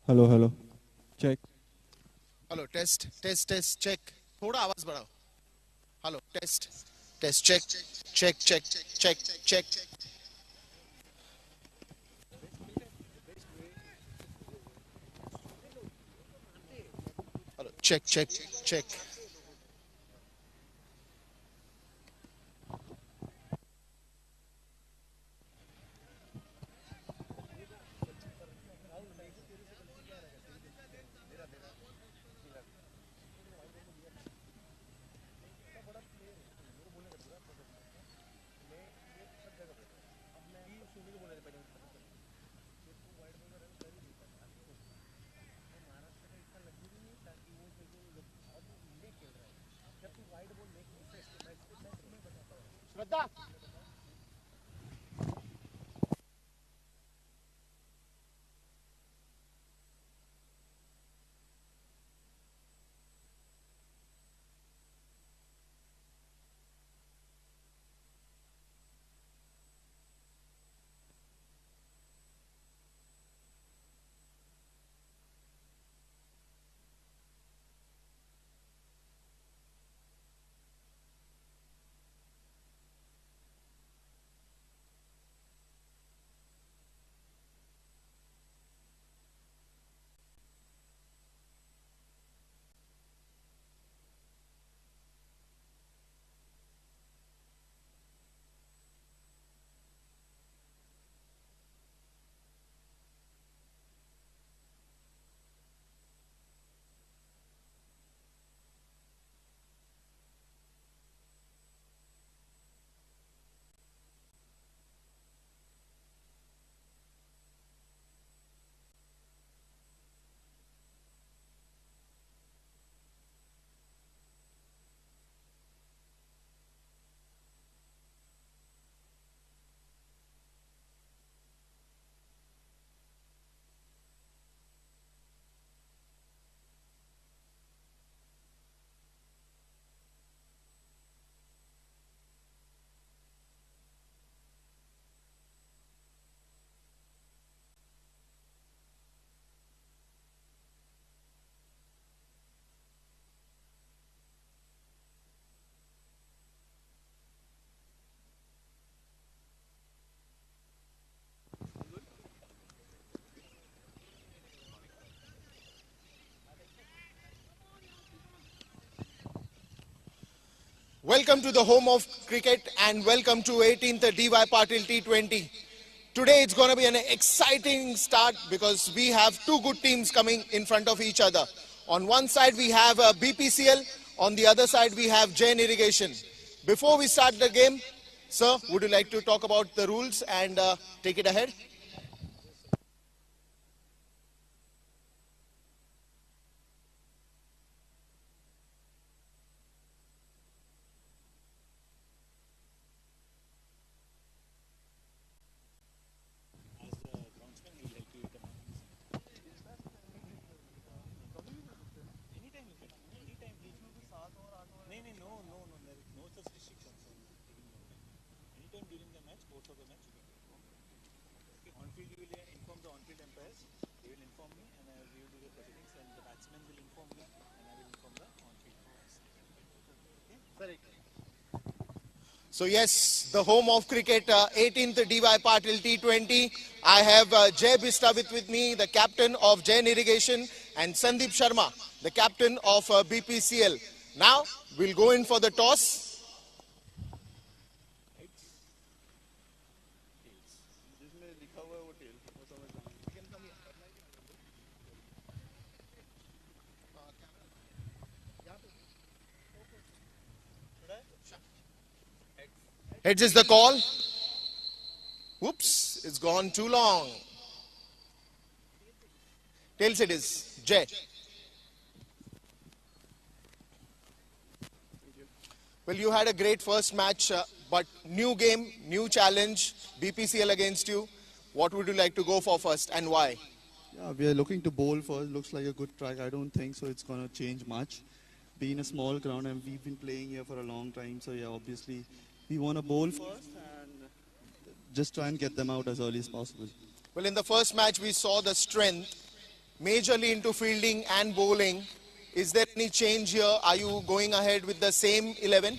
Hello hello check hello test test test check थोड़ा आवाज बढ़ाओ hello test test check check check check check hello check check check Shraddha Welcome to the home of cricket and welcome to 18th DY Patil T20. Today it's going to be an exciting start because we have two good teams coming in front of each other. On one side we have Bpcl, on the other side we have Jain Irrigation. Before we start the game, sir, would you like to talk about the rules and take it ahead? So yes, the home of cricket, 18th DY Patil T20. I have Jay Bista with me, the captain of Jain Irrigation, and Sandeep Sharma, the captain of Bpcl. Now, we'll go in for the toss. Heads is the call. Whoops, it's gone too long. Tails it is Jay. Well, you had a great first match, but new game, new challenge, Bpcl against you. What would you like to go for first and why? Yeah, we are looking to bowl first. Looks like a good track. I don't think so it's going to change much. Being a small ground and we've been playing here for a long time. So yeah, obviously we want to bowl first and just try and get them out as early as possible. Well, in the first match, we saw the strength majorly into fielding and bowling. Is there any change here? Are you going ahead with the same 11?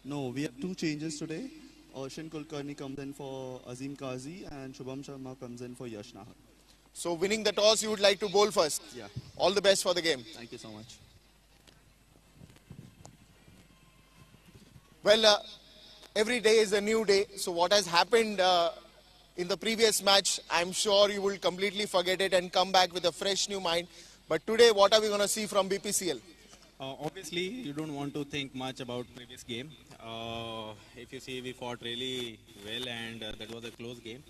No, we have two changes today. Oshin Kulkarni comes in for Azim Kazi and Shubham Sharma comes in for Yash Nahar. So winning the toss, you would like to bowl first. Yeah, All the best for the game. thank you so much. Well, every day is a new day. So what has happened in the previous match, I'm sure you will completely forget it and come back with a fresh new mind. But today, what are we going to see from BPCL? Obviously, you don't want to think much about previous game. If you see, we fought really well, and that was a close game.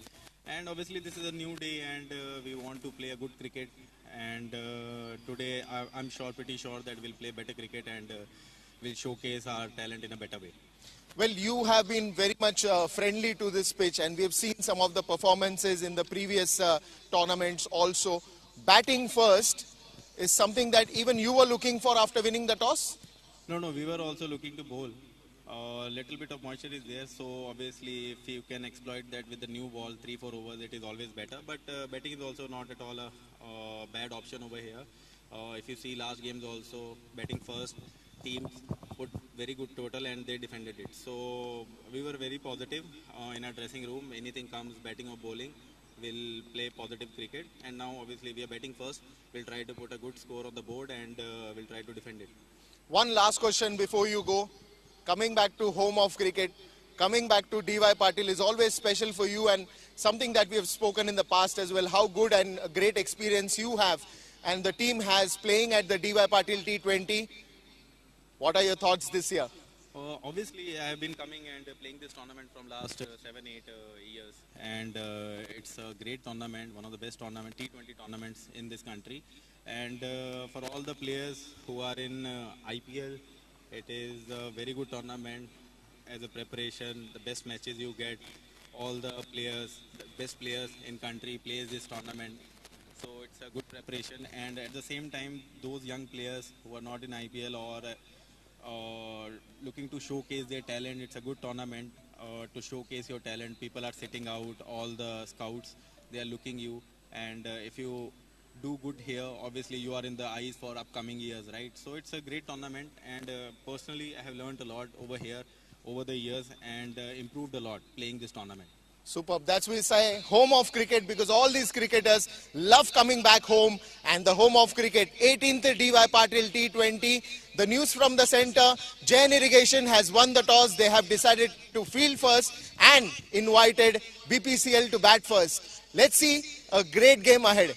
And obviously, this is a new day, and we want to play a good cricket. And today, I'm sure, pretty sure that we'll play better cricket and we'll showcase our talent in a better way. Well, you have been very much friendly to this pitch, and we have seen some of the performances in the previous tournaments also. Batting first is something that even you were looking for after winning the toss? No, no, we were also looking to bowl. A little bit of moisture is there, so obviously if you can exploit that with the new ball, 3-4 overs, it is always better. But batting is also not at all a bad option over here. If you see last games also, batting first, teams put very good total and they defended it. So we were very positive in our dressing room. Anything comes, batting or bowling, we'll play positive cricket. And now obviously we are batting first. We'll try to put a good score on the board and we'll try to defend it. One last question before you go. Coming back to home of cricket, coming back to DY Patil is always special for you and something that we have spoken in the past as well, how good and a great experience you have and the team has playing at the DY Patil T20. What are your thoughts this year? Obviously, I have been coming and playing this tournament from last 7-8 years, and it's a great tournament, one of the best tournament T20 tournaments in this country. And for all the players who are in IPL, it is a very good tournament as a preparation. The best matches you get, all the players, the best players in country plays this tournament. So it's a good preparation, and at the same time, those young players who are not in IPL or looking to showcase their talent, it's a good tournament to showcase your talent. People are sitting out, all the scouts, they are looking you, and if you do good here, obviously you are in the eyes for upcoming years, right? So it's a great tournament, and personally, I have learned a lot over here over the years and improved a lot playing this tournament. Superb. That's we say home of cricket because all these cricketers love coming back home and the home of cricket. 18th DY Patil T20. The news from the centre, Jain Irrigation has won the toss. They have decided to field first and invited Bpcl to bat first. Let's see a great game ahead.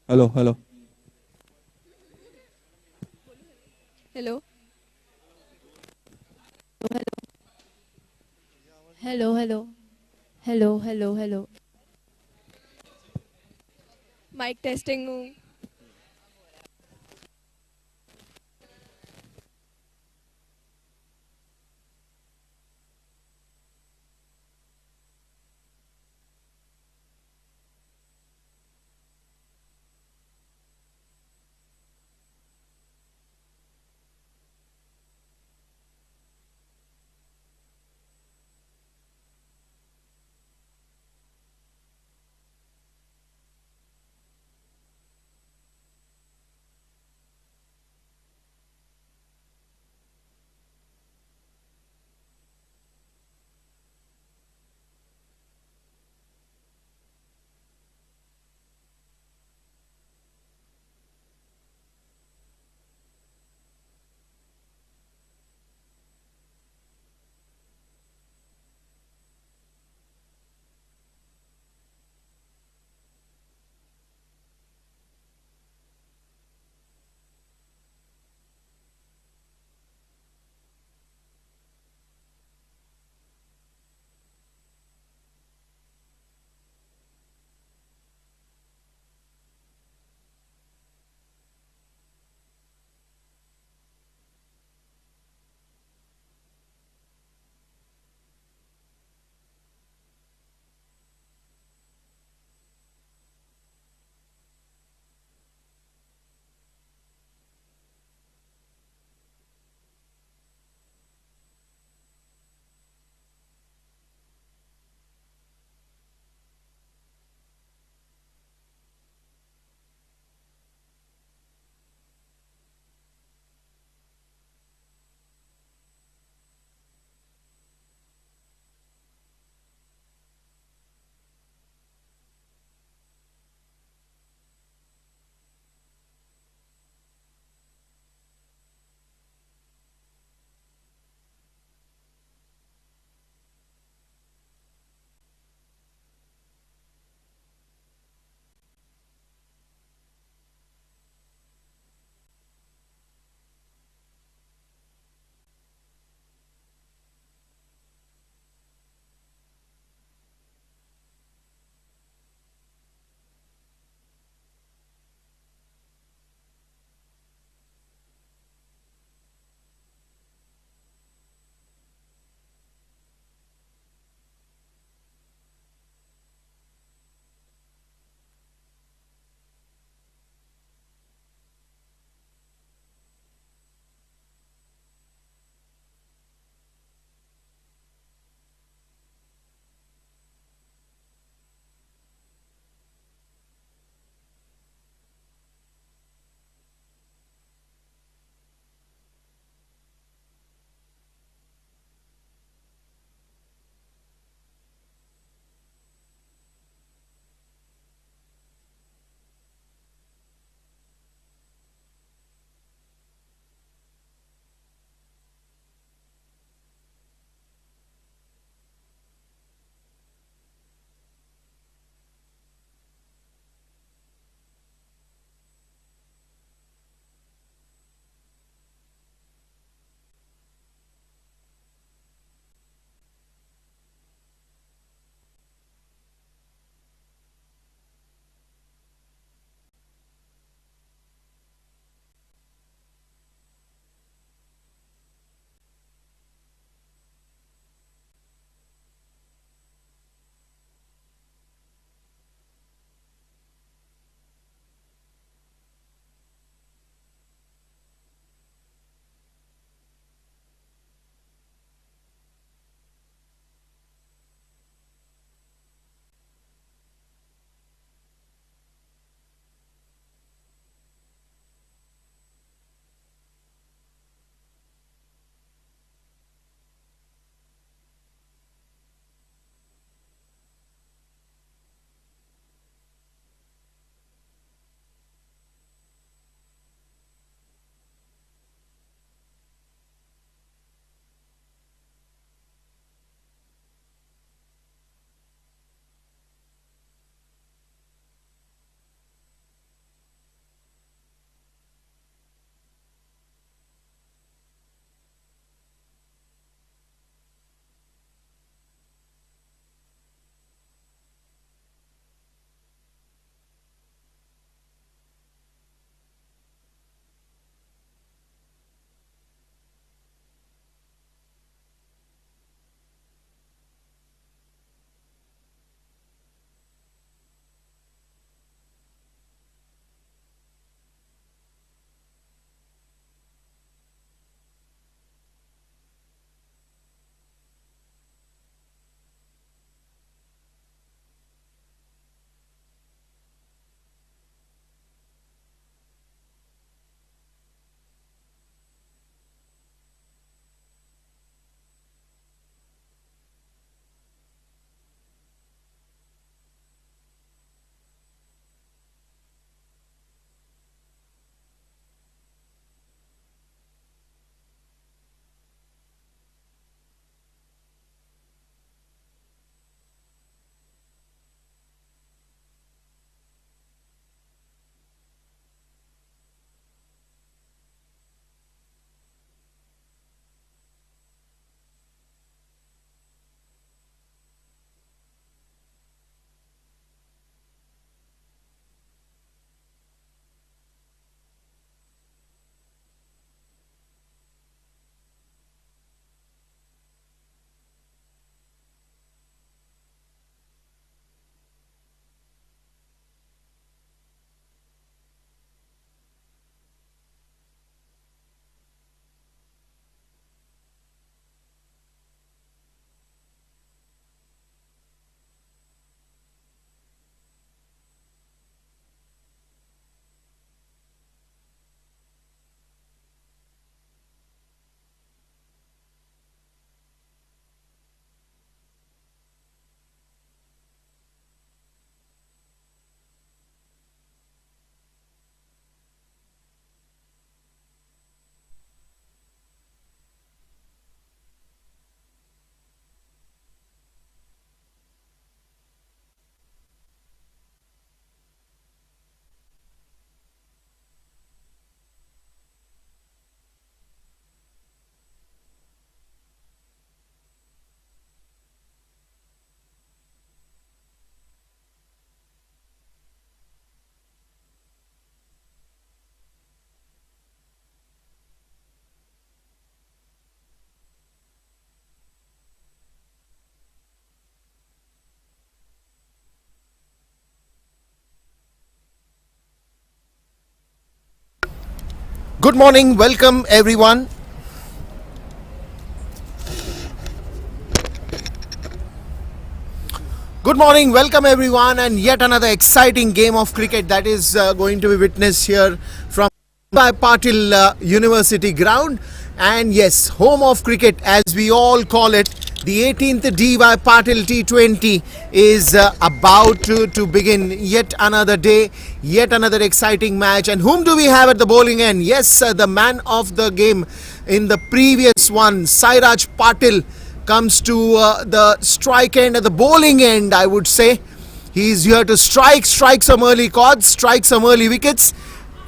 Hello, hello. Hello. Hello, hello. Hello, hello, hello. Mic testing. Good morning, welcome everyone. Good morning, welcome everyone, and yet another exciting game of cricket that is going to be witnessed here from Patil University ground. And yes, home of cricket as we all call it. The 18th DY Patil T20 is about to begin. Yet another day, yet another exciting match. And whom do we have at the bowling end? Yes, the man of the game in the previous one, Sairaj Patil, comes to the strike end, at the bowling end, I would say. He's here to strike some early chords, strike some early wickets.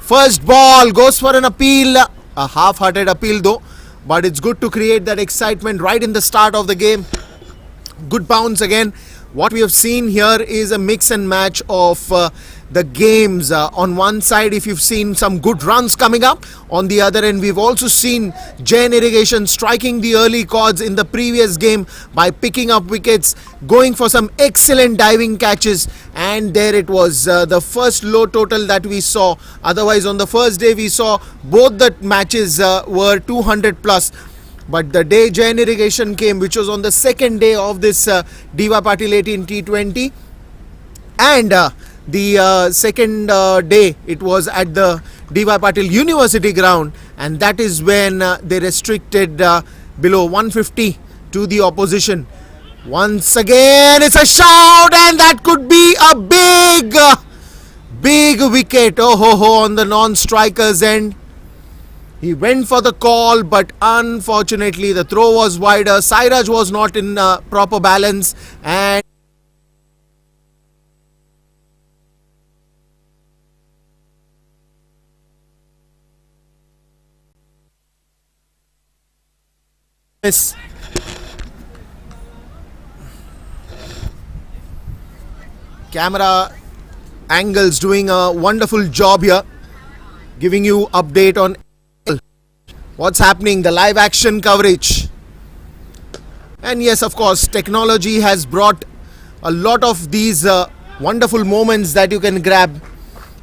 First ball goes for an appeal, a half-hearted appeal though, but it's good to create that excitement right in the start of the game. Good bounce again. What we have seen here is a mix and match of the games. On one side, if you've seen some good runs coming up, on the other end, we've also seen Jain Irrigation striking the early chords in the previous game by picking up wickets, going for some excellent diving catches, and there it was, the first low total that we saw. Otherwise, on the first day, we saw both the matches were 200 plus. But the day Jain Irrigation came, which was on the second day of this DY Patil 18 T20, and the second day it was at the DY Patil University ground, and that is when they restricted below 150 to the opposition. Once again, it's a shout, and that could be a big wicket. Oh ho ho, on the non-strikers end. He went for the call, but unfortunately the throw was wider. Sairaj was not in proper balance, and miss. Camera angles doing a wonderful job here, giving you update on what's happening, the live action coverage. And yes, of course, technology has brought a lot of these wonderful moments that you can grab,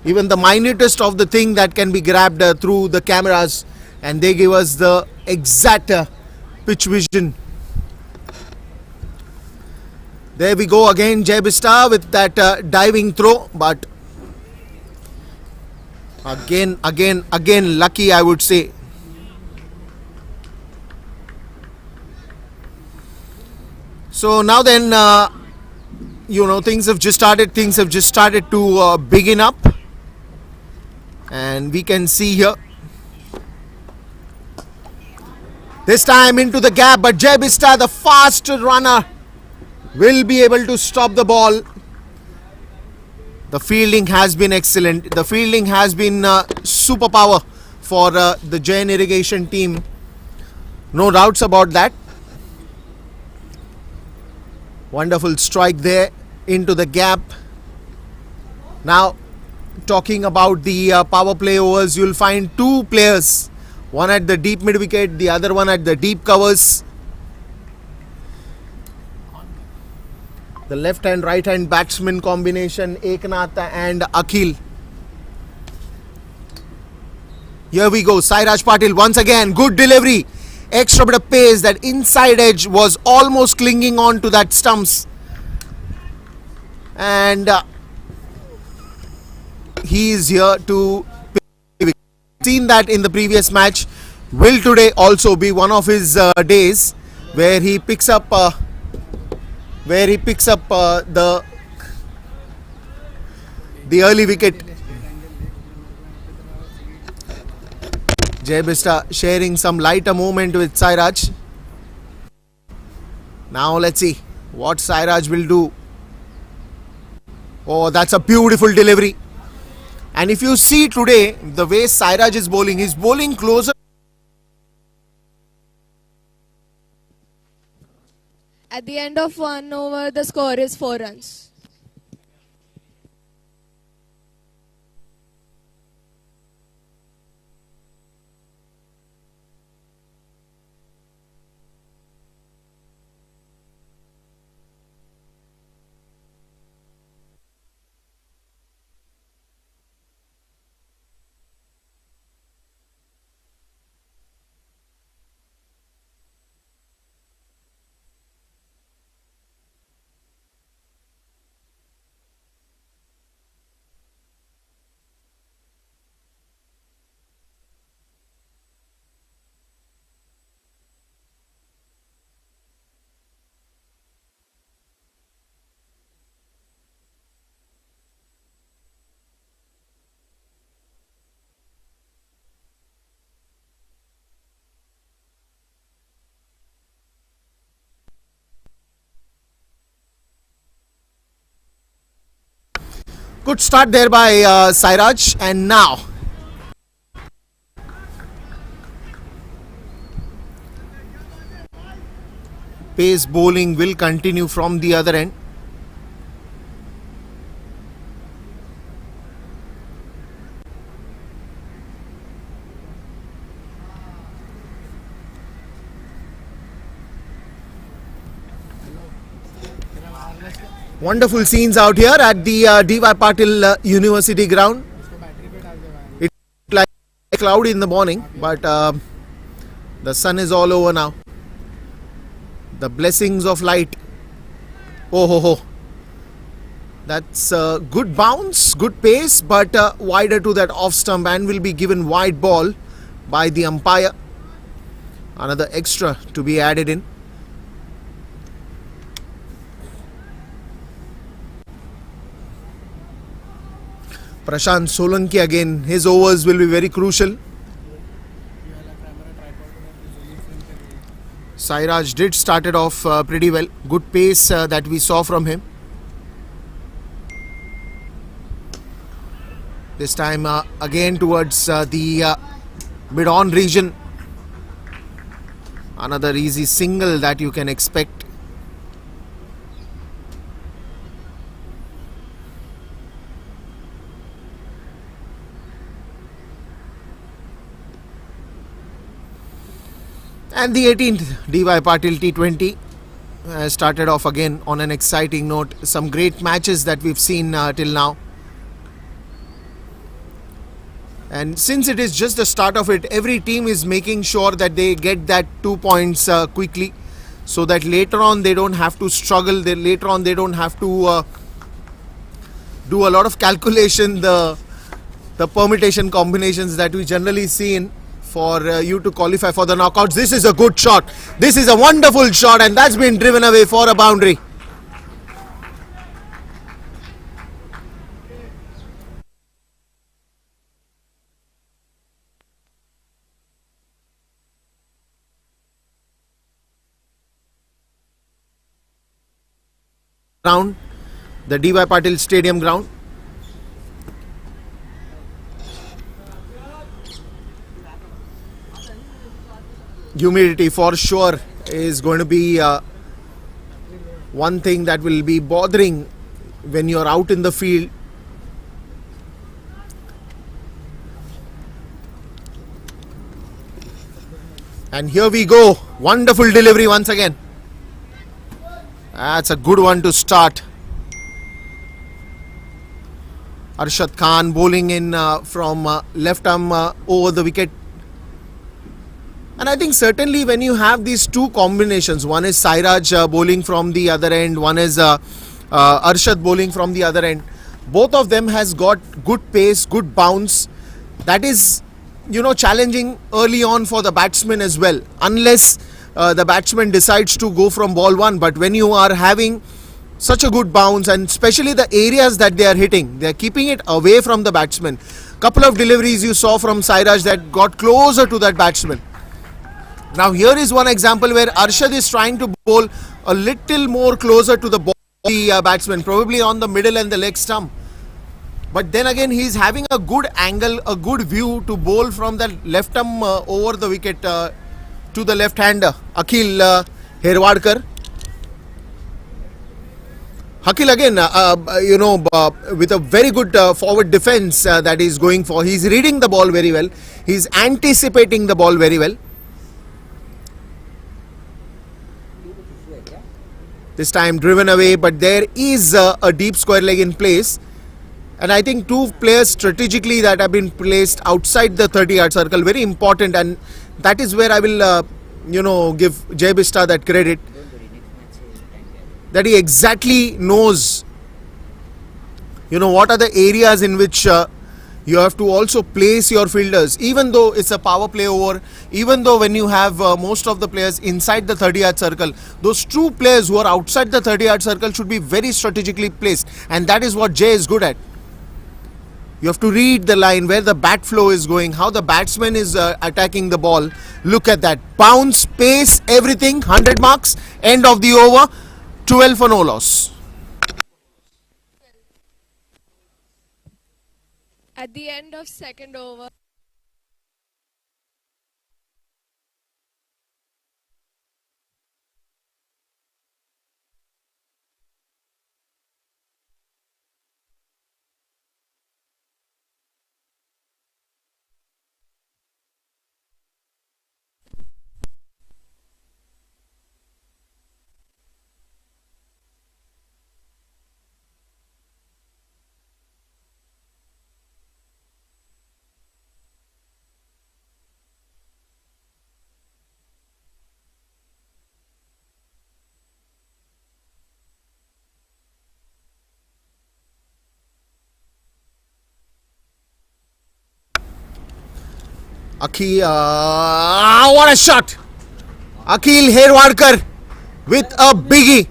even the minutest of the thing that can be grabbed through the cameras, and they give us the exact pitch vision. There we go again, Bpcl with that diving throw, but again lucky, I would say. So now then, things have just started to begin up, and we can see here this time into the gap, but Bpcl, the fast runner, will be able to stop the ball. The fielding has been excellent. The fielding has been superpower for the Jain Irrigation team. No doubts about that. Wonderful strike there into the gap. Now, talking about the power play overs, you'll find two players, one at the deep mid wicket, the other one at the deep covers. The left and right hand batsman combination, Eknath and Akhil. Here we go, Sairaj Patil once again, good delivery. Extra bit of pace, that inside edge was almost clinging on to that stumps, and he is here to pick. Seen that in the previous match. Will today also be one of his days where he picks up the early wicket. Bpcl sharing some lighter movement with Sairaj. Now let's see what Sairaj will do. Oh, that's a beautiful delivery. And if you see today, the way Sairaj is bowling, he's bowling closer. At the end of 1 over, the score is 4 runs. Good start there by Sairaj, and now pace bowling will continue from the other end. Wonderful scenes out here at the D.Y. Patil University ground. It's like cloudy in the morning, but the sun is all over now. The blessings of light. Oh ho ho. That's a good bounce, good pace, but wider to that off stump, and will be given wide ball by the umpire. Another extra to be added in. Prashant Solanki again, his overs will be very crucial. Sairaj did start it off pretty well. Good pace that we saw from him. This time again towards the mid-on region. Another easy single that you can expect. And the 18th D.Y. Patil T20 started off again on an exciting note. Some great matches that we've seen till now. And since it is just the start of it, every team is making sure that they get that 2 points quickly, so that later on they don't have to struggle. Later on they don't have to do a lot of calculation, the permutation combinations that we generally see in for you to qualify for the knockouts. This is a good shot. This is a wonderful shot, and that's been driven away for a boundary. Ground, the D.Y. Patil Stadium ground. Humidity for sure is going to be one thing that will be bothering when you're out in the field. And here we go. Wonderful delivery once again. That's a good one to start. Arshad Khan bowling in from left arm over the wicket. And I think certainly when you have these two combinations, one is Sairaj bowling from the other end, one is Arshad bowling from the other end, both of them has got good pace, good bounce. That is, challenging early on for the batsman as well, unless the batsman decides to go from ball one. But when you are having such a good bounce, and especially the areas that they are hitting, they are keeping it away from the batsman. Couple of deliveries you saw from Sairaj that got closer to that batsman. Now here is one example where Arshad is trying to bowl a little more closer to the batsman, probably on the middle and the leg stump. But then again, he is having a good angle, a good view to bowl from the left arm over the wicket to the left-hander, Akhil Herwadkar. Akhil again, with a very good forward defense that he's going for. He's reading the ball very well. He's anticipating the ball very well. This time driven away, but there is a deep square leg in place. And I think two players strategically that have been placed outside the 30-yard circle, very important. And that is where I will, give Jai Bista that credit. That he exactly knows, what are the areas in which you have to also place your fielders. Even though it's a power play over, even though when you have most of the players inside the 30-yard circle, those two players who are outside the 30-yard circle should be very strategically placed. And that is what Jay is good at. You have to read the line, where the bat flow is going, how the batsman is attacking the ball. Look at that. Bounce, pace, everything. 100 marks. End of the over. 12 for no loss. At the end of second over, Akhil, what a shot! Akhil Herwadkar with a biggie.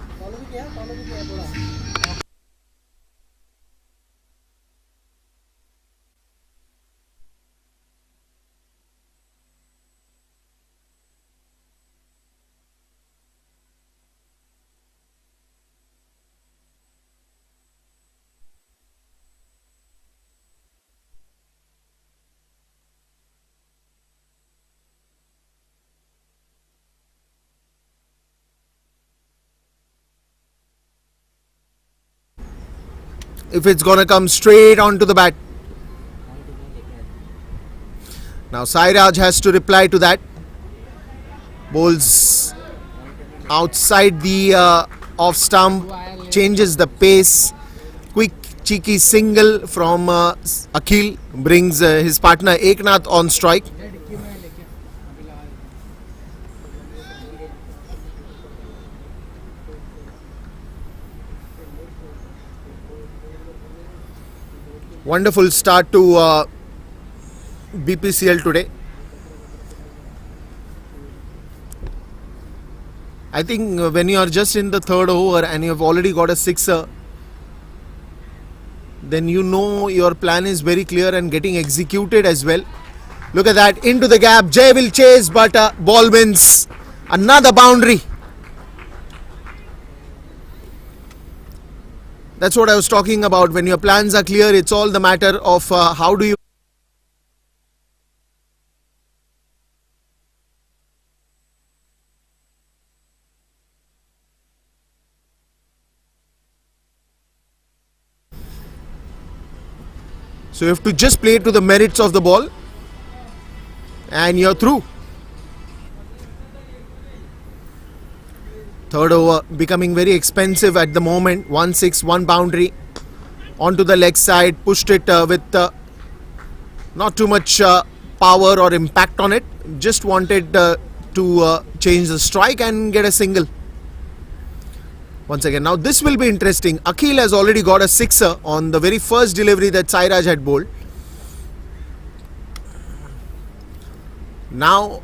If it's gonna come straight onto the bat. Now Sairaj has to reply to that. Bowls outside the off stump, changes the pace. Quick cheeky single from Akhil brings his partner Eknath on strike. Wonderful start to Bpcl today. I think when you are just in the third over and you have already got a sixer, then you know your plan is very clear and getting executed as well. Look at that, into the gap. Jay will chase, but ball wins. Another boundary. That's what I was talking about. When your plans are clear, it's all the matter of how do you. So you have to just play to the merits of the ball and you're through. Third over becoming very expensive at the moment. 1-6, one boundary onto the leg side. Pushed it with not too much power or impact on it. Just wanted to change the strike and get a single. Once again, now this will be interesting. Akhil has already got a sixer on the very first delivery that Sairaj had bowled. Now,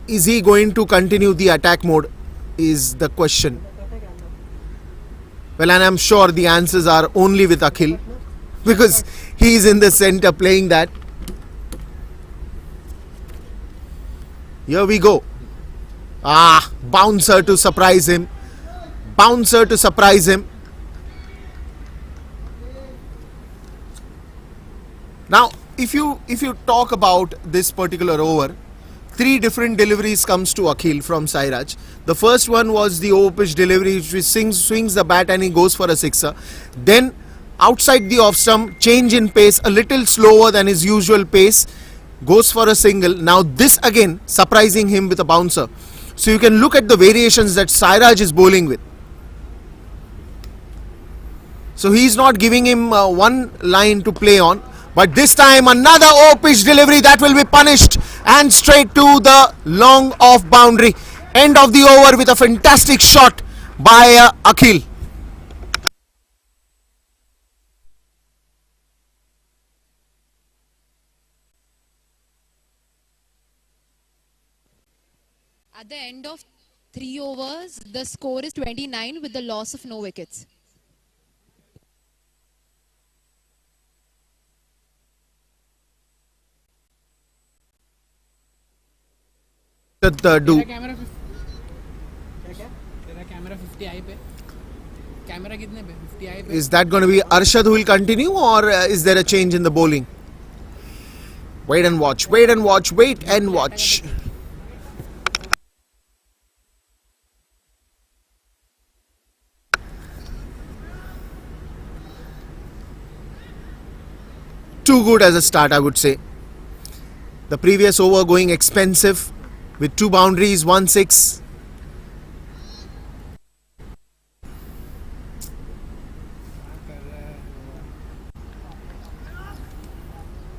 is he going to continue the attack mode? Is the question. Well, and I'm sure the answers are only with Akhil because he is in the center playing that. Here we go. Bouncer to surprise him. Bouncer to surprise him. Now, if you talk about this particular over, three different deliveries comes to Akhil from Sairaj. The first one was the over pitch delivery, which swings the bat and he goes for a sixer. Then outside the off stump, change in pace, a little slower than his usual pace, goes for a single. Now this again surprising him with a bouncer. So you can look at the variations that Sairaj is bowling with. So he's not giving him one line to play on. But this time another over-pitch delivery that will be punished and straight to the long off boundary. End of the over with a fantastic shot by Akhil. At the end of 3 overs, the score is 29 with the loss of no wickets. Do camera 50 आई पे camera कितने पे 50 आई पे is that going to be Arshad who will continue or is there a change in the bowling? Wait and watch, wait and watch, wait and watch. Too good as a start, I would say. The previous over going expensive with 2 boundaries, 1-6.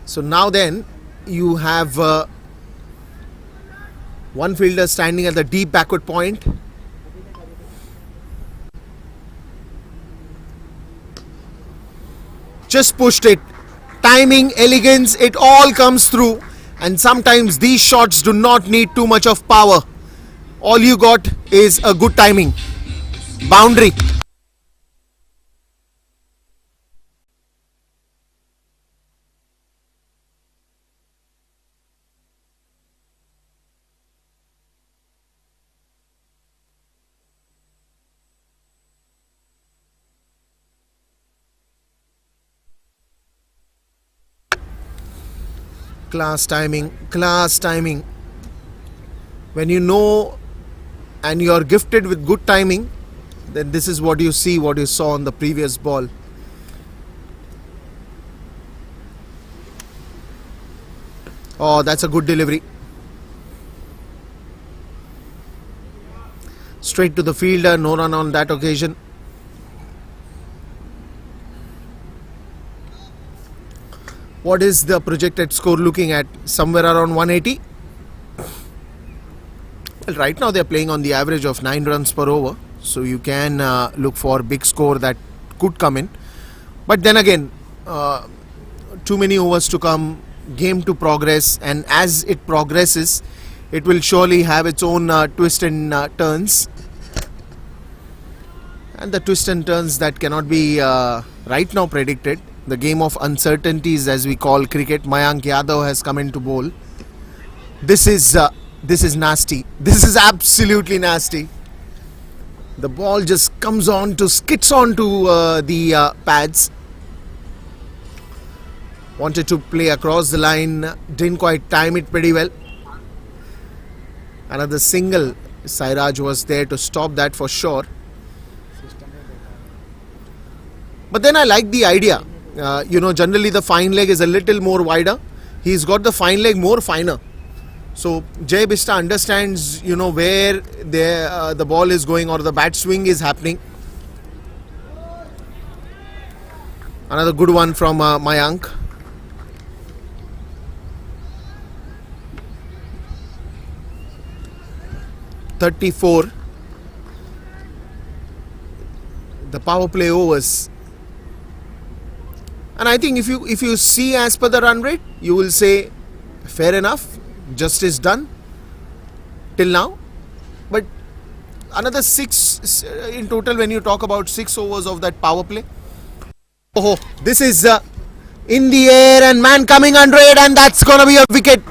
So now then, you have one fielder standing at the deep backward point. Just pushed it. Timing, elegance, it all comes through. And sometimes these shots do not need too much of power. All you got is a good timing. Boundary. Class timing, class timing. When you know and you are gifted with good timing, then this is what you see, what you saw on the previous ball. Oh, that's a good delivery. Straight to the fielder, no run on that occasion. What is the projected score looking at? Somewhere around 180? Well, right now they are playing on the average of 9 runs per over. So you can look for big score that could come in. But then again, too many overs to come, game to progress. And as it progresses, it will surely have its own twists and turns. And the twists and turns that cannot be right now predicted. The game of uncertainties, as we call cricket. Mayank Yadav has come into bowl. This is nasty. This is absolutely nasty. The ball just comes on to skits on to the pads. Wanted to play across the line, didn't quite time it pretty well. Another single. Sairaj was there to stop that for sure. But then I like the idea. Generally the fine leg is a little more wider. He's got the fine leg more finer. So Jay Bista understands, where the ball is going or the bat swing is happening. Another good one from Mayank. (34). The power play overs. And I think if you see as per the run rate, you will say fair enough, justice done till now. But another 6 in total when you talk about 6 overs of that power play. Oh, this is in the air and man coming under it, and that's gonna be a wicket.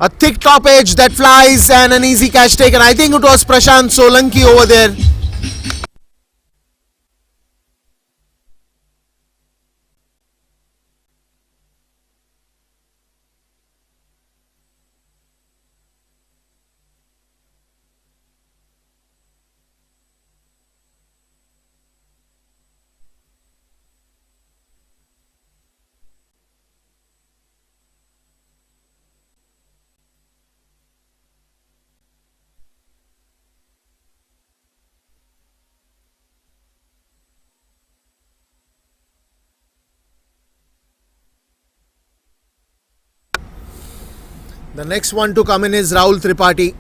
A thick top edge that flies and an easy catch taken. I think it was Prashant Solanki over there. The next one to come in is Rahul Tripathi.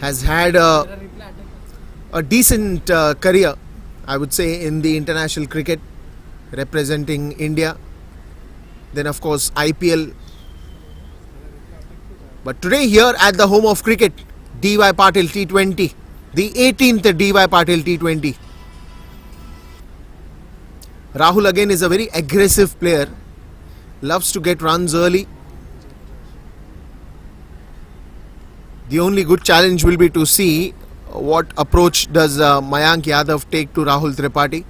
Has had a decent career, I would say, in the international cricket, representing India. Then of course IPL. But today here at the home of cricket, DY Patil T20, the 18th DY Patil T20. Rahul again is a very aggressive player. Loves to get runs early. The only good challenge will be to see what approach does Mayank Yadav take to Rahul Tripathi.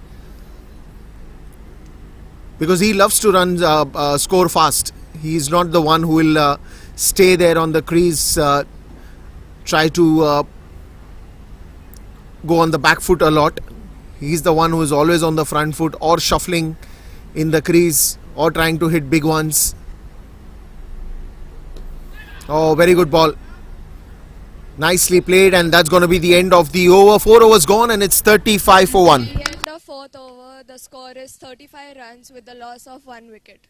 because he loves to run score fast. He's not the one who will stay there on the crease, try to go on the back foot a lot. He's the one who is always on the front foot or shuffling in the crease or trying to hit big ones. Oh, very good ball. Nicely played, and that's going to be the end of the over. 4 overs gone, and it's 35 for 1. At the end of fourth over, the score is 35 runs with the loss of 1 wicket.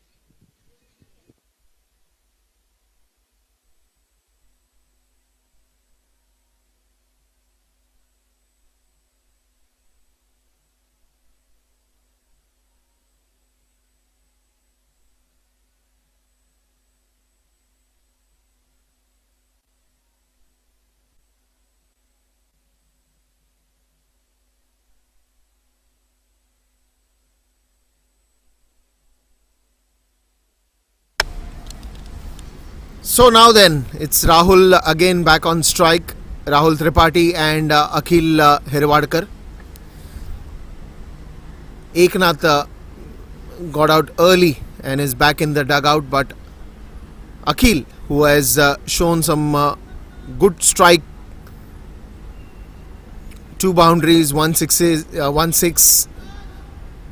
So now then, it's Rahul again back on strike. Rahul Tripathi and Akhil Hirwadkar. Eknath got out early and is back in the dugout, but Akhil, who has shown some good strike, 2 boundaries, 1/6,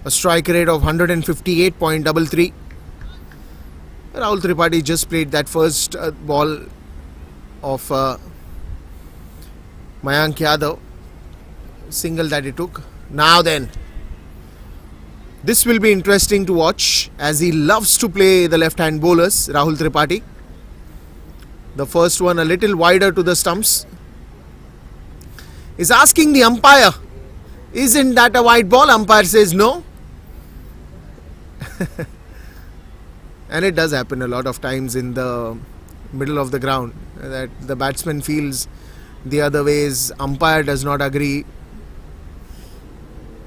a strike rate of 158.33. Rahul Tripathi just played that first ball of Mayank Yadav, single that he took. Now then, this will be interesting to watch as he loves to play the left-hand bowlers, Rahul Tripathi. The first one a little wider to the stumps. Is asking the umpire, isn't that a wide ball? Umpire says no. And it does happen a lot of times in the middle of the ground that the batsman feels the other ways, umpire does not agree.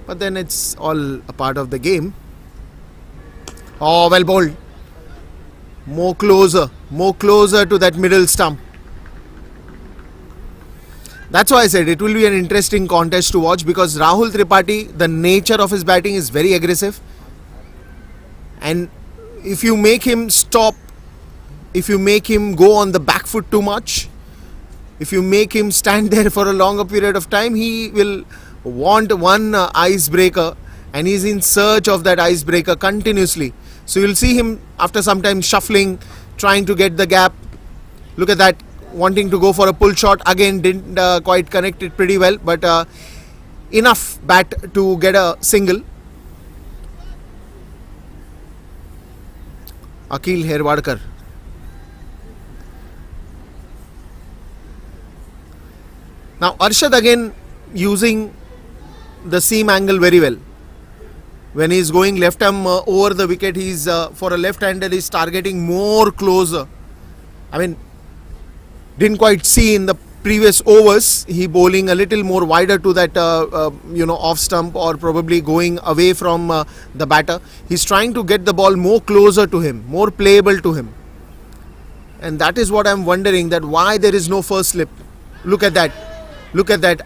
But then it's all a part of the game. Oh, well bowled. More closer to that middle stump. That's why I said it will be an interesting contest to watch, because Rahul Tripathi, the nature of his batting is very aggressive. And if you make him stop, if you make him go on the back foot too much, if you make him stand there for a longer period of time, he will want one icebreaker, and he's in search of that icebreaker continuously. So you'll see him after some time shuffling, trying to get the gap. Look at that, wanting to go for a pull shot. Again, didn't quite connect it pretty well, but enough bat to get a single. Akhil Hirwadkar. Now Arshad again using the seam angle very well. When he's going left arm over the wicket, he's for a left-hander, he's targeting more closer. I mean, didn't quite see in the previous overs, he bowling a little more wider to that off stump, or probably going away from the batter. He's trying to get the ball more closer to him, more playable to him, and that is what I'm wondering, that why there is no first slip. Look at that,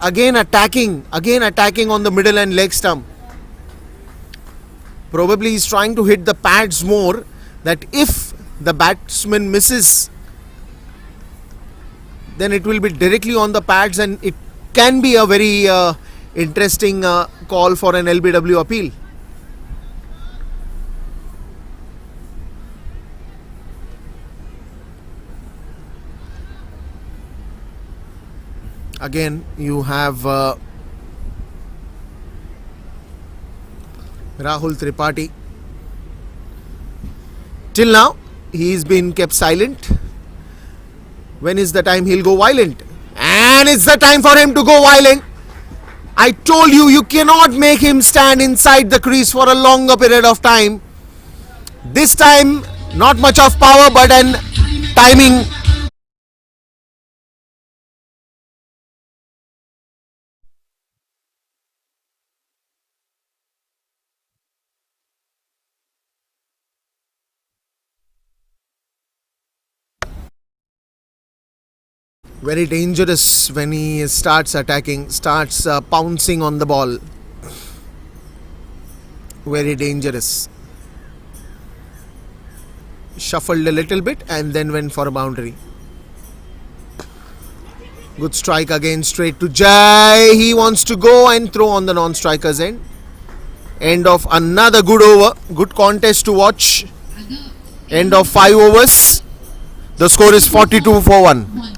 again attacking on the middle and leg stump. Probably he's trying to hit the pads more, that if the batsman misses, then it will be directly on the pads, and it can be a very interesting call for an LBW appeal. Again, you have Rahul Tripathi. Till now, he's been kept silent. When is the time he'll go violent? And it's the time for him to go violent. I told you, you cannot make him stand inside the crease for a longer period of time. This time, not much of power, but an timing. Very dangerous when he starts attacking, starts pouncing on the ball. Very dangerous. shuffled a little bit and then went for a boundary. Good strike again, straight to Jai. He wants to go and throw on the non-striker's end. End of another good over. Good contest to watch. End of 5 overs. The score is 42 for 1.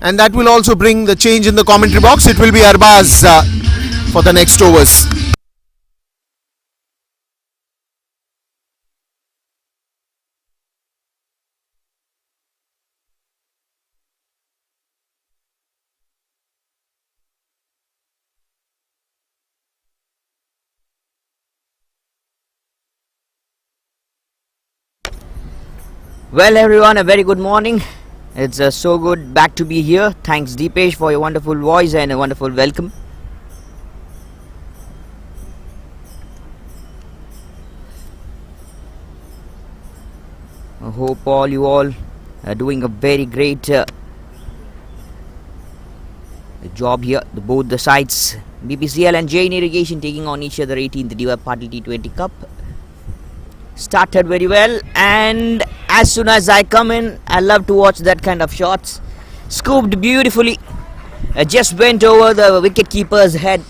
And that will also bring the change in the commentary box. It will be Arbaz for the next overs. Well everyone, a very good morning. It's so good back to be here. Thanks Deepesh for your wonderful voice and a wonderful welcome. I hope you all are doing a very great job here. Both the sides, Bpcl and Jain Irrigation, taking on each other. 18th DY Patil T20 Cup. Started very well, and as soon as I come in, I love to watch that kind of shots. Scooped beautifully, just went over the wicket keeper's head.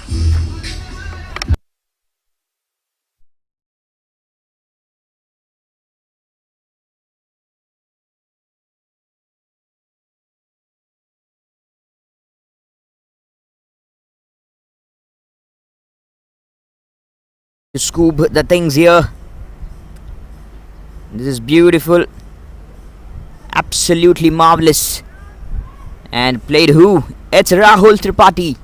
To scoop the things here. This is beautiful, absolutely marvelous. And played who? It's Rahul Tripathi,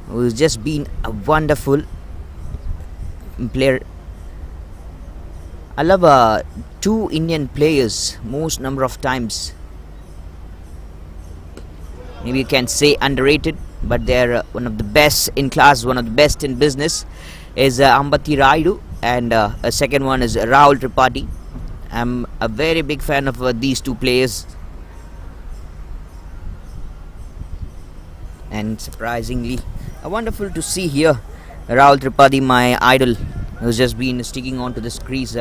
who's just been a wonderful player. I love two Indian players most number of times. Maybe you can say underrated, but they're one of the best in class, one of the best in business. Is Ambati Raidu, and a second one is Rahul Tripathi. I'm a very big fan of these two players, and surprisingly wonderful to see here Rahul Tripathi, my idol, who's just been sticking onto this crease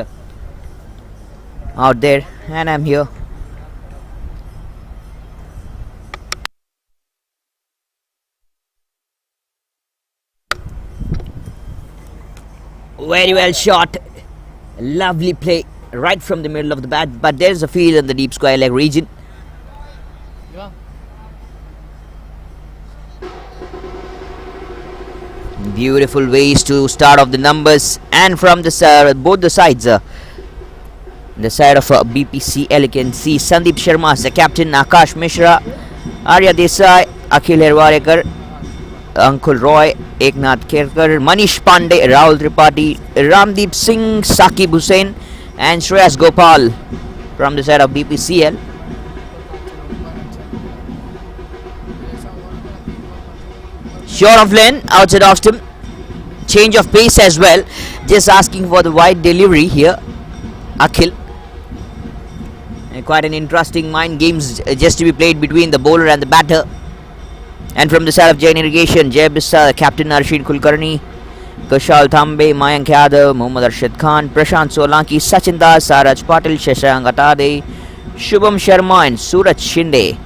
out there, and I'm here. Very well shot, lovely play right from the middle of the bat, but there's a field in the deep square leg region. Beautiful ways to start off the numbers, and from the both the sides, the side of Bpcl, you can see Sandeep Sharma, the captain, Akash Mishra, Arya Desai, Akhil Herwarekar, Ankul Roy, Eknath Kherkar, Manish Pandey, Rahul Tripathi, Ramdeep Singh, Saqib Hussain, and Shreyas Gopal from the side of Bpcl. Short of lane, outside off stump, change of pace as well. Just asking for the wide delivery here, Akhil. And quite an interesting mind games just to be played between the bowler and the batter. And from the side of Jain Irrigation, Jai Bissa, Captain Arshin Kulkarni, Kushal Thambe, Mayank Yadav, Mohammad Arshad Khan, Prashant Solanki, Sachin Das, Saraj Patil, Shashank Atade, Shubham Sharma, and Suraj Shinde.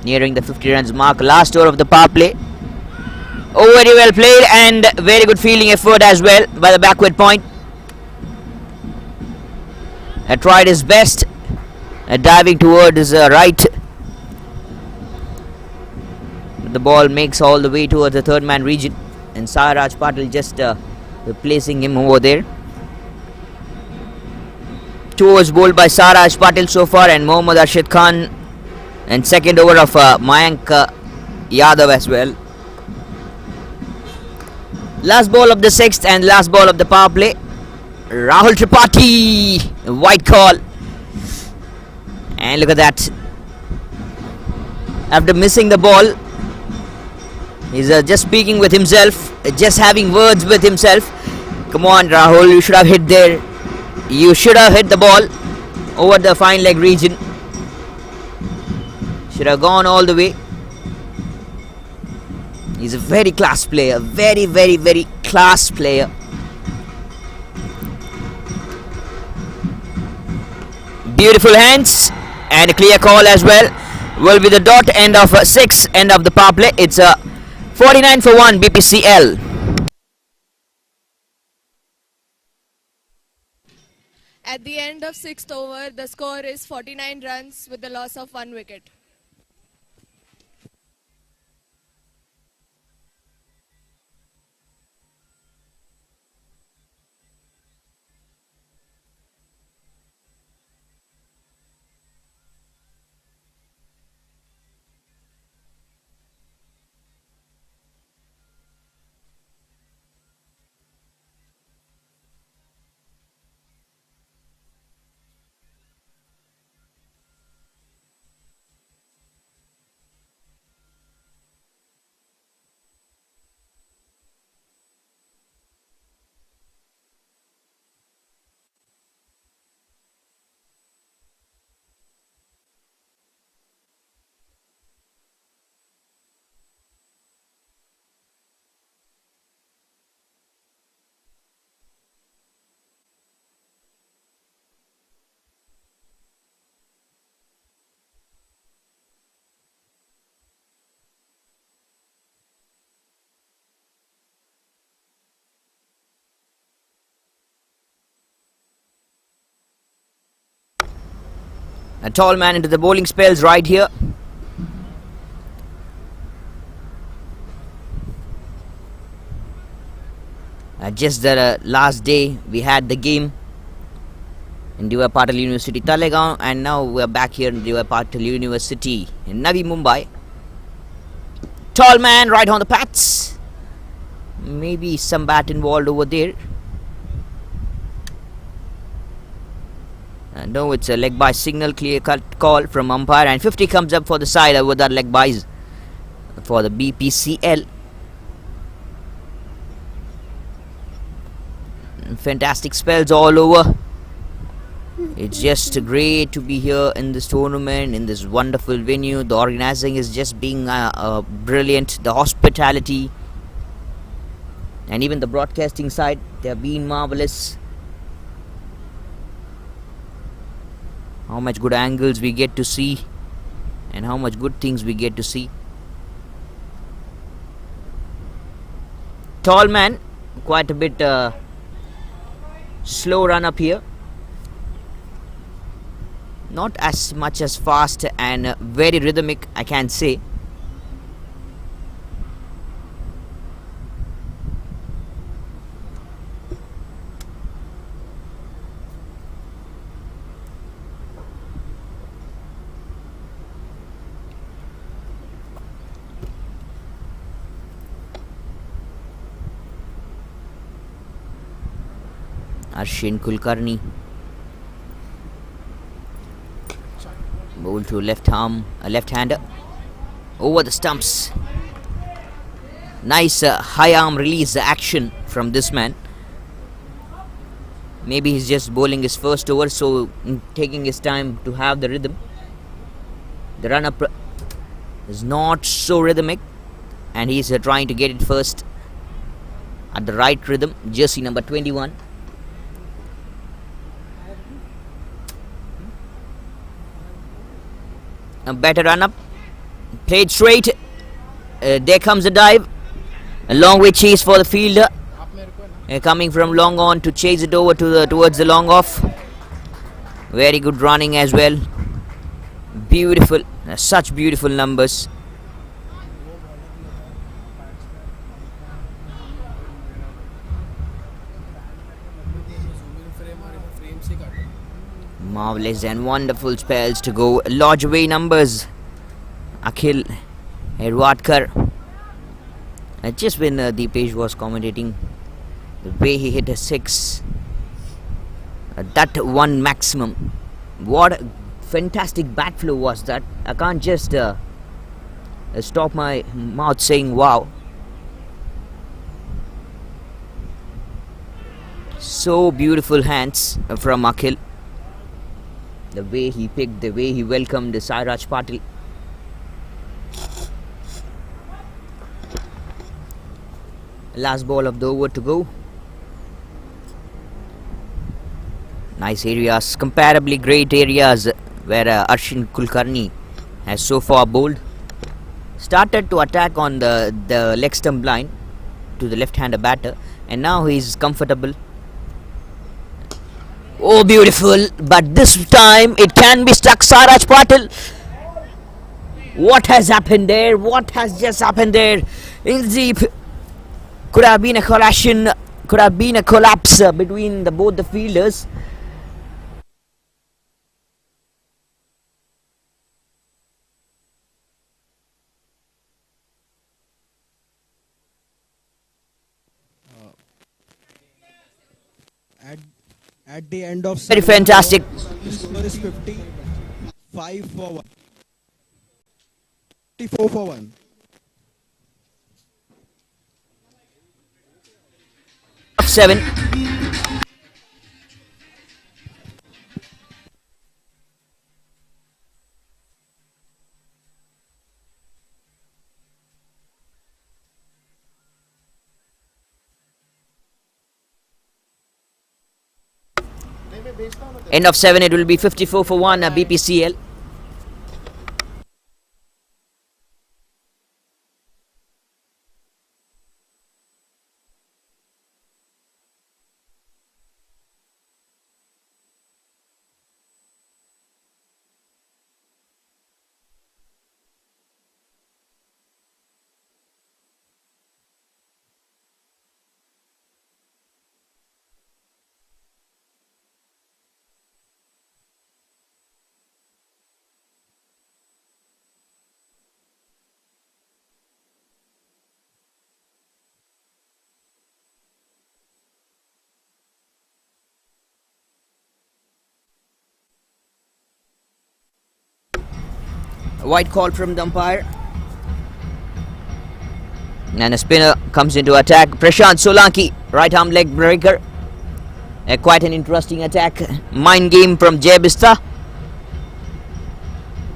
Nearing the 50 runs mark, last over of the power play. Oh, very well played, and very good fielding effort as well by the backward point. Tried his best, diving toward his right. The ball makes all the way towards the third man region, and Saraj Patil just replacing him over there. 2 overs bowled by Saraj Patil so far, and Mohammad Arshad Khan, and second over of Mayank Yadav as well. Last ball of the 6th and last ball of the power play. Rahul Tripathi, white call, and look at that. After missing the ball, he's just speaking with himself, just having words with himself. Come on, Rahul, you should have hit there. You should have hit the ball over the fine leg region. Should have gone all the way. He's a very class player, very, very, very class player. Beautiful hands and a clear call as well. Will be the dot end of 6, end of the power play. It's a 49 for 1 Bpcl. At the end of 6th over, the score is 49 runs with the loss of 1 wicket. A tall man into the bowling spells right here. Just the last day we had the game in Patil University Talegaon, and now we are back here in Patil University in Navi Mumbai. Tall man right on the pads. Maybe some bat involved over there. No, it's a leg by signal, clear cut call from umpire, and 50 comes up for the side over that leg buys for the Bpcl. Fantastic spells all over. It's just great to be here in this tournament, in this wonderful venue. The organizing is just being brilliant. The hospitality and even the broadcasting side, they have been marvelous. How much good angles we get to see and how much good things we get to see. Tall man, quite a bit slow run up here. Not as much as fast and very rhythmic, I can say. Arshin Kulkarni. Bowl to left arm, a left-hander. Over the stumps. Nice high arm release action from this man. Maybe he's just bowling his first over, so taking his time to have the rhythm. The run-up is not so rhythmic, and he's trying to get it first at the right rhythm. Jersey number 21. A better run up, played straight. There comes a dive, a long way chase for the fielder, coming from long on to chase it over to towards the long off. Very good running as well. Beautiful, such beautiful numbers. Marvelous and wonderful spells to go. Large away numbers. Akhil Herwadkar. Just when Deepesh was commentating, the way he hit a 6, that one maximum. What a fantastic bat flow was that. I can't just stop my mouth saying wow. So beautiful hands from Akhil. The way he picked, the way he welcomed Sairaj Patil. Last ball of the over to go. Nice areas, comparably great areas where Arshin Kulkarni has so far bowled. Started to attack on the leg stump line to the left-hander batter, and now he's comfortable. Oh, beautiful, but this time it can be stuck. Saraj Patil. What has happened there? What has just happened there? In deep, could have been a collision, could have been a collapse between both the fielders. At the end of Very fantastic. The score is 55 for 1. 54 for 1. Seven. End of 7, it will be 54 for 1 Bpcl. A white call from the umpire. And a spinner comes into attack. Prashant Solanki, right arm leg breaker. Quite an interesting attack. Mind game from Jai Bista.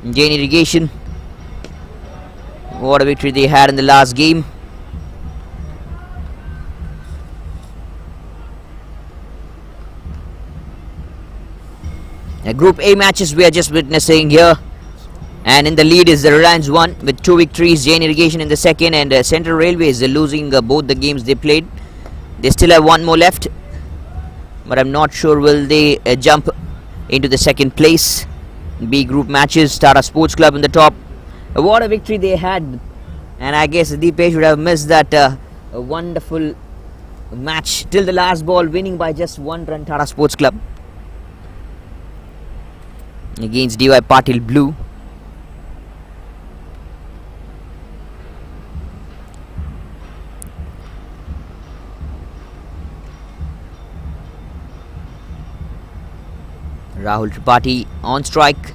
Jain Irrigation. What a victory they had in the last game. Group A matches we are just witnessing here. And in the lead is the Reliance 1 with 2 victories. Jain Irrigation in the second, and Central Railways losing both the games they played. They still have one more left, but I'm not sure will they jump into the second place. B group matches, Tata Sports Club in the top. What a victory they had, and I guess Deepesh would have missed that a wonderful match till the last ball, winning by just 1 run. Tata Sports Club against DY Patil Blue. Rahul Tripathi on strike.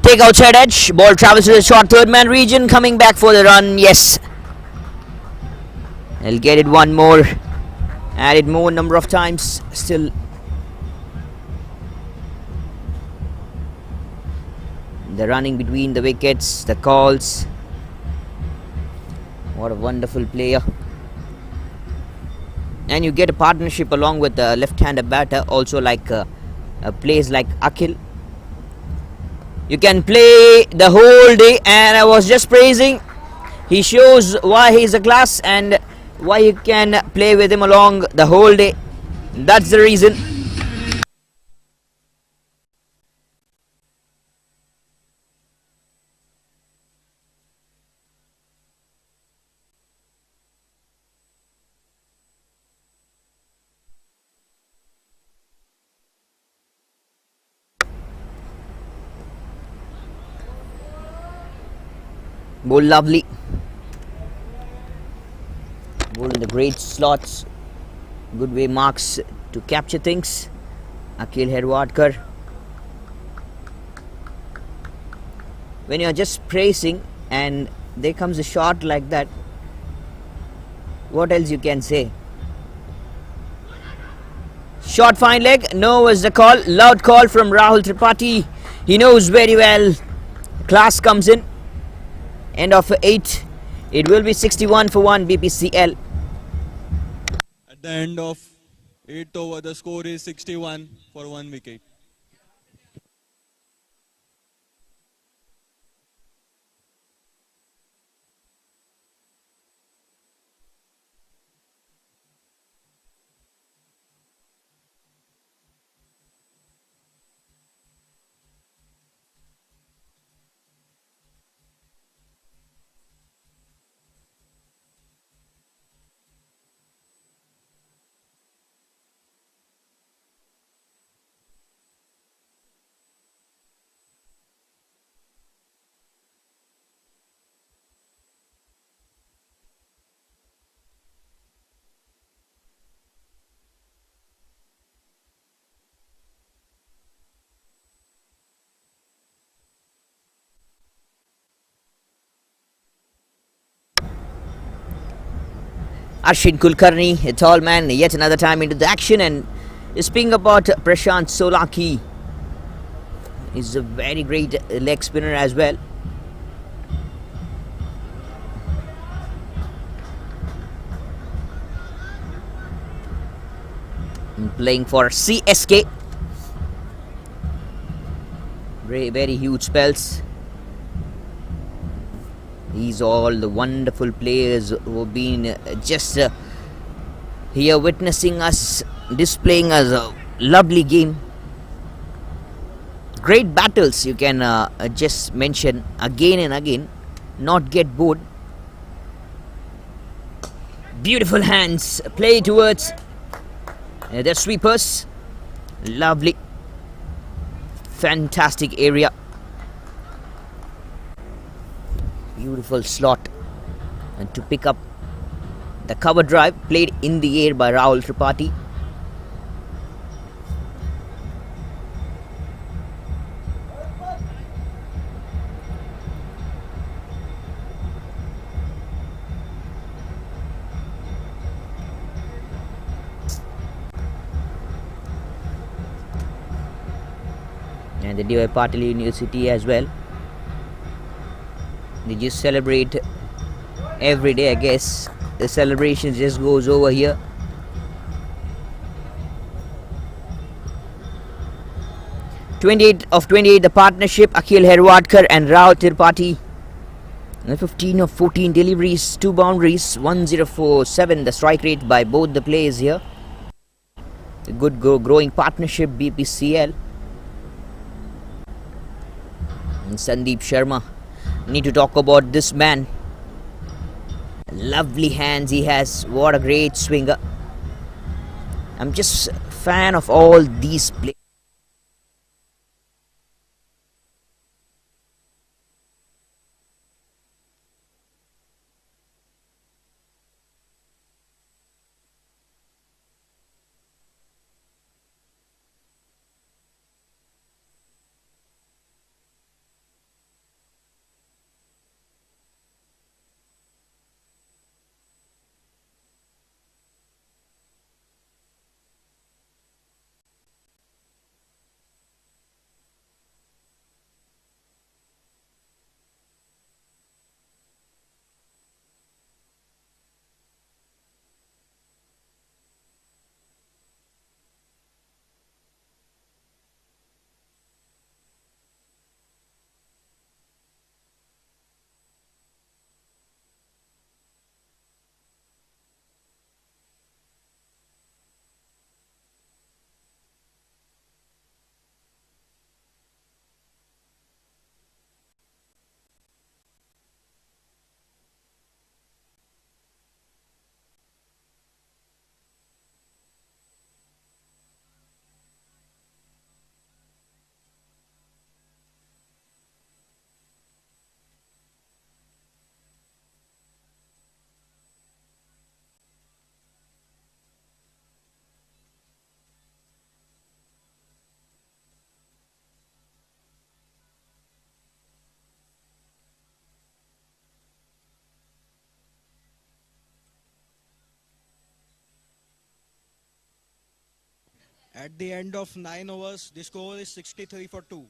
Take outside edge. Ball travels to the short third man region. Coming back for the run. Yes. They'll get it one more. Added more number of times. Still. The running between the wickets. The calls. What a wonderful player. And you get a partnership along with the left-hander batter, also like plays like Akhil. You can play the whole day, and I was just praising. He shows why he's a class and why you can play with him along the whole day. That's the reason. Bowl lovely. Bowl in the great slots. Good way marks to capture things. Akhil Herwadkar. When you are just praising and there comes a shot like that, what else you can say? Short fine leg. No was the call. Loud call from Rahul Tripathi. He knows very well. Class comes in. End of 8. It will be 61 for 1 BPCL. At the end of 8th over, the score is 61 for 1 wicket. Arshin Kulkarni, a tall man, yet another time into the action, and speaking about Prashant Solaki, he's a very great leg spinner as well. Playing for CSK. Very huge spells. These are all the wonderful players who have been just here witnessing us, displaying us a lovely game. Great battles, you can just mention again and again, not get bored. Beautiful hands play towards the sweepers. Lovely, fantastic area. Beautiful slot, and to pick up the cover drive played in the air by Rahul Tripathi. And the DY Patil University as well. They just celebrate every day, I guess. The celebration just goes over here. '28 of 28, the partnership, Akhil Herwadkar and Rao Tirupati. 15 of 14 deliveries, 2 boundaries, 104.7 the strike rate by both the players here. A good growing partnership, BPCL. And Sandeep Sharma. Need to talk about this man. Lovely hands he has. What a great swinger. I'm just a fan of all these players. At the end of 9 overs, the score is 63 for 2.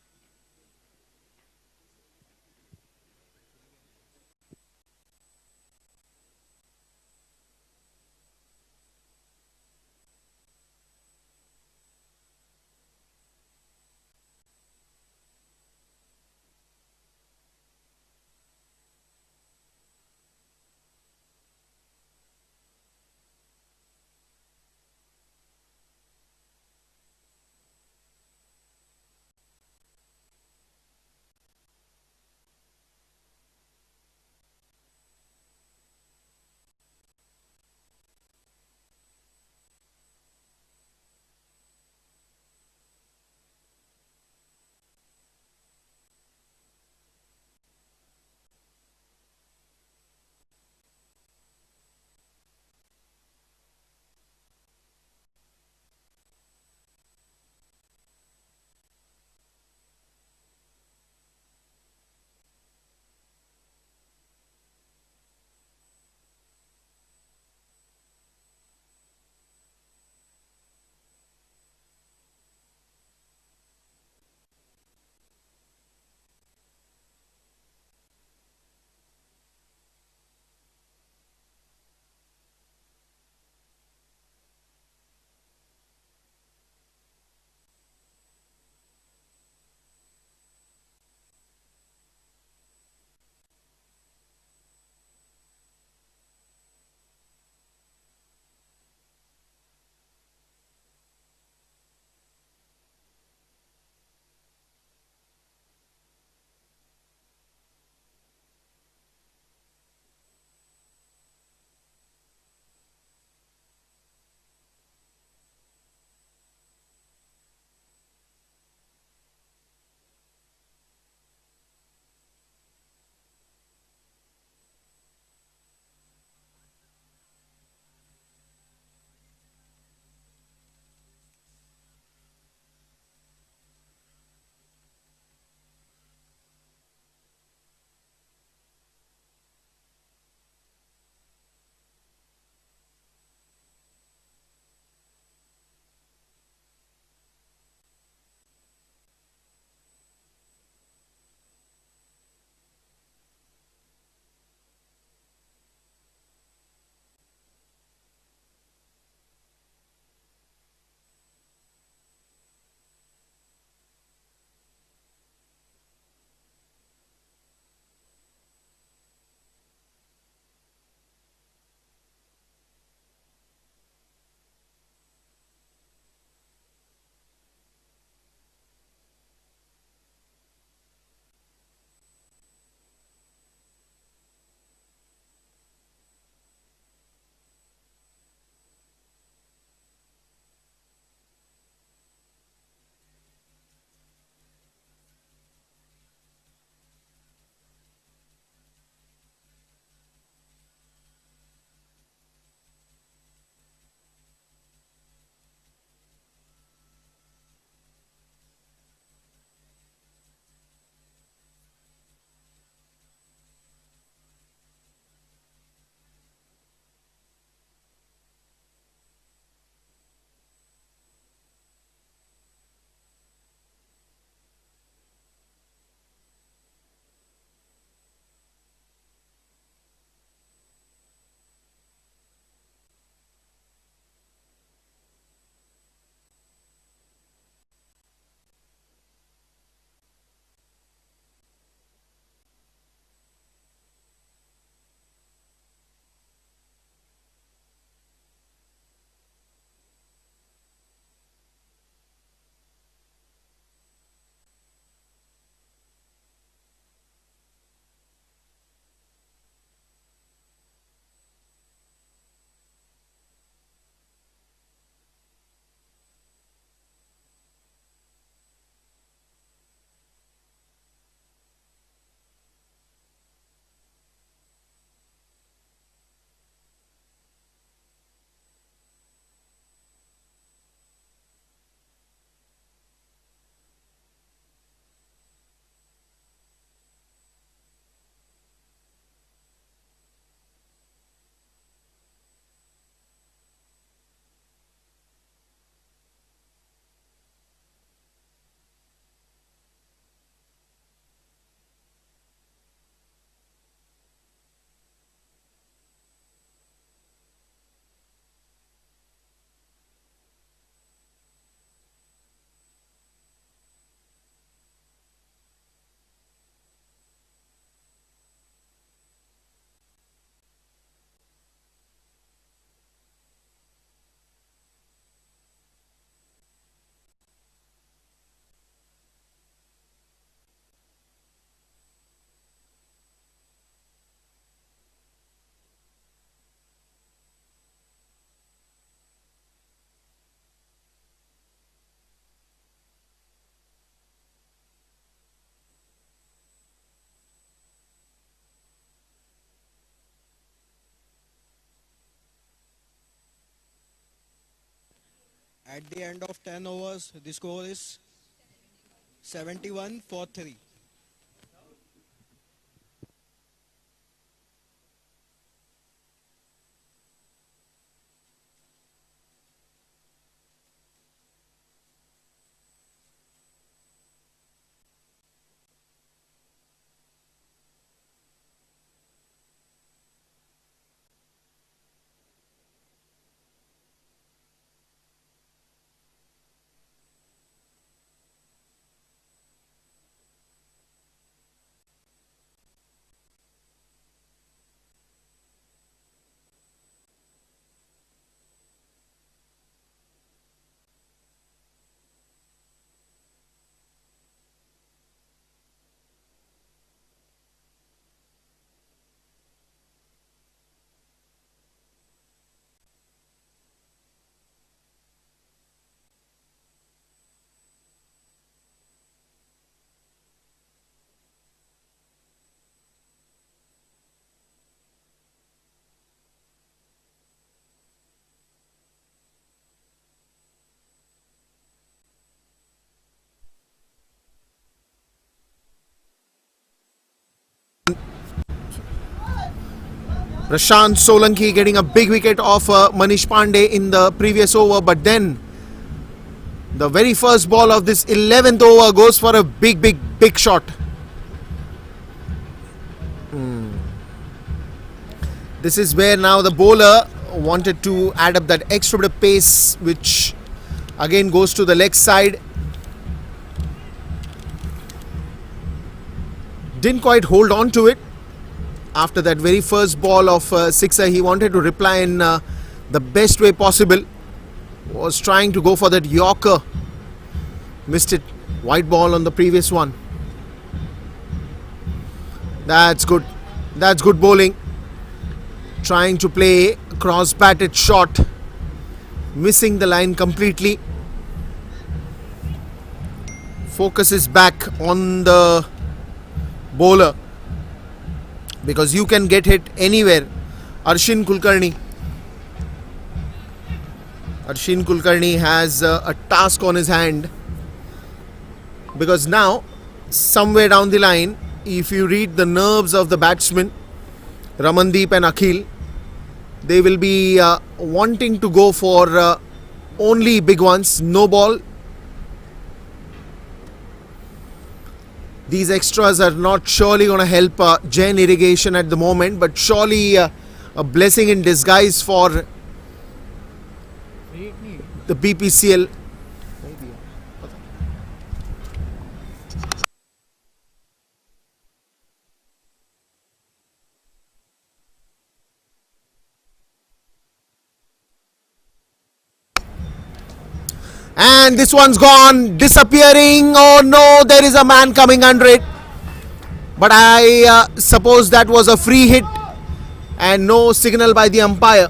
At the end of 10 overs, the score is 71 for 3. Prashant Solanki getting a big wicket off Manish Pandey in the previous over, but then the very first ball of this 11th over goes for a big shot. This is where now the bowler wanted to add up that extra bit of pace, which again goes to the leg side. Didn't quite hold on to it. After that very first ball of sixer, he wanted to reply in the best way possible. Was trying to go for that Yorker. Missed it. White ball on the previous one. That's good. That's good bowling. Trying to play cross-batted shot. Missing the line completely. Focus is back on the bowler, because you can get hit anywhere. Arshin Kulkarni has a task on his hand, because now somewhere down the line, if you read the nerves of the batsmen Ramandeep and Akhil, they will be wanting to go for only big ones, no ball. These extras are not surely going to help Jain Irrigation at the moment, but surely a blessing in disguise for the Bpcl. And this one's gone, disappearing. Oh no, there is a man coming under it. But I suppose that was a free hit and no signal by the umpire.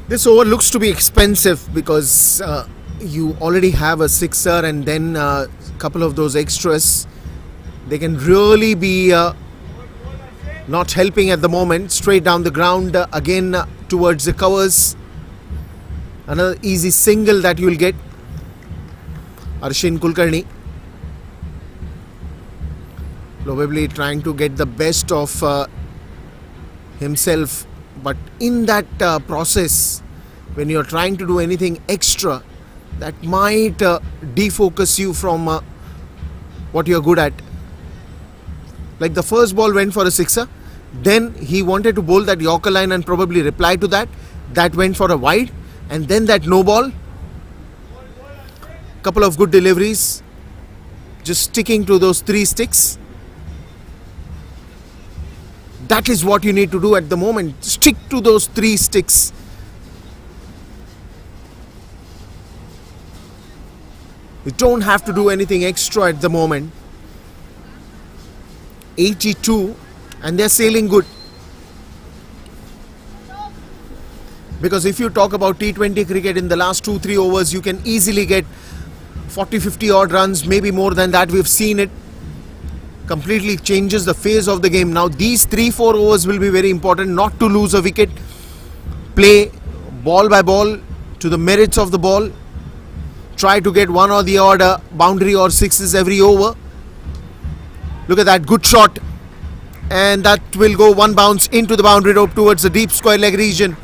This over looks to be expensive, because you already have a sixer and then a couple of those extras. They can really be not helping at the moment. Straight down the ground again towards the covers. Another easy single that you will get. Arshin Kulkarni probably trying to get the best of himself. But in that process, when you're trying to do anything extra, that might defocus you from what you're good at. Like the first ball went for a sixer, then he wanted to bowl that Yorker line and probably reply to that. That went for a wide, and then that no ball. Couple of good deliveries, just sticking to those 3 sticks. That is what you need to do at the moment. Stick to those 3 sticks. You don't have to do anything extra at the moment. 82, and they're sailing good. Because if you talk about T20 cricket, in the last 2-3 overs you can easily get 40-50 odd runs, maybe more than that. We've seen it. Completely changes the phase of the game. Now these 3-4 overs will be very important, not to lose a wicket. Play ball by ball to the merits of the ball. Try to get one or the other boundary or sixes every over. Look at that, good shot. And that will go one bounce into the boundary rope towards the deep square leg region.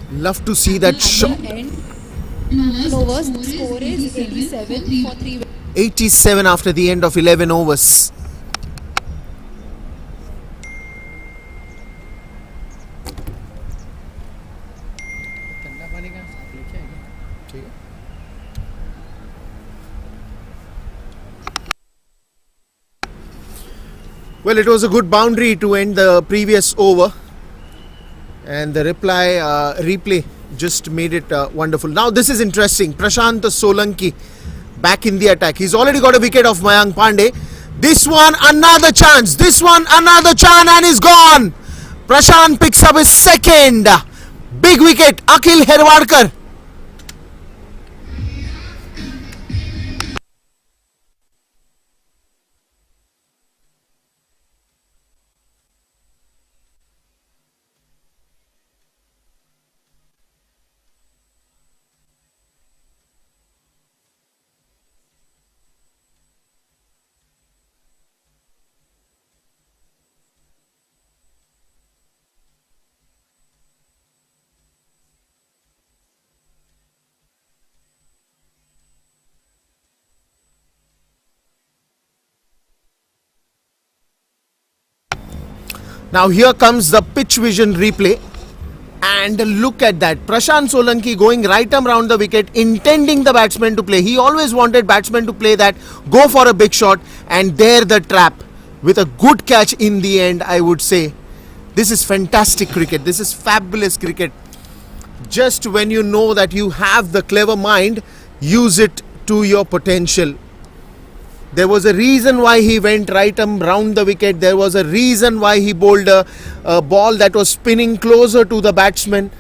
Love to see that shot. Overs, the score is 87 for 3 wickets. 87 after the end of 11 overs. Well, it was a good boundary to end the previous over, and the replay just made it wonderful. Now this is interesting. Prashant Solanki back in the attack. He's already got a wicket of Mayank Pandey. This one another chance. This one another chance, and he's gone. Prashant picks up his second big wicket. Akhil Herwadkar. Now here comes the pitch vision replay, and look at that. Prashant Solanki going right arm round the wicket, intending the batsman to play. He always wanted batsmen to play that, go for a big shot, and there the trap with a good catch in the end, I would say. This is fantastic cricket. This is fabulous cricket. Just when you know that you have the clever mind, use it to your potential. There was a reason why he went right arm round the wicket. There was a reason why he bowled a ball that was spinning closer to the batsman.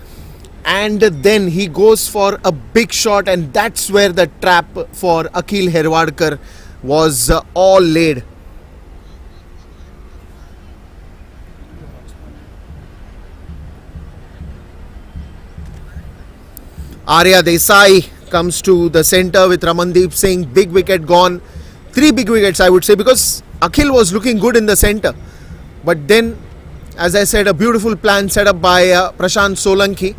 And then he goes for a big shot, and that's where the trap for Akhil Herwadkar was all laid. Arya Desai comes to the centre with Ramandeep Singh. Big wicket gone. 3 big wickets, I would say, because Akhil was looking good in the centre. But then, as I said, a beautiful plan set up by Prashant Solanki.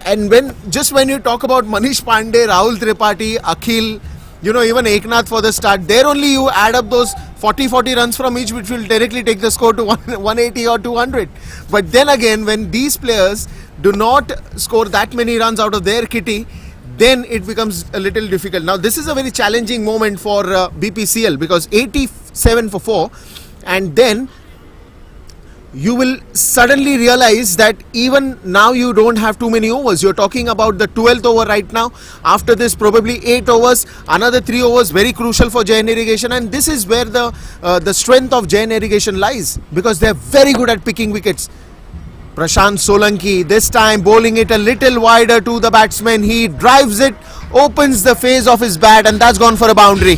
And when you talk about Manish Pandey, Rahul Tripathi, Akhil, even Eknath for the start, there only you add up those 40 runs from each, which will directly take the score to 180 or 200. But then again, when these players do not score that many runs out of their kitty, then it becomes a little difficult. Now this is a very challenging moment for Bpcl, because 87 for 4, and then you will suddenly realize that even now you don't have too many overs. You're talking about the 12th over right now. After this, probably 8 overs, another 3 overs, very crucial for Jain Irrigation. And this is where the strength of Jain Irrigation lies, because they're very good at picking wickets. Prashant Solanki this time bowling it a little wider to the batsman. He drives it, opens the face of his bat, and that's gone for a boundary.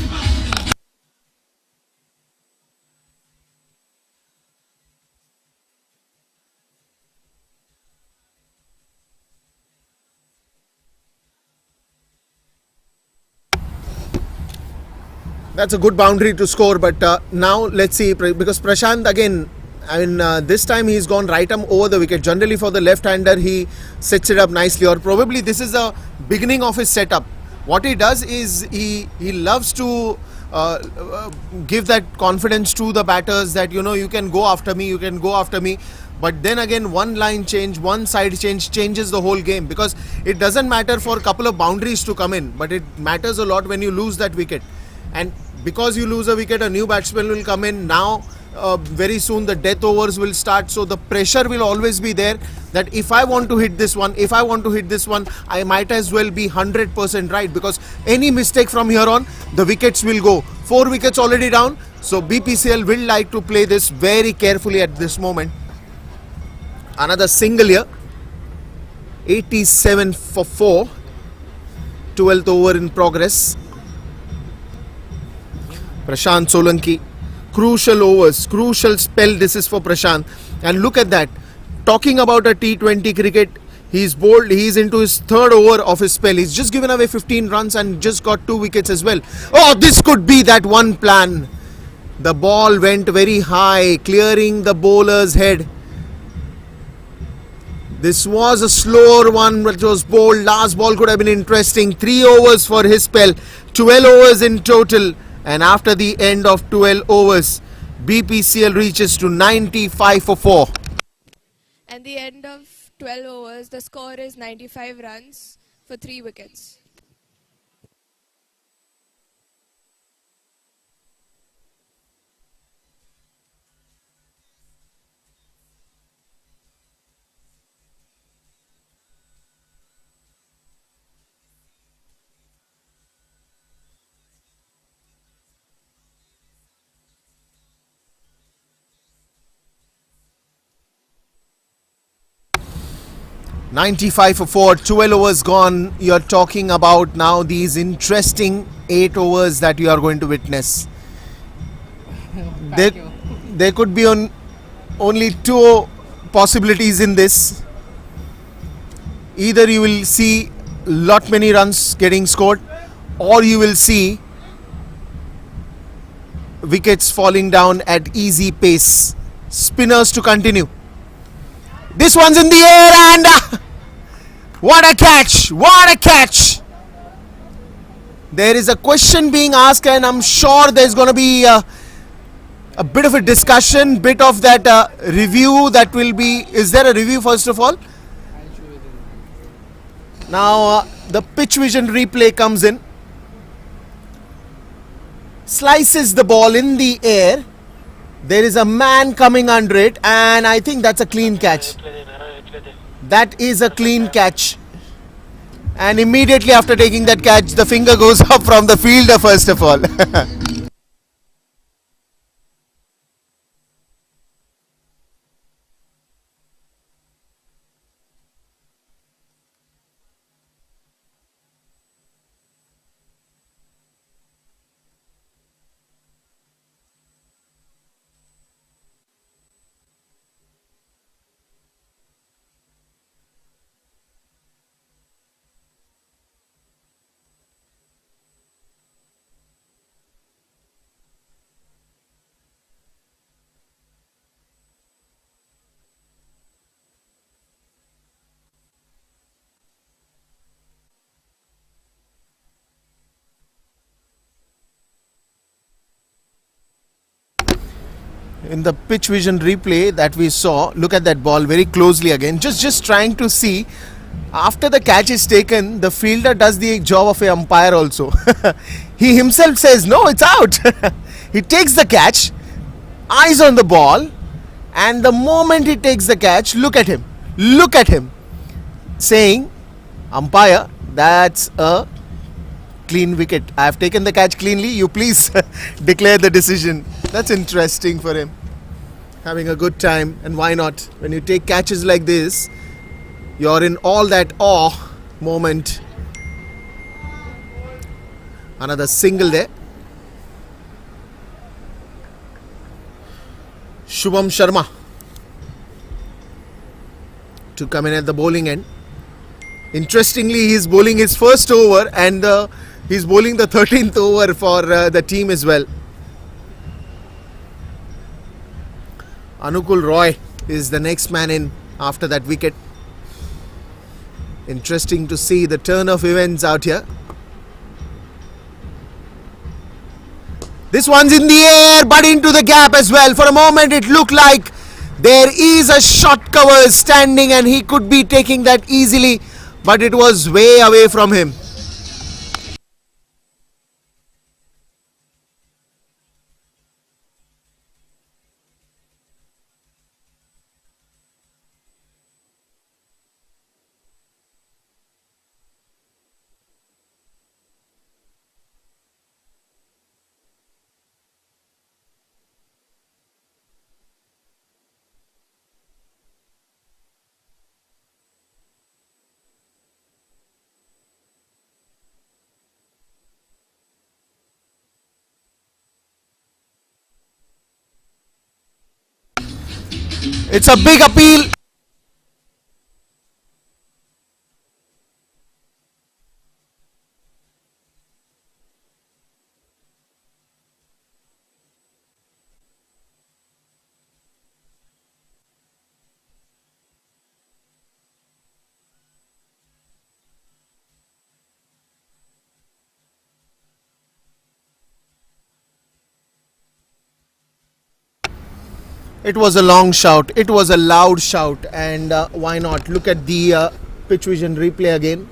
That's a good boundary to score, but now let's see, because Prashant again, this time he's gone right arm over the wicket. Generally for the left-hander, he sets it up nicely, or probably this is the beginning of his setup. What he does is he loves to give that confidence to the batters that, you know, you can go after me, you can go after me. But then again, one line change, one side change changes the whole game, because it doesn't matter for a couple of boundaries to come in, but it matters a lot when you lose that wicket. And because you lose a wicket, a new batsman will come in. Now very soon the death overs will start, so the pressure will always be there that if I want to hit this one, I might as well be 100% right, because any mistake from here on, the wickets will go. 4 wickets already down, so BPCL will like to play this very carefully at this moment. Another single here, 87 for 4, 12th over in progress. Prashant Solanki, crucial overs, crucial spell this is for Prashant. And look at that, talking about a T20 cricket, he's bowled, he's into his 3rd over of his spell. He's just given away 15 runs and just got 2 wickets as well. Oh, this could be that one plan. The ball went very high, clearing the bowler's head. This was a slower one which was bowled. Last ball could have been interesting. 3 overs for his spell, 12 overs in total. And after the end of 12 overs, BPCL reaches to 95 for 4. At the end of 12 overs, the score is 95 runs for 3 wickets. $95 for 4, 12 overs gone. You're talking about now these interesting 8 overs that you are going to witness. There could be only 2 possibilities in this. Either you will see lot many runs getting scored, or you will see wickets falling down at easy pace. Spinners to continue. This one's in the air, and what a catch! What a catch! There is a question being asked, and I'm sure there's going to be a bit of a discussion, bit of that review that will be. Is there a review first of all? Now the pitch vision replay comes in. Slices the ball in the air. There is a man coming under it, and I think that's a clean catch. That is a clean catch. And immediately after taking that catch, the finger goes up from the fielder first of all. In the pitch vision replay that we saw, look at that ball very closely again. Just trying to see, after the catch is taken, the fielder does the job of an umpire also. He himself says, no, it's out. He takes the catch, eyes on the ball, and the moment he takes the catch, look at him, saying, umpire, that's a clean wicket. I have taken the catch cleanly, you please declare the decision. That's interesting for him. Having a good time, and why not? When you take catches like this, you're in all that awe moment. Another single there. Shubham Sharma to come in at the bowling end. Interestingly, he's bowling his first over, and he's bowling the 13th over for the team as well. Anukul Roy is the next man in after that wicket. Interesting to see the turn of events out here. This one's in the air, but into the gap as well. For a moment, it looked like there is a shot cover standing and he could be taking that easily, but it was way away from him. It's a big appeal. It was a long shout. It was a loud shout. And why not? Look at the pitch vision replay again.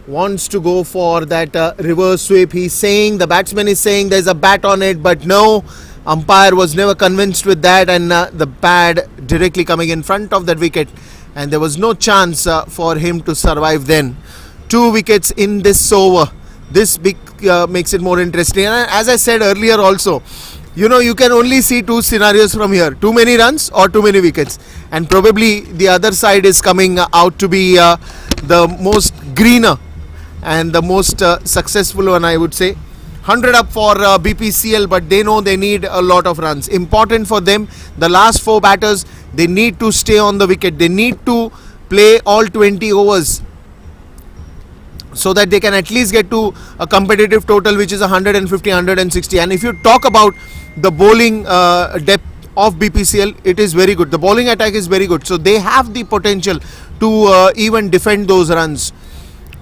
Wants to go for that reverse sweep. He's saying, the batsman is saying there's a bat on it, but no. Umpire was never convinced with that, and the pad directly coming in front of that wicket. And there was no chance for him to survive then. 2 wickets in this over. This makes it more interesting. And as I said earlier also, you know, you can only see 2 scenarios from here. Too many runs or too many wickets. And probably the other side is coming out to be the most greener and the most successful one, I would say. 100 up for Bpcl, but they know they need a lot of runs. Important for them, the last 4 batters, they need to stay on the wicket. They need to play all 20 overs. So that they can at least get to a competitive total which is 150, 160. And if you talk about the bowling depth of Bpcl, it is very good. The bowling attack is very good. So they have the potential to even defend those runs.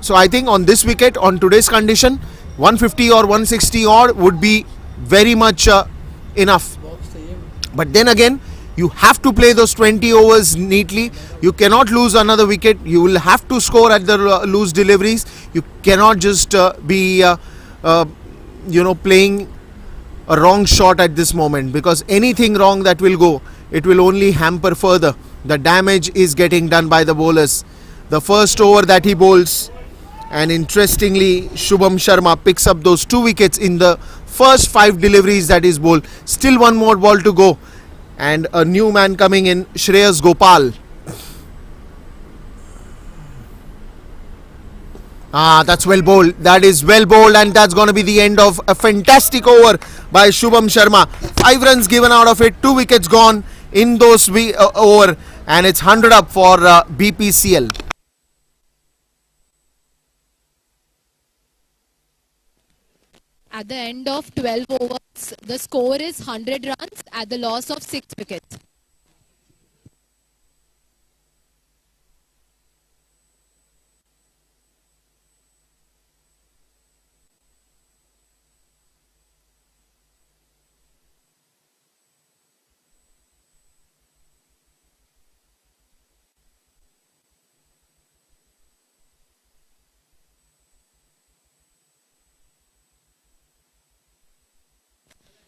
So I think on this wicket, on today's condition, 150 or 160 odd would be very much enough. But then again, you have to play those 20 overs neatly. You cannot lose another wicket. You will have to score at the loose deliveries. You cannot just be playing a wrong shot at this moment, because anything wrong that will go, it will only hamper further. The damage is getting done by the bowlers. The first over that he bowls, and interestingly, Shubham Sharma picks up those 2 wickets in the first 5 deliveries that is bowled. Still one more ball to go. And a new man coming in, Shreyas Gopal. That's well bowled. That is well bowled, and that's going to be the end of a fantastic over by Shubham Sharma. 5 runs given out of it, 2 wickets gone in those over, and it's 100 up for Bpcl. At the end of 12 overs, the score is 100 runs at the loss of 6 wickets.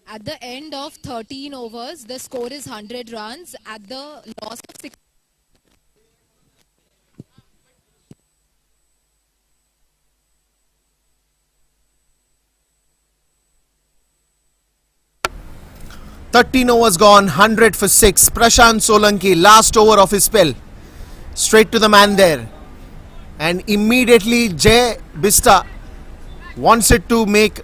At the end of 13 overs, the score is 100 runs at the loss of 6. Overs gone, 100 for 6. Prashant Solanki, last over of his spell. Straight to the man there. And immediately Jay Bista wants it to make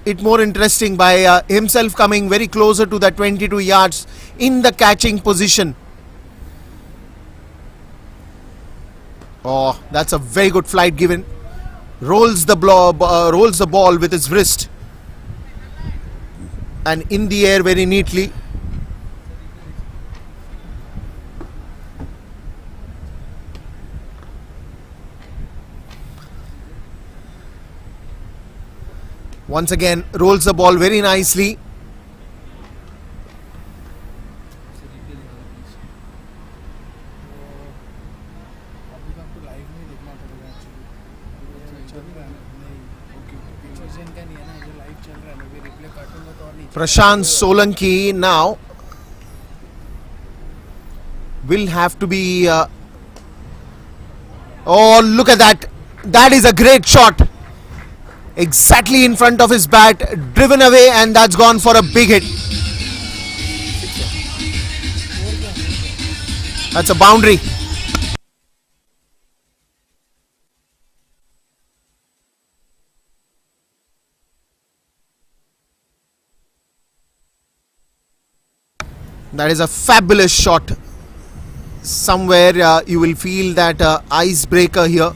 it more interesting by himself coming very closer to that 22 yards in the catching position. Oh, that's a very good flight given. Rolls the ball with his wrist and in the air very neatly. Once again, rolls the ball very nicely. Prashant Solanki now will have to be... oh, look at that. That is a great shot. Exactly in front of his bat, driven away, and that's gone for a big hit. That's a boundary. That is a fabulous shot. Somewhere you will feel that icebreaker here.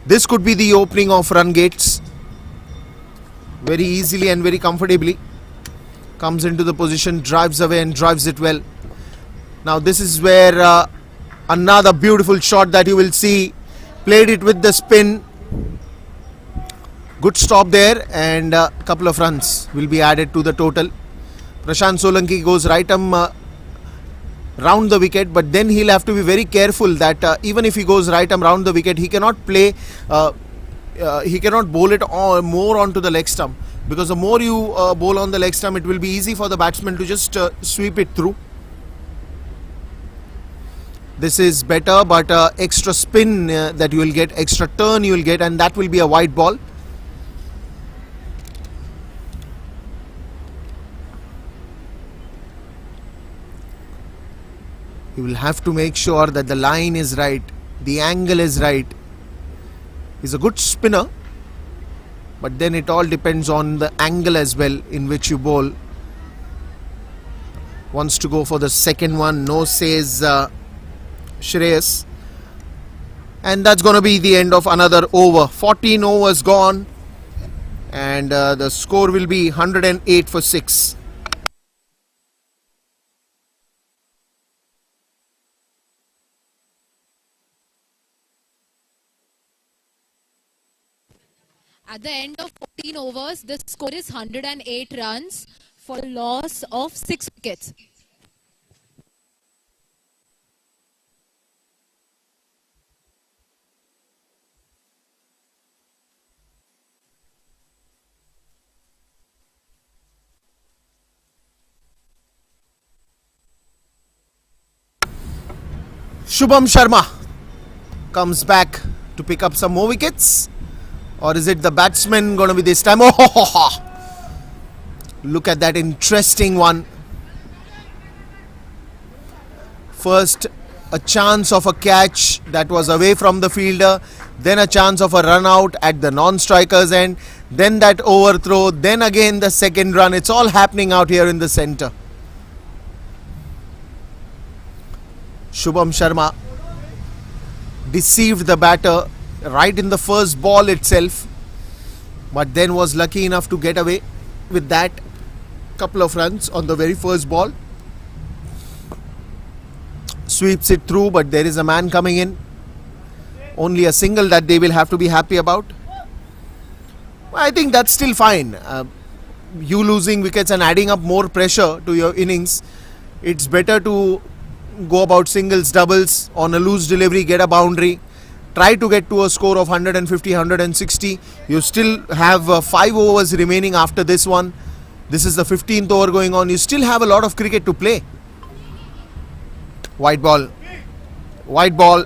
This could be the opening of run gates. Very easily and very comfortably. Comes into the position, drives away and drives it well. Now this is where another beautiful shot that you will see. Played it with the spin. Good stop there, and a couple of runs will be added to the total. Prashant Solanki goes right round the wicket, but then he'll have to be very careful that even if he goes right round the wicket, he cannot play, he cannot bowl it more onto the leg stump, because the more you bowl on the leg stump, it will be easy for the batsman to just sweep it through. This is better, but extra spin that you will get, extra turn you will get, and that will be a wide ball. You will have to make sure that the line is right, the angle is right. He's a good spinner, but then it all depends on the angle as well in which you bowl. Wants to go for the second one, no, says Shreyas. And that's going to be the end of another over. 14 overs gone, and the score will be 108 for 6. At the end of 14 overs, the score is 108 runs for a loss of 6 wickets. Shubham Sharma comes back to pick up some more wickets. Or is it the batsman going to be this time? Oh, look at that interesting one. First, a chance of a catch that was away from the fielder. Then a chance of a run out at the non-striker's end. Then that overthrow. Then again the second run. It's all happening out here in the centre. Shubham Sharma deceived the batter right in the first ball itself, but then was lucky enough to get away with that couple of runs on the very first ball. Sweeps it through, but there is a man coming in. Only a single that they will have to be happy about. I think that's still fine. You losing wickets and adding up more pressure to your innings, it's better to go about singles, doubles, on a loose delivery, get a boundary. Try to get to a score of 150, 160. You still have 5 overs remaining after this one. This is the 15th over going on. You still have a lot of cricket to play. White ball. White ball.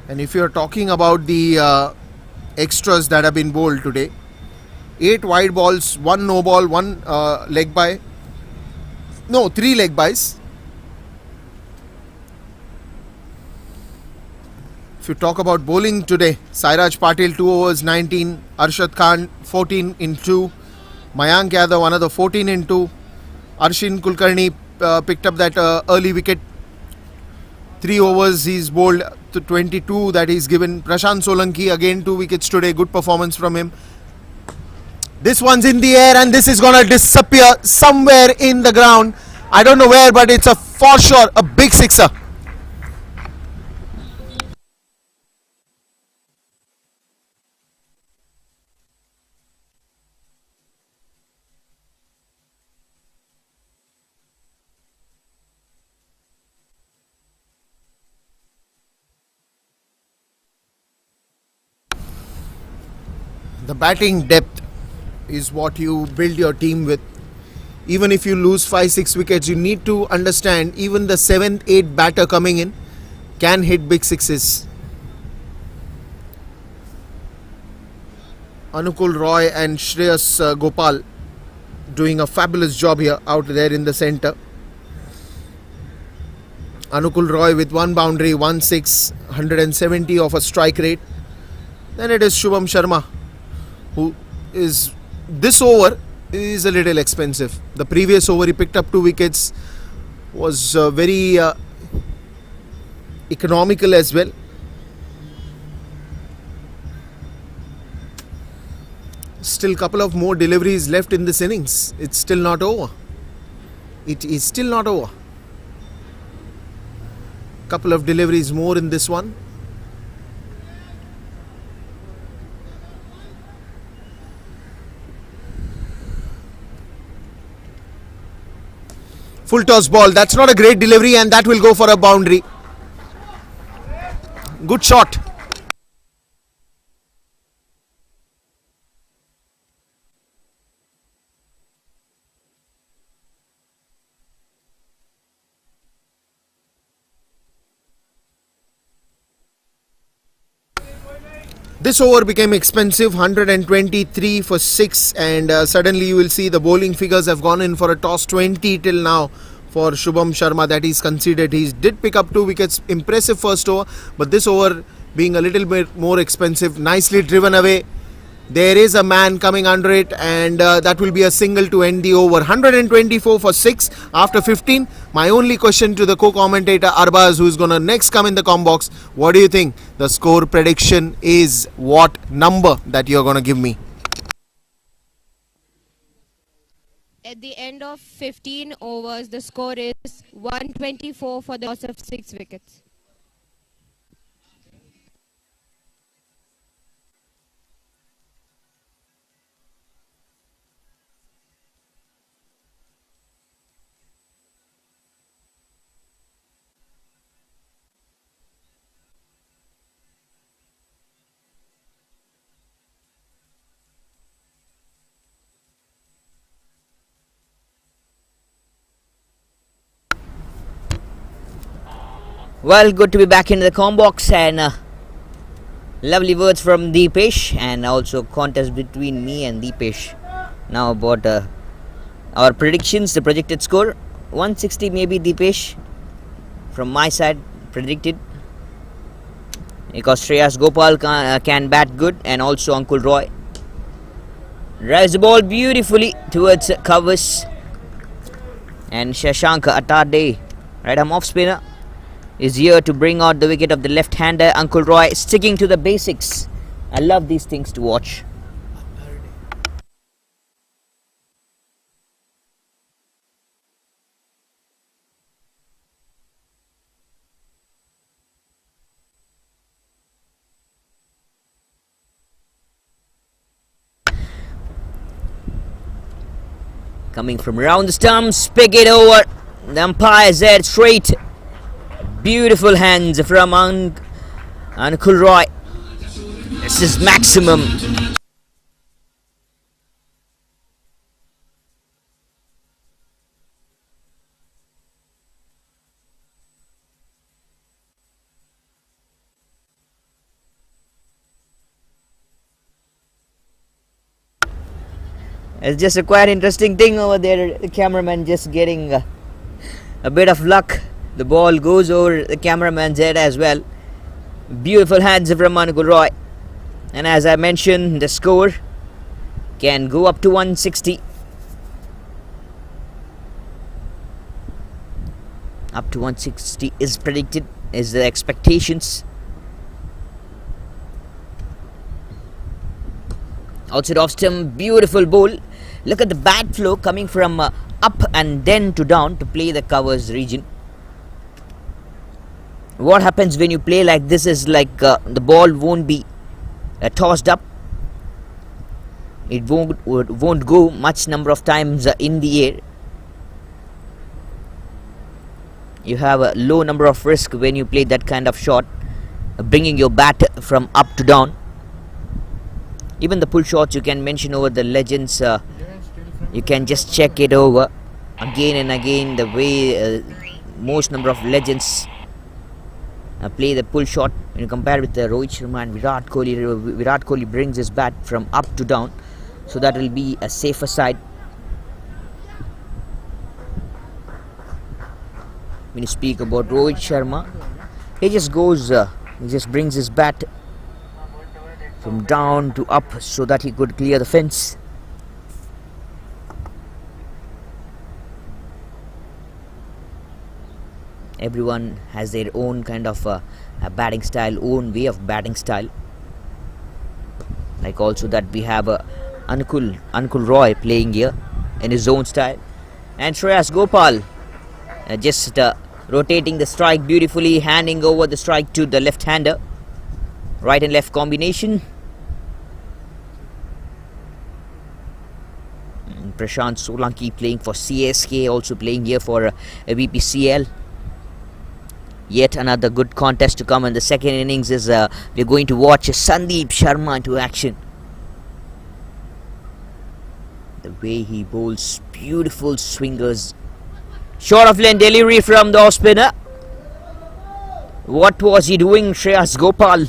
And if you're talking about the extras that have been bowled today, 8 wide balls, 1 no ball, 1 leg bye. No, 3 leg byes. If you talk about bowling today, Sairaj Patil 2 overs 19, Arshad Khan 14 in 2, Mayank Yadav another 14 in 2, Arshin Kulkarni picked up that early wicket. 3 overs he's bowled to 22 that he's given. Prashant Solanki again 2 wickets today, good performance from him. This one's in the air and this is going to disappear somewhere in the ground. I don't know where, but it's for sure a big sixer. The batting depth is what you build your team with. Even if you lose 5-6 wickets, you need to understand even the 7th, 8th batter coming in can hit big sixes. Anukul Roy and Shreyas Gopal doing a fabulous job here out there in the centre. Anukul Roy with 1 boundary, 1 6, 170 of a strike rate. Then it is Shubham Sharma, who is, this over is a little expensive. The previous over he picked up 2 wickets, was very economical as well. Still couple of more deliveries left in this innings. It's still not over. It is still not over. Couple of deliveries more in this one. Full toss ball. That's not a great delivery, and that will go for a boundary. Good shot. This over became expensive, 123 for 6, and suddenly you will see the bowling figures have gone in for a toss 20 till now for Shubham Sharma that he's conceded. He did pick up 2 wickets, impressive first over, but this over being a little bit more expensive, nicely driven away. There is a man coming under it, and that will be a single to end the over. 124 for 6 after 15. My only question to the co-commentator Arbaz, who is going to next come in the com box, what do you think the score prediction is? What number that you're going to give me? At the end of 15 overs, the score is 124 for the loss of 6 wickets. Well, good to be back in the com box, and lovely words from Deepesh, and also contest between me and Deepesh. Now about our predictions, the projected score 160 maybe. Deepesh from my side predicted, because Shreyas Gopal can bat good, and also Anukul Roy drives the ball beautifully towards covers, and Shashank Atade, right arm off spinner, is here to bring out the wicket of the left-hander. Anukul Roy sticking to the basics. I love these things to watch. Coming from around the stumps, pick it over. The umpire's there straight. Beautiful hands from Anukul Roy. This is maximum. It's just a quite interesting thing over there. The cameraman just getting a bit of luck. The ball goes over the cameraman's head as well. Beautiful hands from Anukul Roy. And as I mentioned, the score can go up to 160. Up to 160 is predicted, is the expectations. Outside off stump, beautiful bowl. Look at the bat flow coming from up and then to down to play the covers region. What happens when you play like this is like the ball won't be tossed up. It won't go much number of times in the air. You have a low number of risk when you play that kind of shot, bringing your bat from up to down. Even the pull shots you can mention over the legends, you can just check it over again and again, the way most number of legends play the pull shot. When you compare with Rohit Sharma and Virat Kohli brings his bat from up to down, so that will be a safer side. When you speak about Rohit Sharma, he just goes, he just brings his bat from down to up so that he could clear the fence. Everyone has their own kind of a batting style, own way of batting style. Like also that we have Anukul Roy playing here in his own style, and Shreyas Gopal just rotating the strike beautifully, handing over the strike to the left-hander. Right and left combination. And Prashant Solanki playing for CSK, also playing here for Bpcl. Yet another good contest to come in the second innings is we're going to watch Sandeep Sharma into action. The way he bowls beautiful swingers. Short of lane delivery from the off spinner. What was he doing, Shreyas Gopal?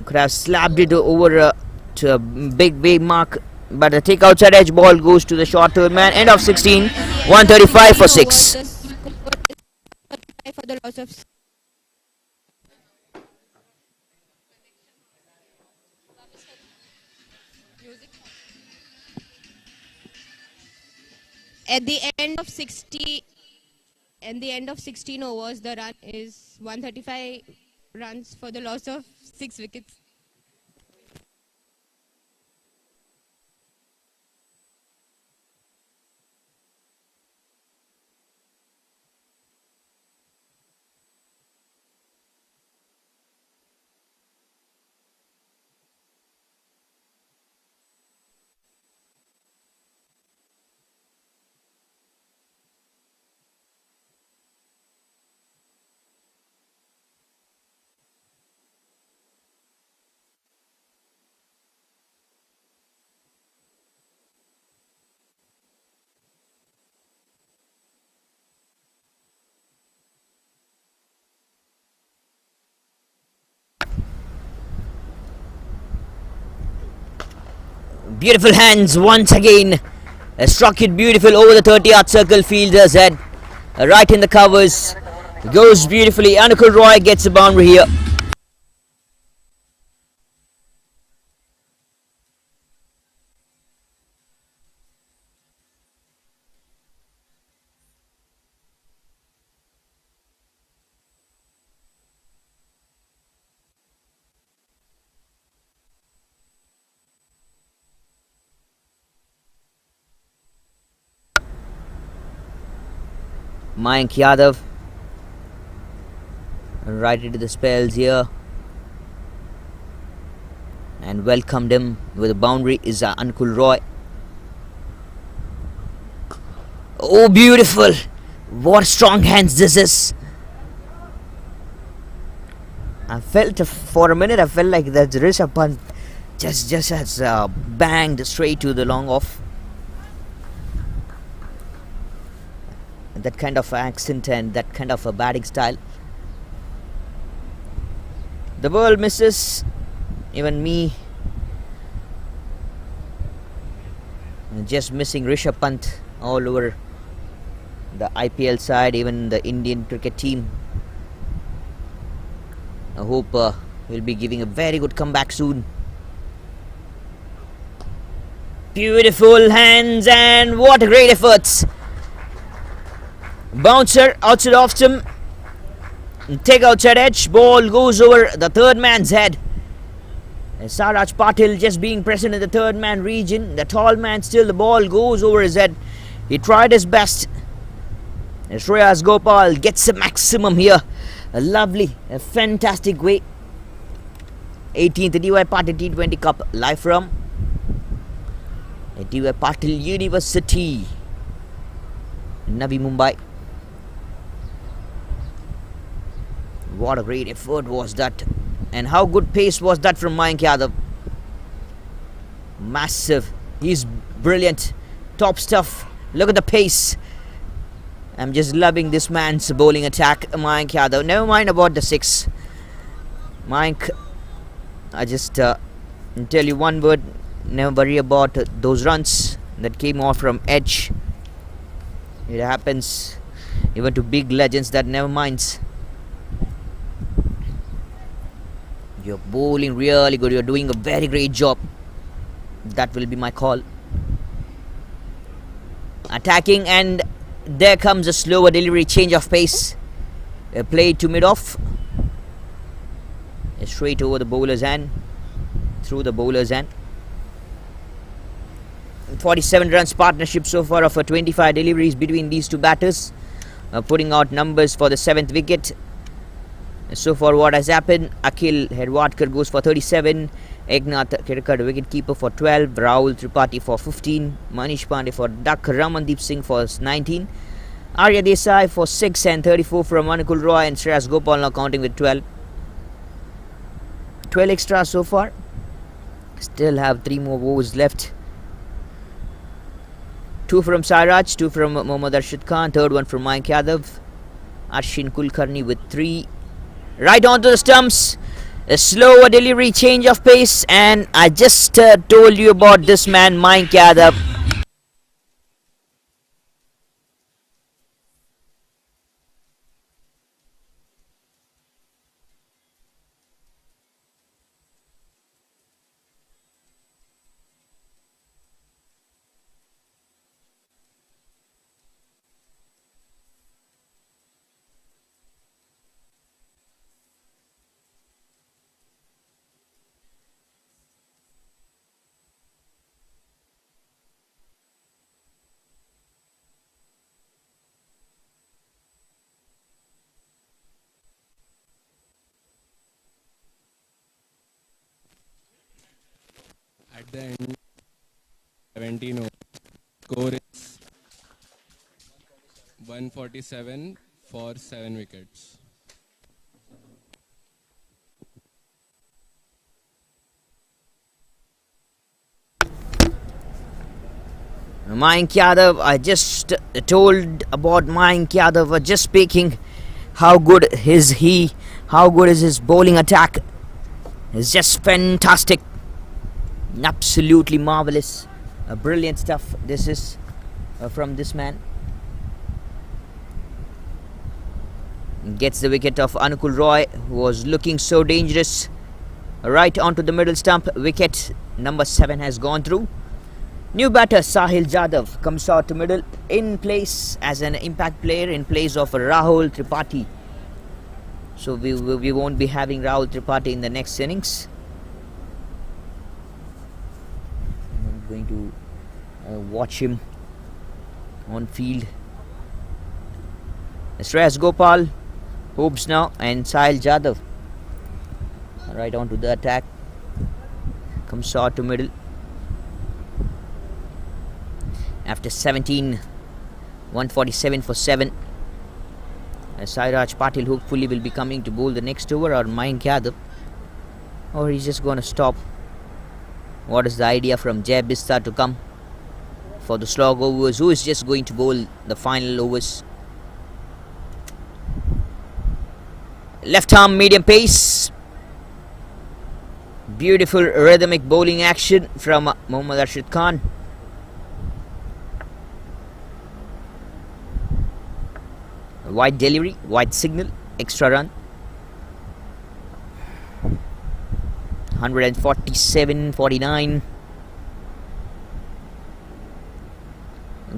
Could have slapped it over to a big wave mark, but the take outside edge ball goes to the short third man. End of 16, 135 for 6. For the loss of at the end of 16 overs, the run is 135 runs for the loss of 6 wickets. Beautiful hands once again. Struck it beautiful over the 30-yard circle. Fielder's head right in the covers. Goes beautifully. Anukul Roy gets a boundary here. Mayank Yadav right into the spells here, and welcomed him with a boundary is Anukul Roy. Oh, beautiful! What strong hands this is! I felt for a minute, I felt like that Rishabh Pant just has banged straight to the long off. That kind of accent and that kind of a batting style. The ball misses. Even me just missing Rishabh Pant all over the IPL side, even the Indian cricket team. I hope we'll be giving a very good comeback soon. Beautiful hands, and what great efforts. Bouncer outside off stump. Take outside edge. Ball goes over the third man's head. Saraj Patil just being present in the third man region. The tall man still, the ball goes over his head. He tried his best. Shreyas Gopal gets the maximum here. A lovely, a fantastic way. 18th DY Patil T20 Cup live from DY Patil University, Navi Mumbai. What a great effort was that. And how good pace was that from Mayank Yadav? Massive. He's brilliant. Top stuff. Look at the pace. I'm just loving this man's bowling attack, Mayank Yadav. Never mind about the 6. Mayank, I just tell you one word. Never worry about those runs that came off from edge. It happens even to big legends. That never minds. You're bowling really good. You're doing a very great job. That will be my call. Attacking, and there comes a slower delivery, change of pace. Play to mid-off. Straight over the bowler's hand. Through the bowler's hand. 47 runs partnership so far of 25 deliveries between these two batters. Putting out numbers for the 7th wicket. So far what has happened, Akhil Herwadkar goes for 37, Eknath Kirkar, wicketkeeper, for 12, Rahul Tripathi for 15, Manish Pandey for duck, Ramandeep Singh for 19, Arya Desai for 6 and 34 from Anukul Roy, and Shreyas Gopal now counting with 12. 12 extras so far. Still have 3 more overs left. 2 from Sairaj, 2 from Mohammad Arshad Khan, 3rd one from Mayank Yadav, Arshin Kulkarni with 3. Right onto the stumps. A slower delivery, change of pace, and I just told you about this man, Mayank Yadav. At the end, 17 overs. Score is 147 for 7 wickets. Mayank Yadav, I just told about Mayank Yadav, just speaking how good is he, how good is his bowling attack. It's just fantastic. Absolutely marvelous. Brilliant stuff this is from this man. Gets the wicket of Anukul Roy, who was looking so dangerous. Right onto the middle stump. Wicket number 7 has gone through. New batter Sahil Jadhav comes out to middle, in place as an impact player in place of Rahul Tripathi. So we won't be having Rahul Tripathi in the next innings. I'm going to watch him on field. Shreyas Gopal hopes now, and Sahil Jadhav right onto the attack. Comes out to middle. After 17, 147 for 7. Sairaj Patil hopefully will be coming to bowl the next over, or Mayank Yadav, or he's just going to stop. What is the idea from Jai Bistar to come for the slog overs? Who is just going to bowl the final overs? Left arm medium pace. Beautiful rhythmic bowling action from Mohammad Arshad Khan. Wide delivery, wide signal, extra run. 147-49.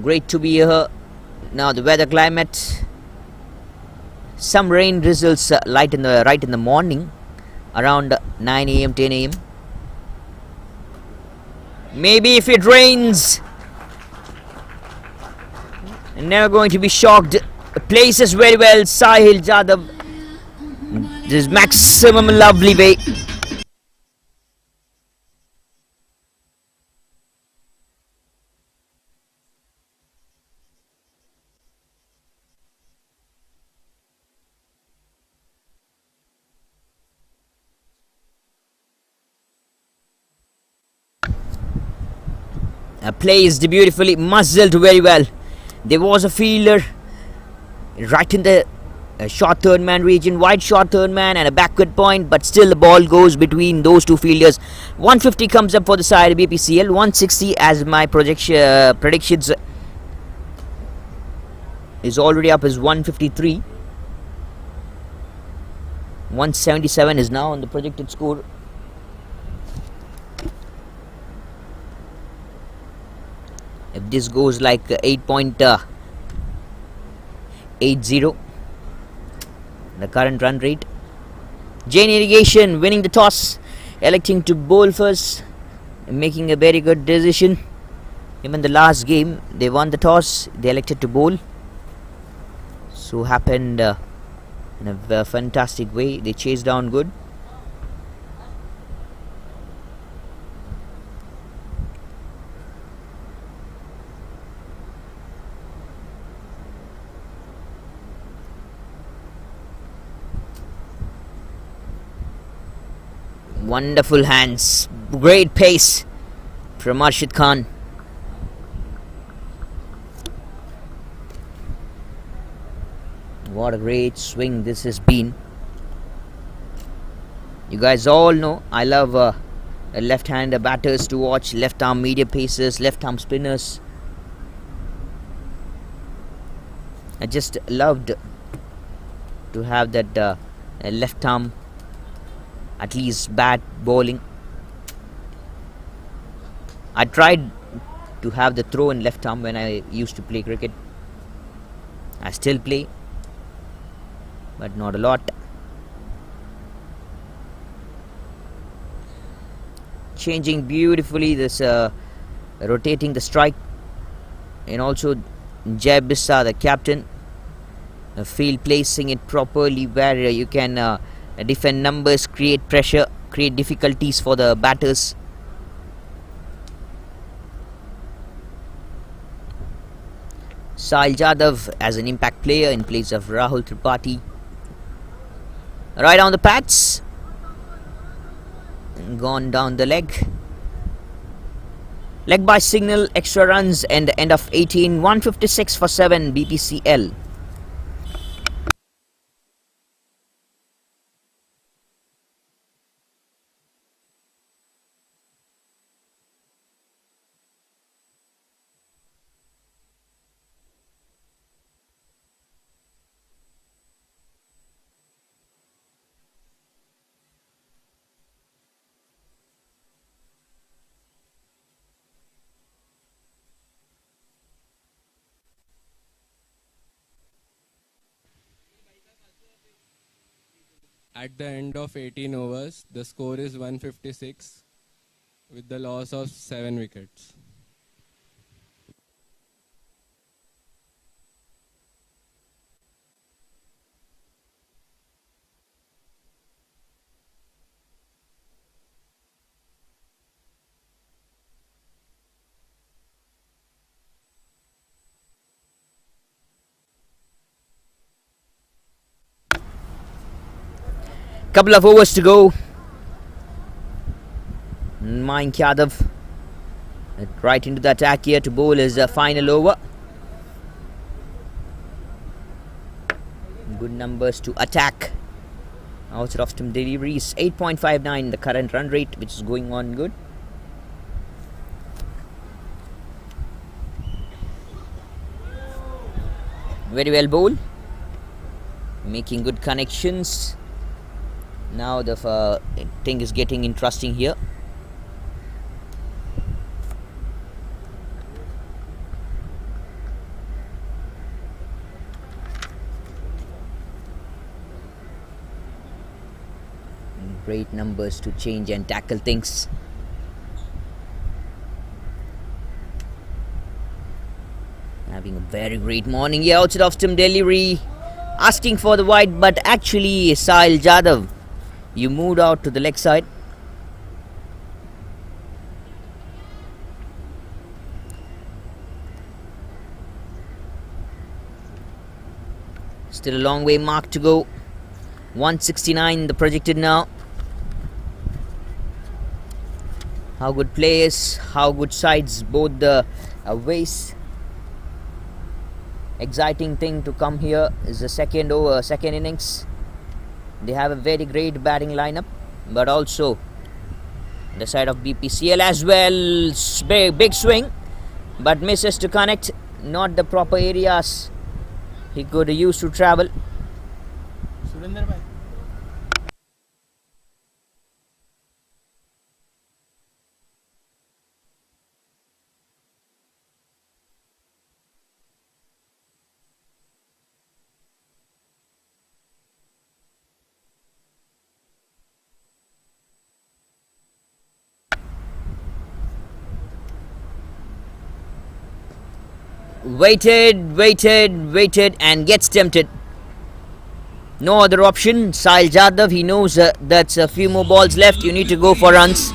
Great to be here. Now the weather climate. Some rain drizzles right in the morning, around 9 a.m. 10 a.m. Maybe if it rains, never going to be shocked. Places very well. Sahil Jadhav. This is maximum lovely way. Placed beautifully, muzzled very well. There was a fielder right in the short third man region, wide short third man and a backward point, but still the ball goes between those two fielders. 150 comes up for the side of Bpcl, 160 as my predictions is already up as 153. 177 is now on the projected score. If this goes like 8.80, the current run rate. Jain Irrigation winning the toss, electing to bowl first, making a very good decision. Even the last game, they won the toss, they elected to bowl. So happened in a fantastic way. They chased down good. Wonderful hands, great pace from Arshid Khan. What a great swing this has been. You guys all know I love left-hander batters to watch, left-arm medium pacers, left-arm spinners. I just loved to have that left-arm at least bat bowling. I tried to have the throw in left arm when I used to play cricket. I still play, but not a lot. Changing beautifully this rotating the strike, and also Jain, the captain, field placing it properly where you can defend numbers, create pressure, create difficulties for the batters. Sahil Jadhav as an impact player in place of Rahul Tripathi. Right on the pads, gone down the leg. Leg by signal, extra runs, and end of 18, 156 for 7 Bpcl. At the end of 18 overs, the score is 156 with the loss of 7 wickets. Couple of overs to go. Mayank Yadav right into the attack here to bowl his final over. Good numbers to attack. Outside of stump deliveries, 8.59 the current run rate, which is going on good. Very well bowled, making good connections. Now the thing is getting interesting here. Great numbers to change and tackle things. Having a very great morning here outside of stump delivery, asking for the wide, but actually Sahil Jadhav, you moved out to the leg side. Still a long way mark to go. 169 the projected now. how good players, how good sides, both the ways. Exciting thing to come here is the second innings. They have a very great batting lineup, but also the side of Bpcl as well. Big swing, but misses to connect. Not the proper areas he could use to travel. Waited and gets tempted. No other option. Sahil Jadhav, he knows that's a few more balls left. You need to go for runs.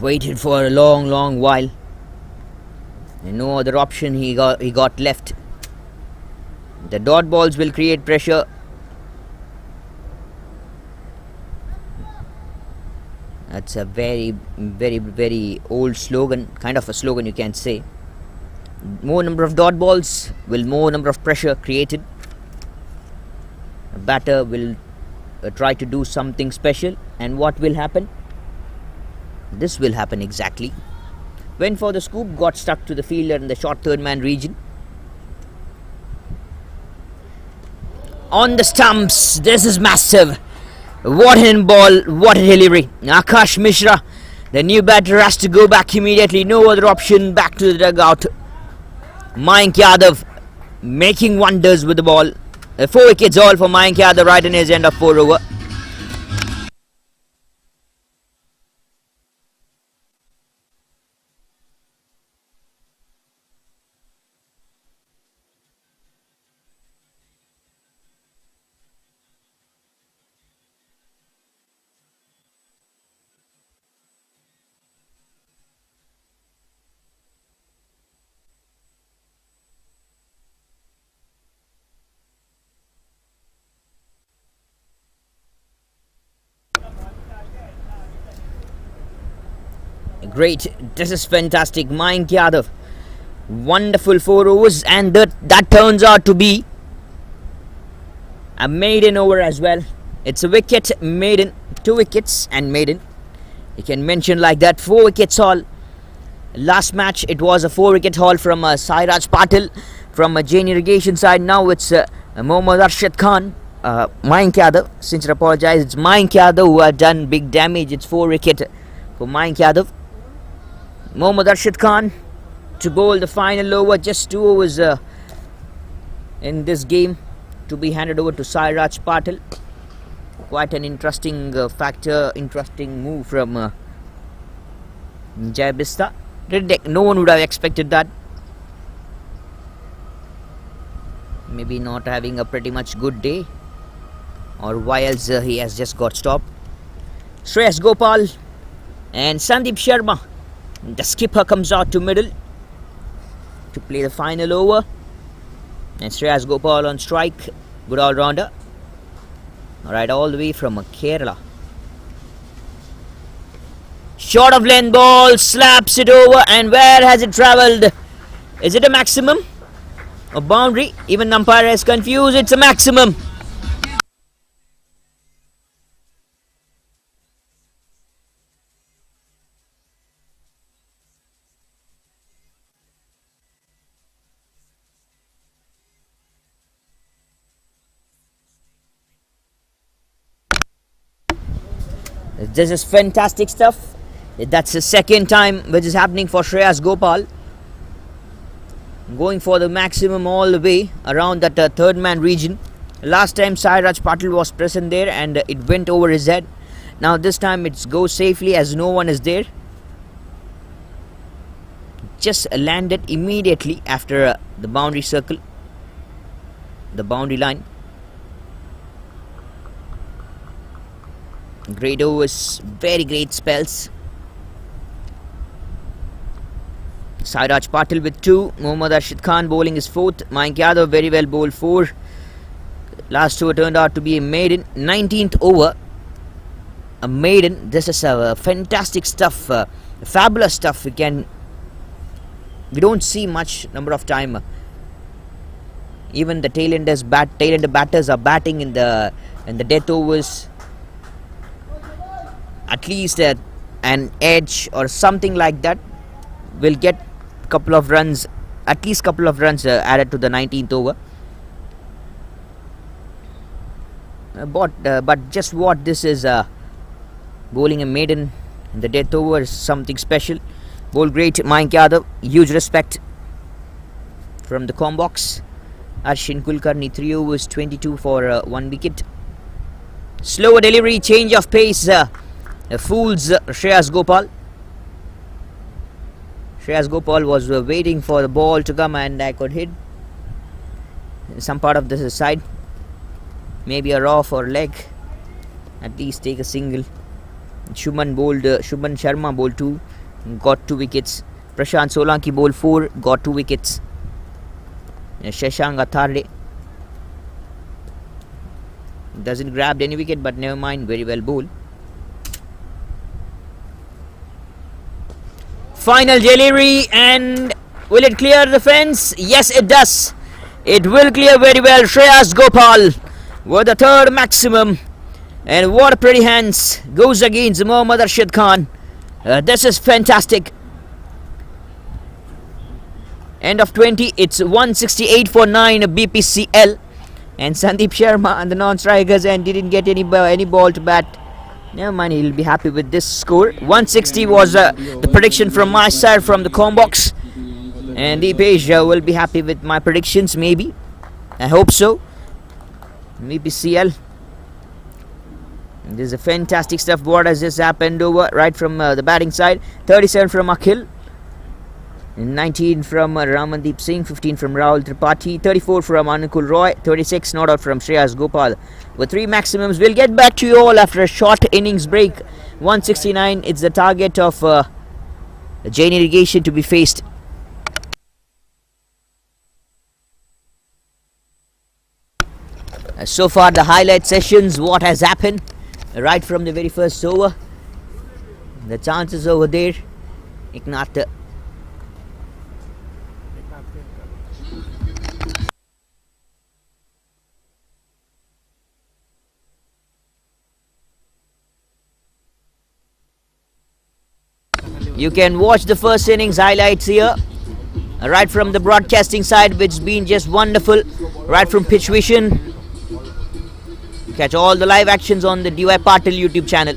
Waited for a long while. And no other option he got left. The dot balls will create pressure. That's a very old slogan, kind of a slogan you can say. More number of dot balls will more number of pressure created. A batter will try to do something special, and what will happen? This will happen exactly. Went for the scoop, got stuck to the fielder in the short third man region. On the stumps, this is massive. What an ball, what a delivery. Akash Mishra, the new batter, has to go back immediately. No other option, back to the dugout. Mayank Yadav making wonders with the ball. 4 wickets all for Mayank Yadav right in his end of 4 over. Great, this is fantastic. Mayank Yadav, wonderful 4 overs, and that turns out to be a maiden over as well. It's a wicket, maiden, 2 wickets and maiden. You can mention like that. 4 wickets haul. Last match it was a 4 wicket haul from Sairaj Patil from a Jain Irrigation side. Now it's Mohammad Arshad Khan. Mayank Yadav, since I apologize, it's Mayank Yadav who had done big damage. It's 4 wicket for Mayank Yadav. Mohammad Arshad Khan to bowl the final over. Just 2 overs in this game to be handed over to Sairaj Patil. Quite an interesting factor, interesting move from Jai Bista. No one would have expected that. Maybe not having a pretty much good day, or why else he has just got stopped. Shreyas Gopal and Sandeep Sharma. The skipper comes out to middle to play the final over. And Shreyas Gopal on strike. Good all-rounder. Alright, all the way from Kerala. Short of length ball, slaps it over, and where has it travelled? Is it a maximum? A boundary? Even umpire is confused. It's a maximum. This is fantastic stuff. That's the second time which is happening for Shreyas Gopal. going for the maximum all the way around that third man region. Last time Sairaj Patil was present there and it went over his head. Now this time it goes safely as no one is there. Just landed immediately after the boundary circle, the boundary line. Great overs, very great spells. Sairaj Patil with 2, Mohammad Arshid Khan bowling his 4th, Mayank Yadav very well bowled 4. Last over turned out to be a maiden, 19th over. A maiden. This is fantastic stuff, fabulous stuff. We don't see much number of time. Even the tail-ender batters are batting in the death overs. At least an edge or something like that will get couple of runs, at least couple of runs added to the 19th over. But just what this is, bowling a maiden in the death over is something special. Bowl great Mayank Yadav, huge respect from the combox. Arshin Kulkarni 3 overs 22 for 1 wicket. Slower delivery, change of pace, fools Shreyas Gopal. Shreyas Gopal was waiting for the ball to come and I could hit some part of the side. Maybe a off or leg. At least take a single. Shubman Sharma bowled 2, got 2 wickets. Prashant Solanki bowled 4, got 2 wickets. Shashank Atharde doesn't grab any wicket, but never mind, very well bowled. Final delivery, and will it clear the fence? Yes, it does. It will clear very well. Shreyas Gopal with the 3rd maximum. And what a pretty hands goes against Mohammad Arshid Khan. This is fantastic. End of 20, it's 168 for 9 Bpcl. And Sandeep Sharma and the non-strikers and didn't get any ball to bat. Never mind, he'll be happy with this score. 160 was the prediction from my side from the combox. And Deepesh will be happy with my predictions, maybe. I hope so. Bpcl. This is a fantastic stuff. What has just happened over right from the batting side? 37 from Akhil, 19 from Ramandeep Singh, 15 from Rahul Tripathi, 34 from Anukul Roy, 36 not out from Shreyas Gopal. With 3 maximums, we'll get back to you all after a short innings break. 169, it's the target of Jain Irrigation to be faced. So far the highlight sessions, what has happened right from the very first over. The chances over there, Ignat. You can watch the first innings highlights here, right from the broadcasting side, which has been just wonderful, right from Pitch Vision. Catch all the live actions on the DY Patil YouTube channel.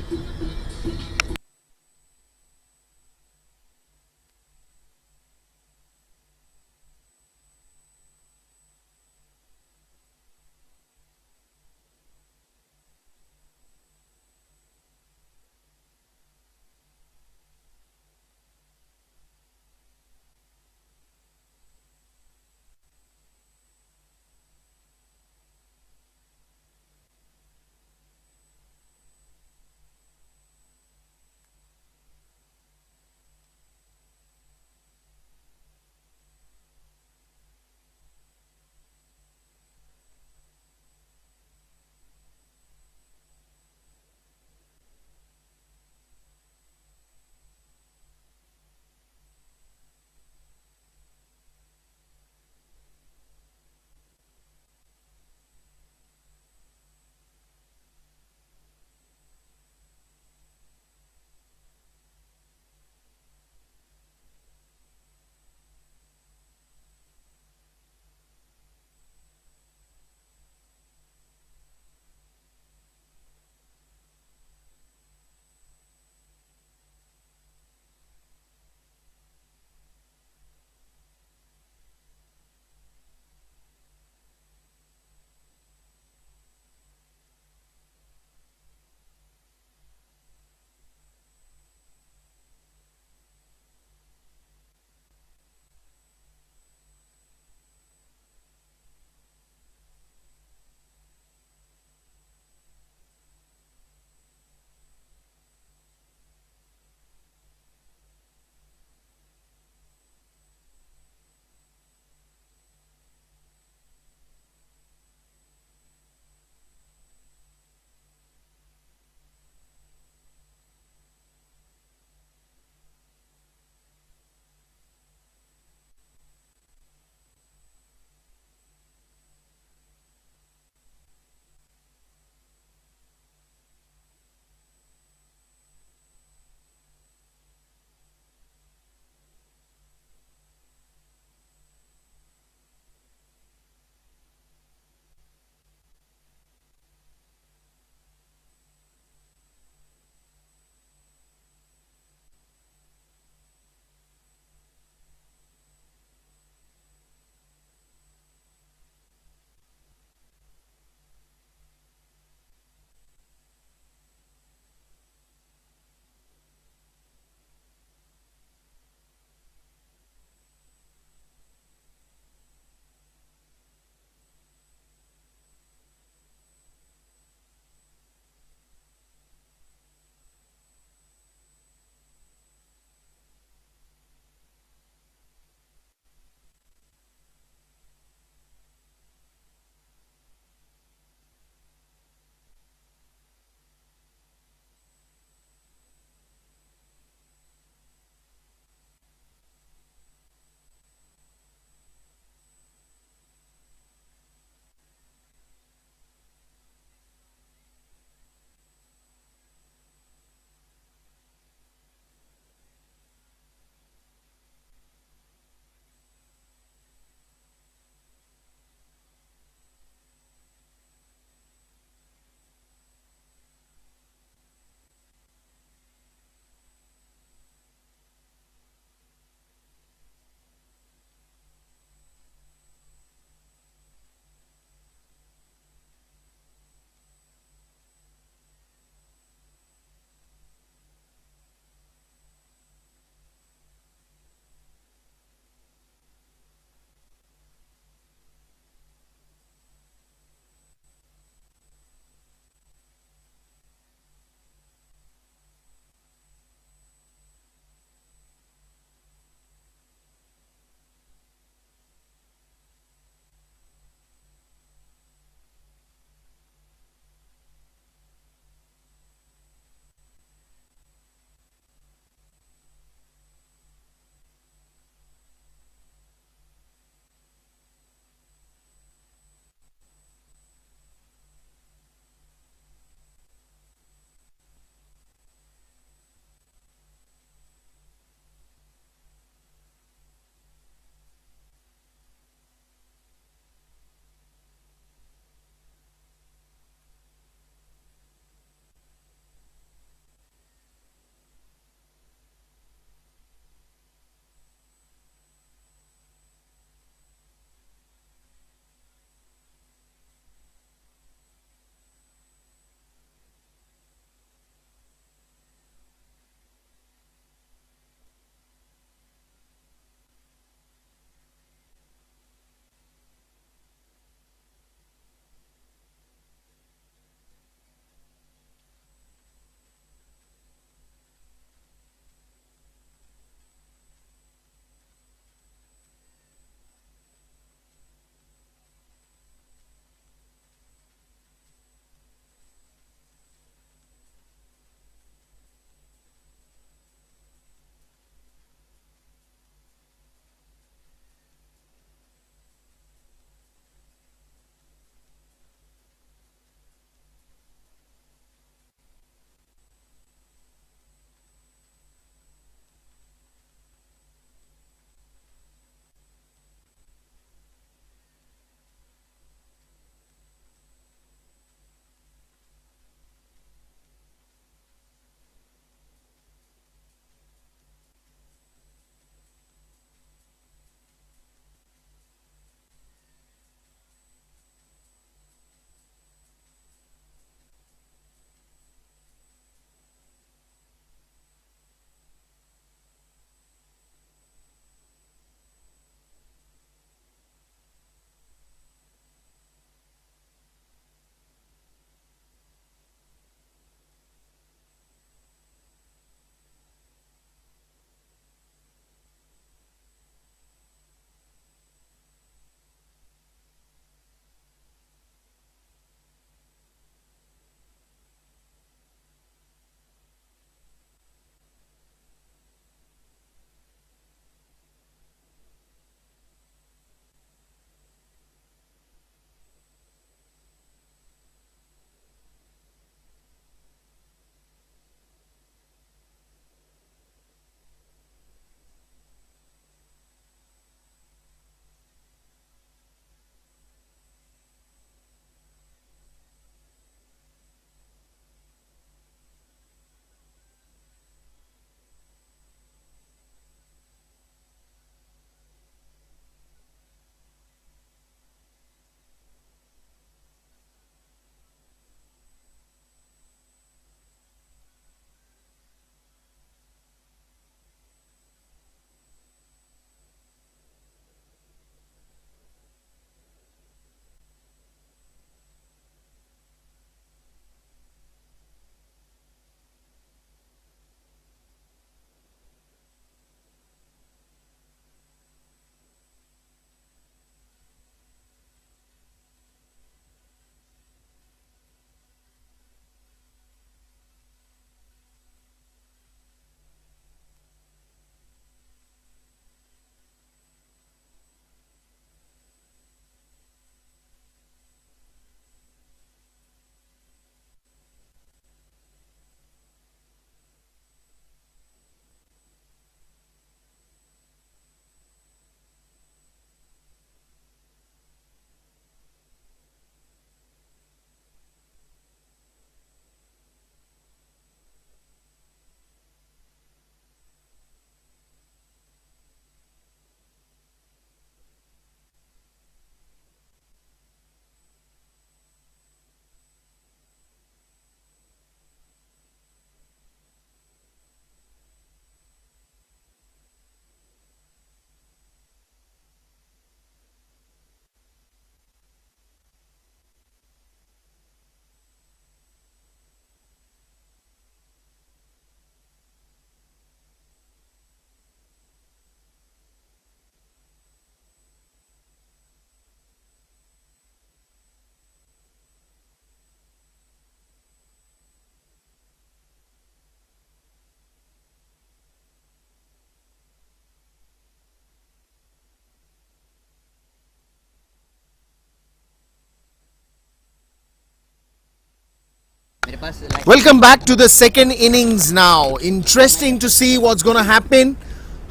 Welcome back to the second innings now. Interesting to see what's going to happen.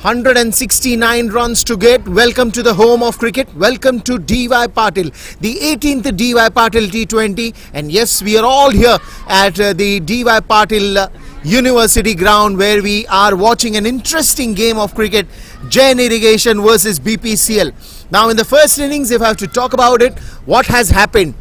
169 runs to get. Welcome to the home of cricket. Welcome to DY Patil, the 18th DY Patil T20. And yes, we are all here at the DY Patil University ground where we are watching an interesting game of cricket. Jain Irrigation versus Bpcl. Now in the first innings, if I have to talk about it, what has happened?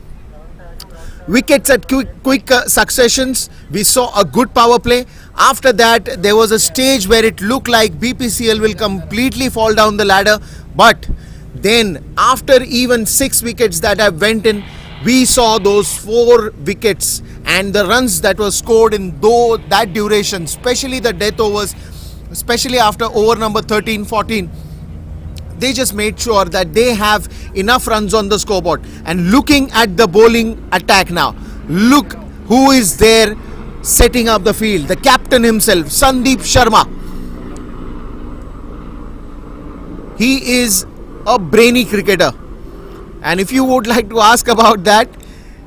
Wickets at quick successions. We saw a good power play. After that, there was a stage where it looked like Bpcl will completely fall down the ladder. But then, after even 6 wickets that have went in, we saw those 4 wickets and the runs that were scored in that duration, especially the death overs, especially after over number 13, 14. They just made sure that they have enough runs on the scoreboard. And looking at the bowling attack now, look who is there setting up the field. The captain himself, Sandeep Sharma. He is a brainy cricketer. And if you would like to ask about that,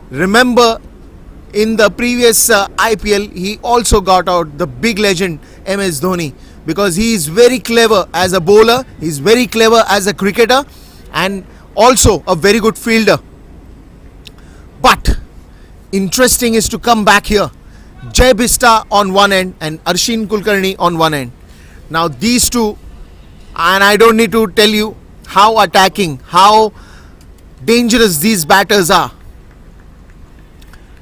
remember in the previous IPL, he also got out the big legend MS Dhoni. Because he is very clever as a bowler, he is very clever as a cricketer, and also a very good fielder. But interesting is to come back here. Jai Bista on one end and Arshin Kulkarni on one end. Now these two, and I don't need to tell you how attacking, how dangerous these batters are.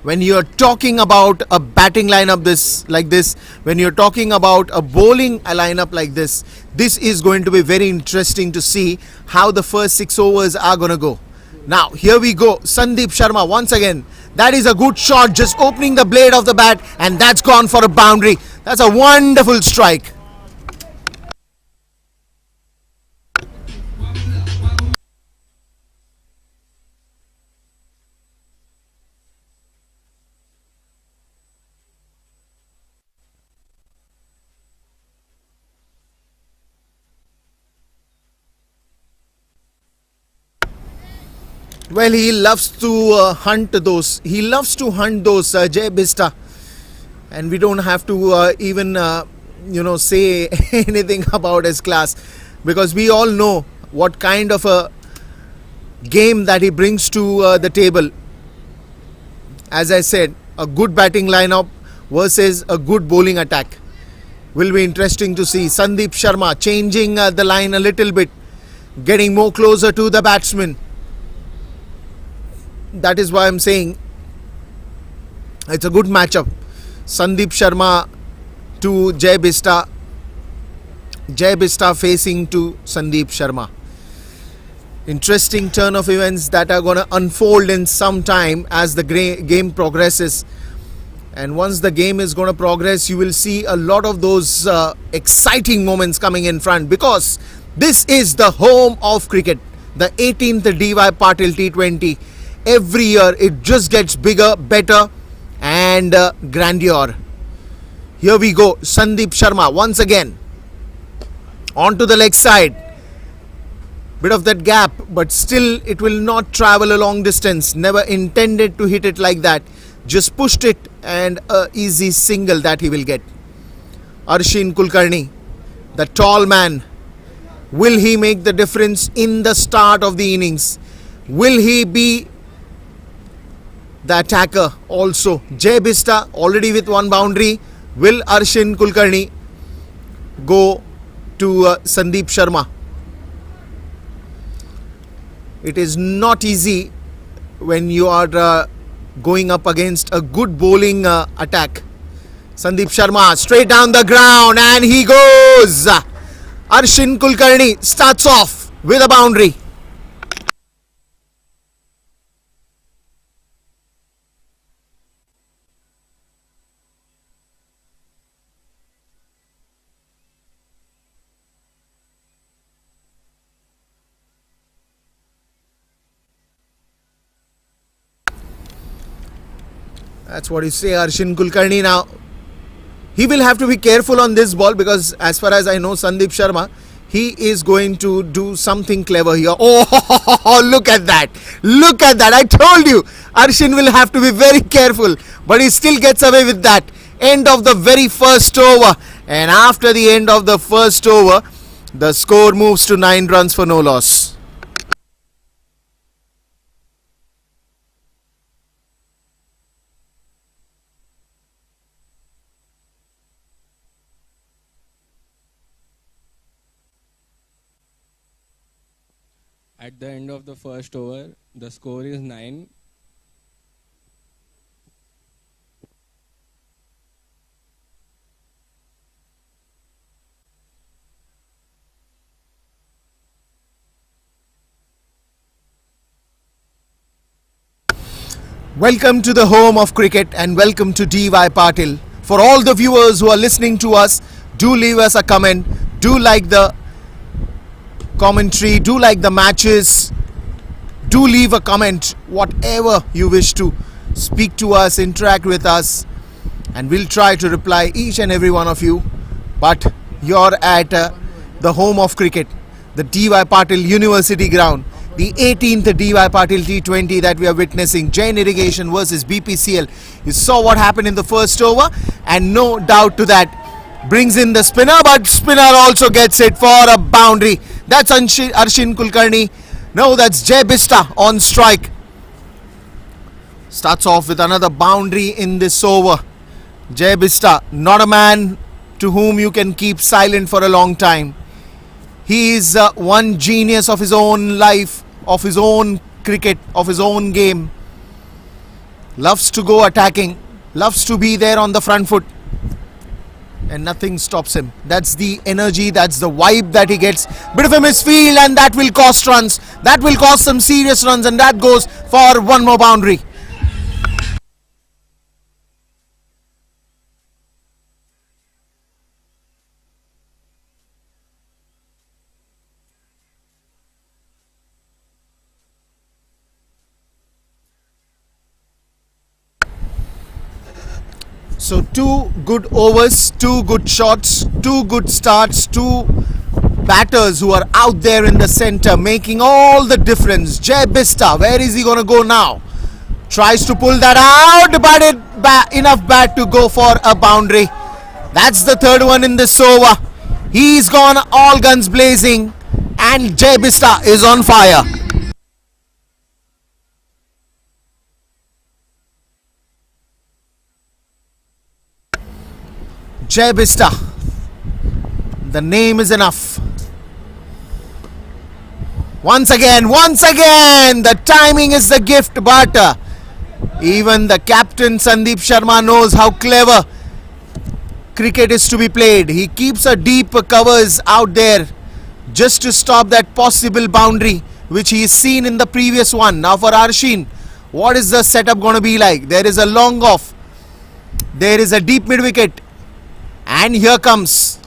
When you're talking about a batting lineup like this, when you're talking about a bowling lineup like this is going to be very interesting to see how the first 6 overs are going to go. Now, here we go. Sandeep Sharma once again. That is a good shot, just opening the blade of the bat, and that's gone for a boundary. That's a wonderful strike. Well, he loves to hunt those. He loves to hunt those Jai Bista, and we don't have to even say anything about his class, because we all know what kind of a game that he brings to the table. As I said, a good batting lineup versus a good bowling attack will be interesting to see. Sandeep Sharma changing the line a little bit, getting more closer to the batsman. That is why I'm saying it's a good matchup. Sandeep Sharma to Jai Bista. Jai Bista facing to Sandeep Sharma. Interesting turn of events that are going to unfold in some time as the game progresses. And once the game is going to progress, you will see a lot of those exciting moments coming in front, because this is the home of cricket, the 18th DY Patil T20. Every year it just gets bigger, better and grandeur. Here we go. Sandeep Sharma once again onto the leg side. Bit of that gap, but still it will not travel a long distance. Never intended to hit it like that. Just pushed it, and a easy single that he will get. Arshin Kulkarni, the tall man. Will he make the difference in the start of the innings? Will he be the attacker also? Jai Bista already with 1 boundary. Will Arshin Kulkarni go to Sandeep Sharma? It is not easy when you are going up against a good bowling attack. Sandeep Sharma straight down the ground, and he goes. Arshin Kulkarni starts off with a boundary. That's what you say, Arshin Kulkarni. Now, he will have to be careful on this ball, because as far as I know, Sandeep Sharma, he is going to do something clever here. Oh, look at that. Look at that. I told you, Arshin will have to be very careful. But he still gets away with that. End of the very first over. And after the end of the first over, the score moves to 9 runs for no loss. At the end of the first over, the score is 9. Welcome to the home of cricket and welcome to DY Patil. For all the viewers who are listening to us, do leave us a comment, do like the commentary, do like the matches, do leave a comment, whatever you wish to. Speak to us, interact with us, and we'll try to reply each and every one of you. But you're at the home of cricket, the DY Patil University ground, the 18th DY Patil T20 that we are witnessing, Jain Irrigation versus Bpcl. You saw what happened in the first over, and no doubt to that, brings in the spinner, but spinner also gets it for a boundary. That's Arshin Kulkarni. No, that's Jai Bista on strike. Starts off with another boundary in this over. Jai Bista, not a man to whom you can keep silent for a long time. He is one genius of his own life, of his own cricket, of his own game. Loves to go attacking, loves to be there on the front foot, and nothing stops him. That's the energy, that's the vibe that he gets. Bit of a misfield, and that will cost runs. That will cost some serious runs, and that goes for one more boundary. So 2 good overs, 2 good shots, 2 good starts, 2 batters who are out there in the center making all the difference. Jai Bista, where is he going to go now? Tries to pull that out, but enough bat to go for a boundary. That's the third one in this over. He's gone all guns blazing, and Jai Bista is on fire. Jai Bista, the name is enough. Once again, the timing is the gift, but even the captain Sandeep Sharma knows how clever cricket is to be played. He keeps a deep covers out there just to stop that possible boundary which he has seen in the previous one. Now for Arshin, what is the setup going to be like? There is a long off, there is a deep mid wicket, and here comes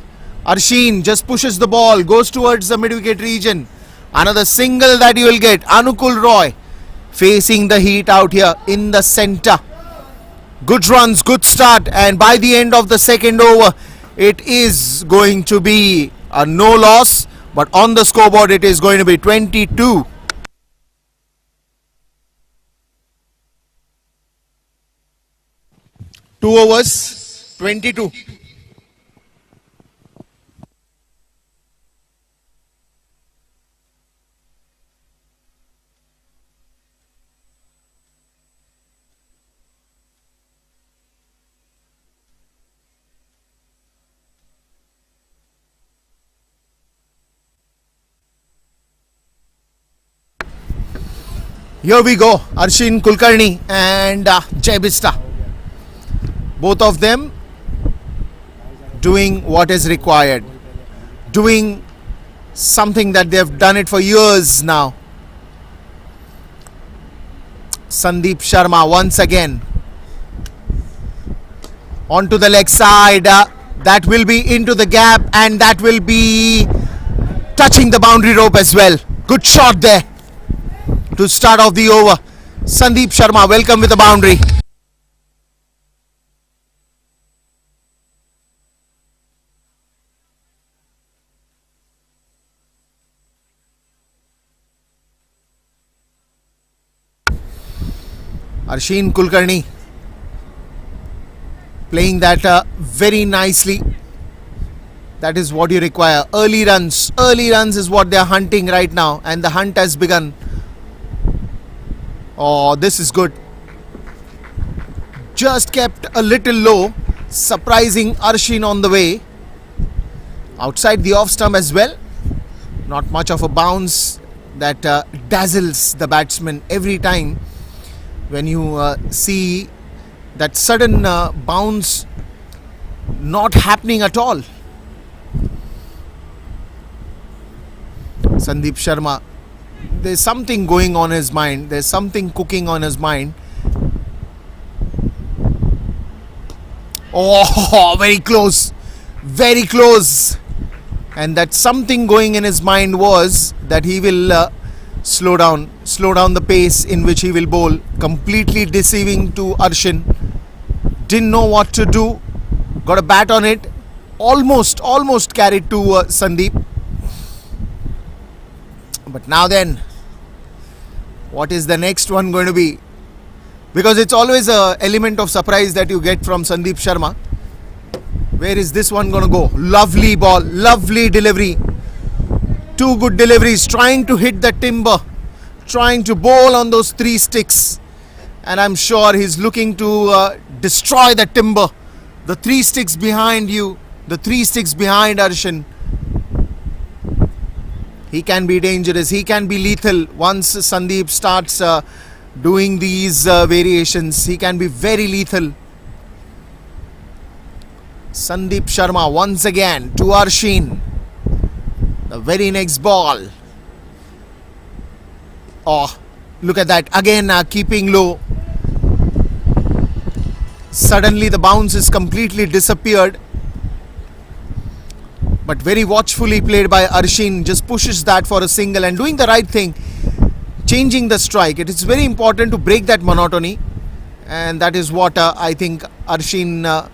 Arshin, just pushes the ball, goes towards the mid-wicket region. Another single that you will get. Anukul Roy facing the heat out here in the center. Good runs, good start, and by the end of the second over, it is going to be a no loss, but on the scoreboard it is going to be 22. Two overs, 22. Here we go, Arshin Kulkarni and Jai Bista. Both of them doing what is required, doing something that they have done it for years now. Sandeep Sharma once again onto the leg side. That will be into the gap, and that will be touching the boundary rope as well. Good shot there to start off the over. Sandeep Sharma, welcome with a boundary. Arshin Kulkarni playing that very nicely. That is what you require. Early runs. Early runs is what they are hunting right now. And the hunt has begun. Oh, this is good. Just kept a little low. Surprising Arshin on the way. Outside the off stump as well. Not much of a bounce that dazzles the batsman every time. When you see that sudden bounce not happening at all. Sandeep Sharma, there's something going on his mind. There's something cooking on his mind. Oh, very close. Very close. And that something going in his mind was that he will slow down the pace in which he will bowl. Completely deceiving to Arshin. Didn't know what to do. Got a bat on it. Almost carried to Sandeep. But now then, what is the next one going to be? Because it's always an element of surprise that you get from Sandeep Sharma. Where is this one going to go? Lovely ball, lovely delivery. Two good deliveries, trying to hit the timber, trying to bowl on those 3 sticks. And I'm sure he's looking to destroy the timber. The 3 sticks behind you, the 3 sticks behind Arshin. He can be dangerous, he can be lethal. Once Sandeep starts doing these variations, he can be very lethal. Sandeep Sharma once again to Arshin. The very next ball. Oh, look at that. Again keeping low. Suddenly the bounce is completely disappeared. But very watchfully played by Arshin. Just pushes that for a single and doing the right thing. Changing the strike. It is very important to break that monotony. And that is what I think Arshin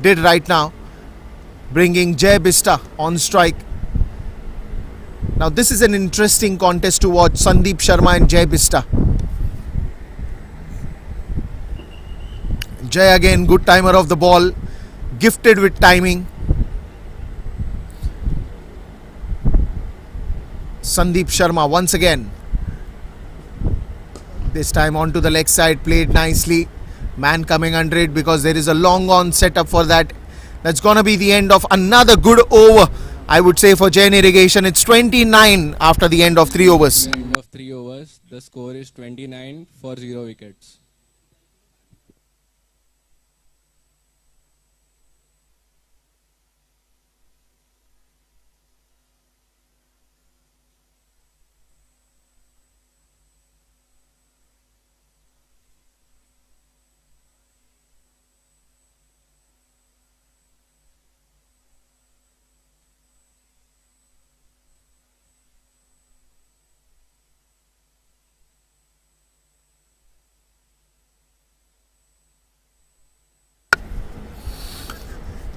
did right now. Bringing Jai Bista on strike. Now this is an interesting contest to watch. Sandeep Sharma and Jai Bista. Jai again, good timer of the ball. Gifted with timing. Sandeep Sharma once again. This time onto the leg side, played nicely. Man coming under it because there is a long on setup for that. That's going to be the end of another good over, I would say, for Jain Irrigation. It's 29 after the end of 3 overs. At the end of 3 overs, the score is 29 for 0 wickets.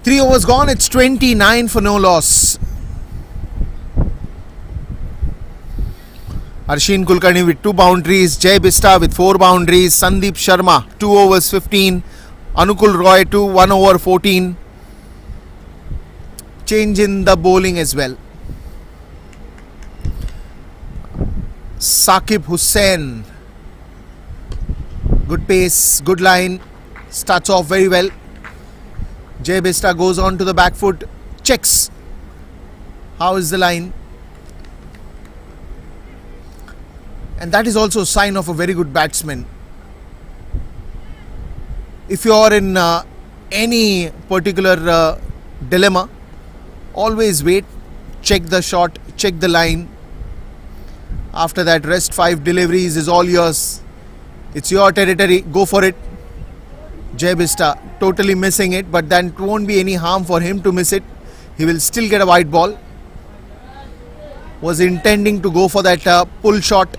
Three overs gone, it's 29 for no loss. Arshin Kulkarni with 2 boundaries, Jai Bista with 4 boundaries, Sandeep Sharma 2 overs 15, Anukul Roy 1 over 14. Change in the bowling as well. Saqib Hussain, good pace, good line, starts off very well. Jai Bista goes on to the back foot, checks how is the line, and that is also a sign of a very good batsman. If you are in any particular dilemma, always wait, check the shot, check the line. After that, rest 5 deliveries is all yours. It's your territory, go for it. Jai Bista totally missing it, but then it won't be any harm for him to miss it. He will still get a wide ball. Was intending to go for that pull shot.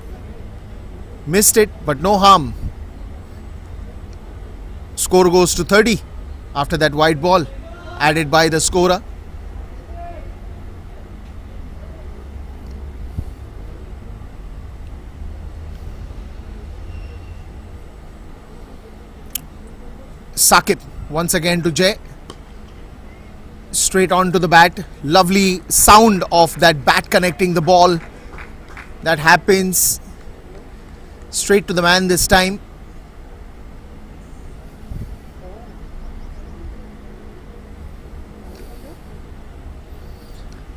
Missed it, but no harm. Score goes to 30 after that wide ball added by the scorer. Sakib once again to Jay. Straight on to the bat. Lovely sound of that bat connecting the ball. That happens. Straight to the man this time.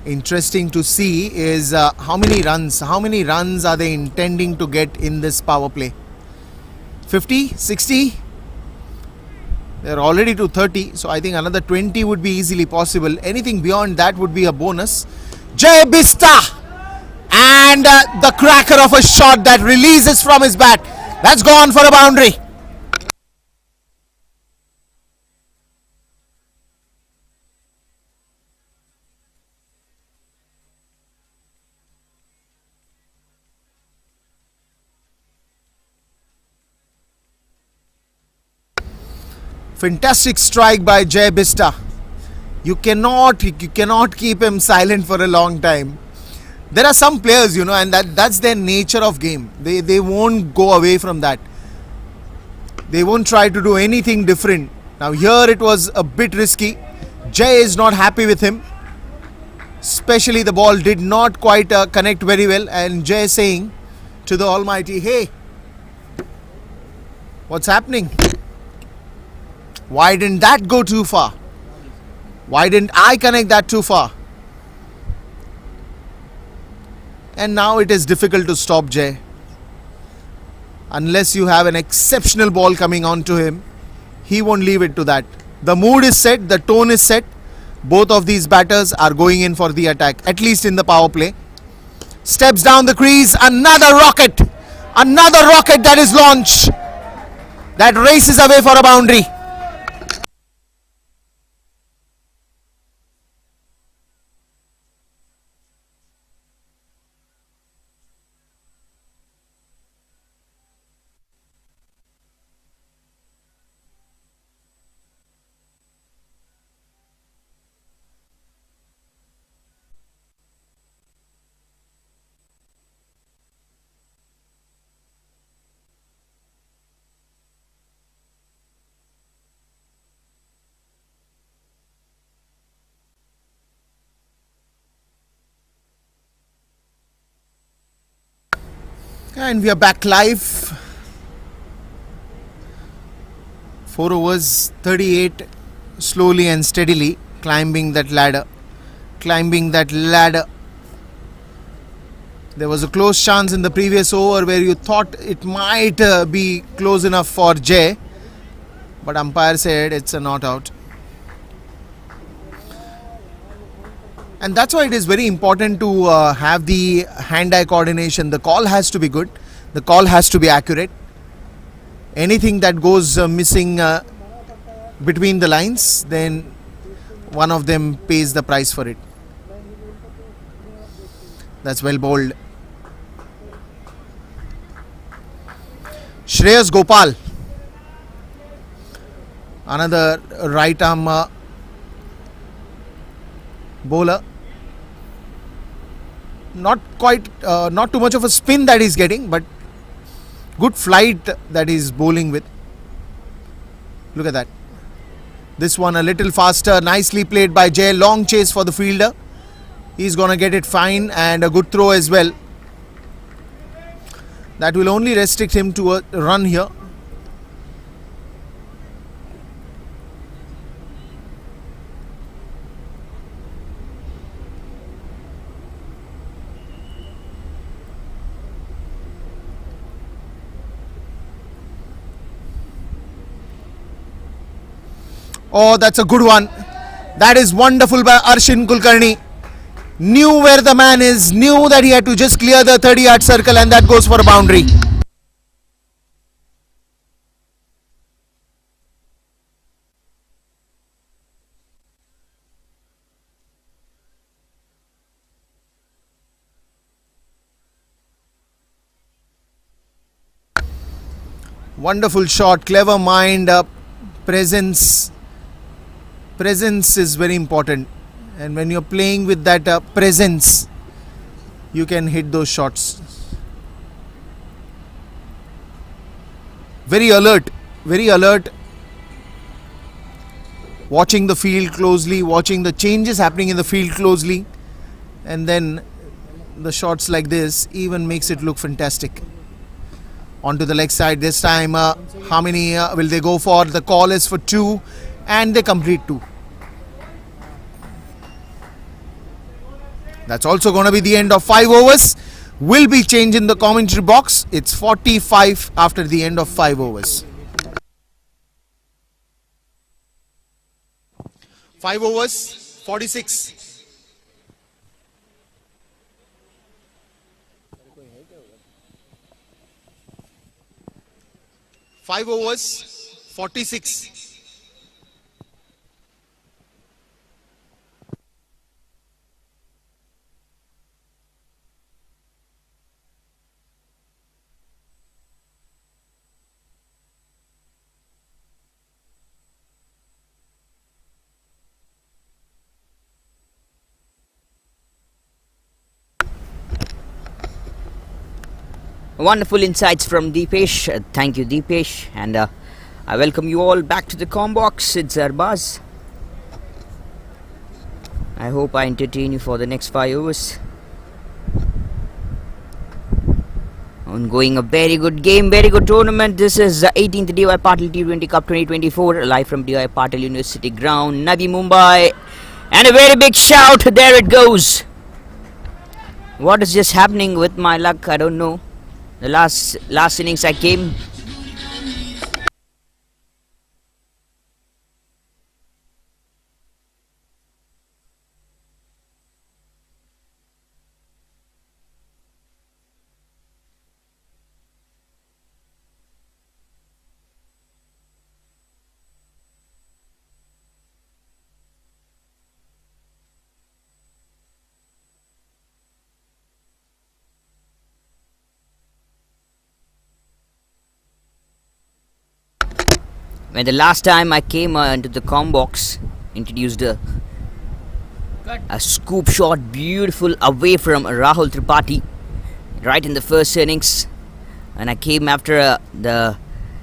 Interesting to see is how many runs are they intending to get in this power play. 50, 60. They're already to 30, so I think another 20 would be easily possible. Anything beyond that would be a bonus. Jay Bista, and the cracker of a shot that releases from his bat. That's gone for a boundary. Fantastic strike by Jay Bista. You cannot keep him silent for a long time. There are some players, and that's their nature of game. They won't go away from that. They won't try to do anything different. Now here it was a bit risky. Jay is not happy with him. Especially the ball did not quite connect very well, and Jay saying to the Almighty, hey, what's happening? Why didn't that go too far? Why didn't I connect that too far? And now it is difficult to stop Jay. Unless you have an exceptional ball coming on to him, he won't leave it to that. The mood is set, the tone is set. Both of these batters are going in for the attack, at least in the power play. Steps down the crease, another rocket that is launched. That races away for a boundary. And we are back live. 4 overs, 38, slowly and steadily climbing that ladder. There was a close chance in the previous over where you thought it might be close enough for Jay, but umpire said it's a not out. And that's why it is very important to have the hand-eye coordination. The call has to be good. The call has to be accurate. Anything that goes missing between the lines, then one of them pays the price for it. That's well bowled. Shreyas Gopal, another right arm bowler. Not too much of a spin that he's getting, but good flight that he's bowling with. Look at that. This one a little faster, nicely played by Jay. Long chase for the fielder. He's gonna get it fine, and a good throw as well. That will only restrict him to a run here. Oh, that's a good one. That is wonderful by Arshin Kulkarni. Knew where the man is, knew that he had to just clear the 30-yard circle, and that goes for a boundary. Wonderful shot, clever mind, presence. Presence is very important, and when you're playing with that presence, you can hit those shots. Very alert watching the field closely, watching the changes happening in the field closely, and then the shots like this even makes it look fantastic. Onto the leg side this time. How many will they go for? The call is for 2 and they complete 2. That's also going to be the end of 5 overs. Will be changed in the commentary box. It's 45 after the end of 5 overs. 5 overs, 46. Five overs, 46. Wonderful insights from Deepesh. Thank you, Deepesh. And I welcome you all back to the Combox. It's Arbaz. I hope I entertain you for the next 5 overs. Ongoing a very good game, very good tournament. This is the 18th DY Patil T20 Cup 2024, live from DY Patil University ground, Navi Mumbai. And a very big shout. There it goes. What is just happening with my luck? I don't know. The last innings I came. When the last time I came into the Combox, introduced a scoop shot, beautiful, away from Rahul Tripathi, right in the first innings. And I came after the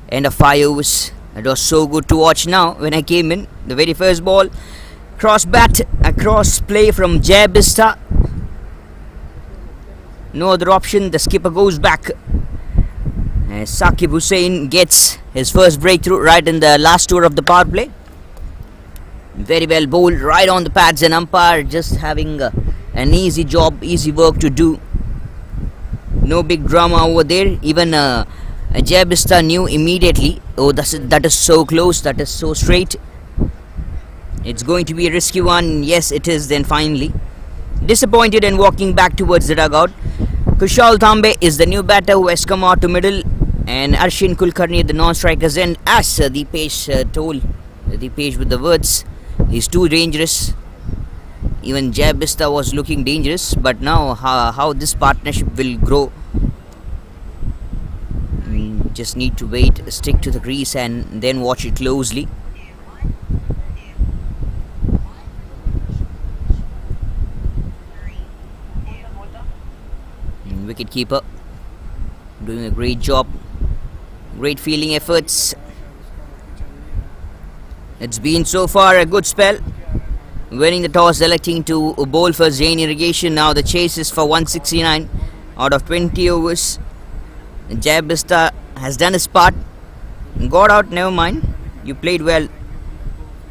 end of 5 overs. It was so good to watch now when I came in. The very first ball, cross bat, a cross play from Jain. No other option, the skipper goes back. Saqib Hussain gets his first breakthrough right in the last over of the power play. Very well bowled, right on the pads, and umpire just having an easy job, easy work to do. No big drama over there. Even Jain knew immediately, oh, that is so close, that is so straight. It's going to be a risky one. Yes, it is then finally. Disappointed and walking back towards the dugout. Kushal Thambe is the new batter who has come out to middle, and Arshin Kulkarni at the non-strikers end. As Deepesh told, Deepesh with the words, he's too dangerous. Even Jain was looking dangerous, but now how this partnership will grow, just need to wait, stick to the crease and then watch it closely. Wicket keeper doing a great job, great fielding efforts. It's been so far a good spell. Winning the toss, electing to bowl for Jain Irrigation. Now the chase is for 169 out of 20 overs. Jain has done his part, got out, never mind. You played well,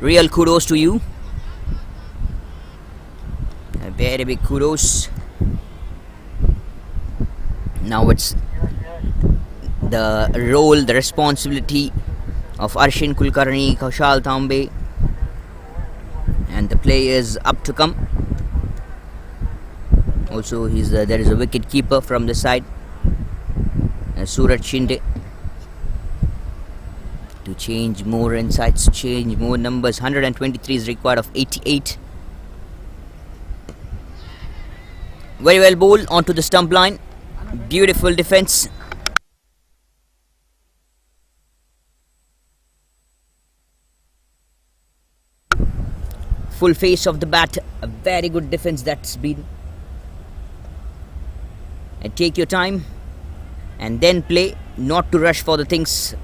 real kudos to you. A very big kudos. Now it's the role, the responsibility of Arshin Kulkarni, Kushal Thambe, and the players up to come. Also, there is a wicket keeper from the side, Suraj Shinde, to change more insights, change more numbers. 123 is required of 88. Very well bowled onto the stump line. Beautiful defense. Full face of the bat. A very good defense that's been. And take your time and then play, not to rush for the things,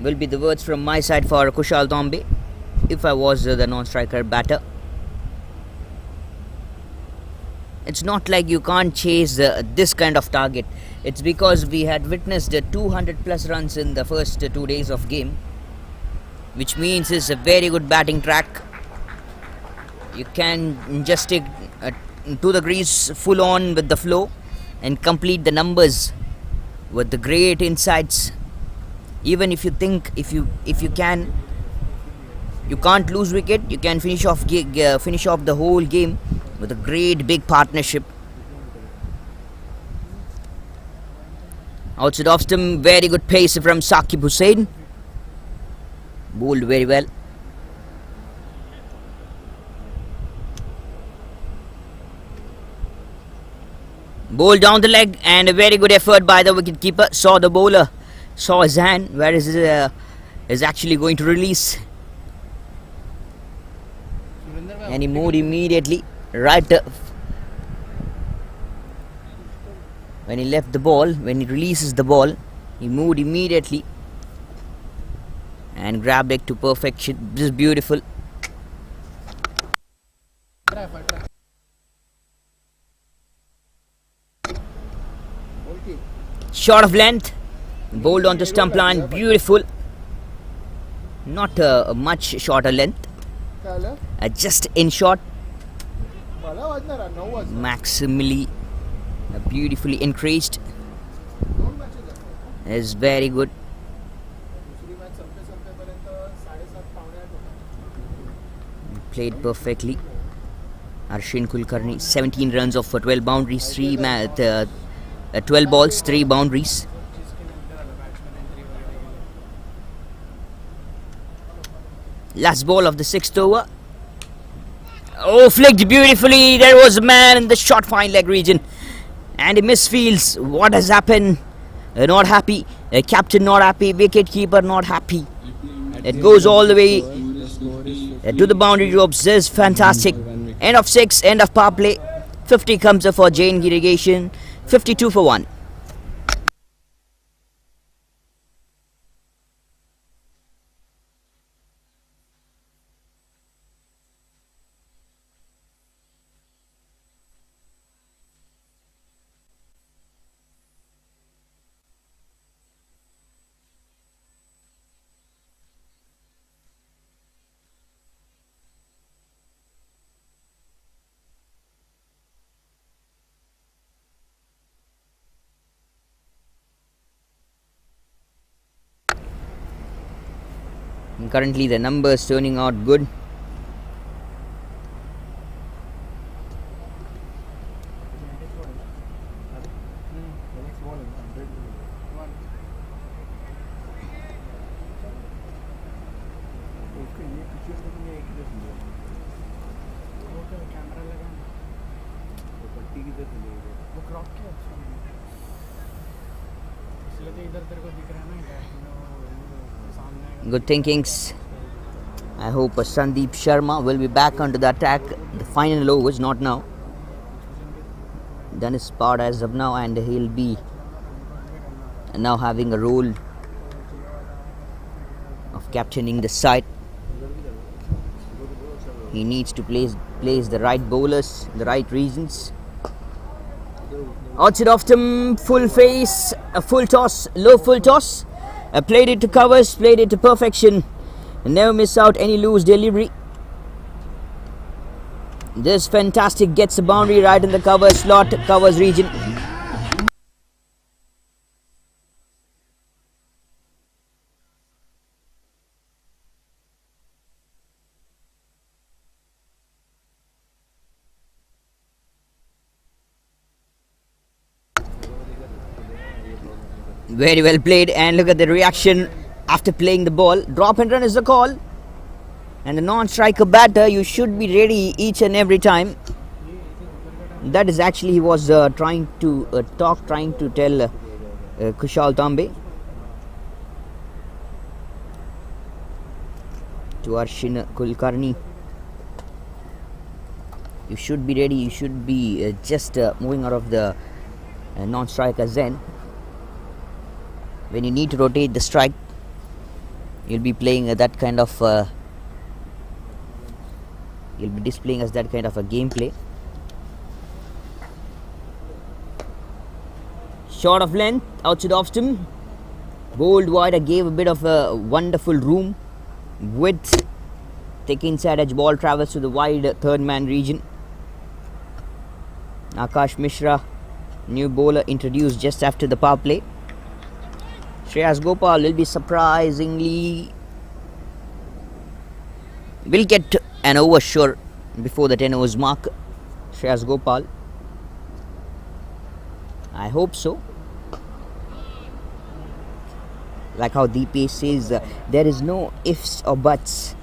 will be the words from my side for Kushal Thambe. if I was the non-striker batter. It's not like you can't chase this kind of target. It's because we had witnessed 200 plus runs in the first 2 days of game, which means it's a very good batting track. You can just take to the crease full on with the flow and complete the numbers with the great insights. Even if you think if you can't lose wicket, you can finish off the whole game with a great big partnership. Outside off stump, very good pace from Saqib Hussain. Bowled very well. Bowled down the leg, and a very good effort by the wicketkeeper. Saw the bowler, saw his hand, where is actually going to release, and he moved immediately right when he left the ball. When he releases the ball, he moved immediately and grabbed it to perfection. This is beautiful. Short of length, bowled onto stump line, beautiful. Not a much shorter length, just in short, maximally beautifully increased. Is very good. Played perfectly. Arshin Kulkarni, 17 runs off for 12 boundaries, 12 balls, 3 boundaries. Last ball of the 6th over. Oh, flicked beautifully. There was a man in the short fine leg region, and he misfields. What has happened? Not happy. Captain not happy. Wicket keeper not happy. It goes all the way to the boundary ropes. This is fantastic. End of 6, end of power play. 50 comes up for Jain Irrigation. 52 for 1. And currently the numbers turning out good. Good thinkings. I hope Sandeep Sharma will be back onto the attack. The final overs, not now. Done his part as of now, and he'll be now having a role of captaining the side. He needs to place the right bowlers, the right regions. Outside off stump, full face, a full toss, low full toss. Played it to covers, played it to perfection. Never miss out any loose delivery. This fantastic, gets the boundary right in the cover slot, covers region. Very well played, and look at the reaction after playing the ball. Drop and run is the call, and the non-striker batter, you should be ready each and every time. That is actually, he was trying to tell Kushal Tambe to Arshin Kulkarni. You should be ready, you should be just moving out of the non-striker zen. When you need to rotate the strike, you'll be playing that kind of He'll be displaying us that kind of a gameplay. Short of length, outside off stump. Bowled wide, I gave a bit of a wonderful room. Width. Thick inside edge ball travels to the wide third man region. Akash Mishra, new bowler introduced just after the power play. Shreyas Gopal will be surprisingly, will get an over sure before the 10 overs mark. Shreyas Gopal, I hope so. Like how Deepesh says, there is no ifs or buts.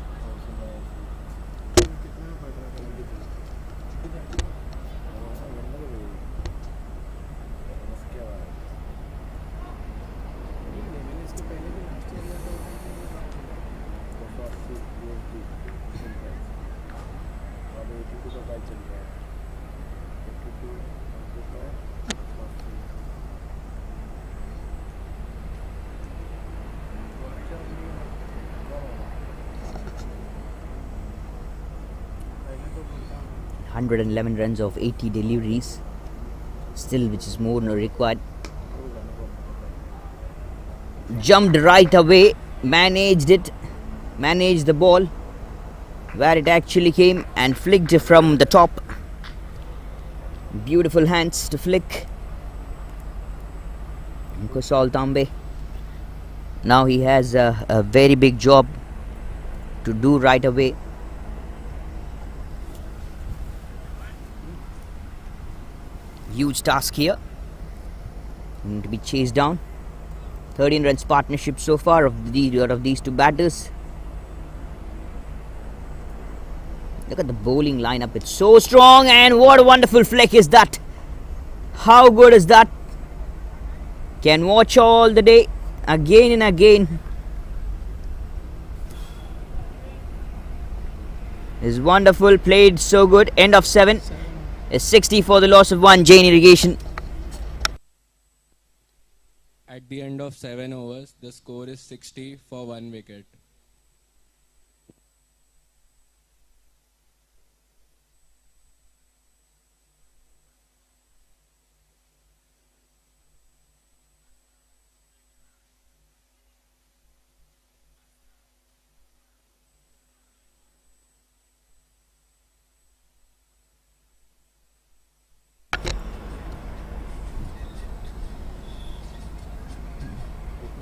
...111 runs of 80 deliveries, still, which is more than required. Jumped right away, managed the ball where it actually came and flicked from the top. Beautiful hands to flick. Kusal Tambe, now he has a very big job to do right away. Huge task here. Going to be chased down. 13 runs partnership so far of these two batters. Look at the bowling lineup. It's so strong, and what a wonderful flick is that. How good is that? Can watch all the day, again and again. Is wonderful, played so good. End of 7. Is 60 for the loss of 1. Jain Irrigation. At the end of 7 overs, the score is 60 for 1 wicket.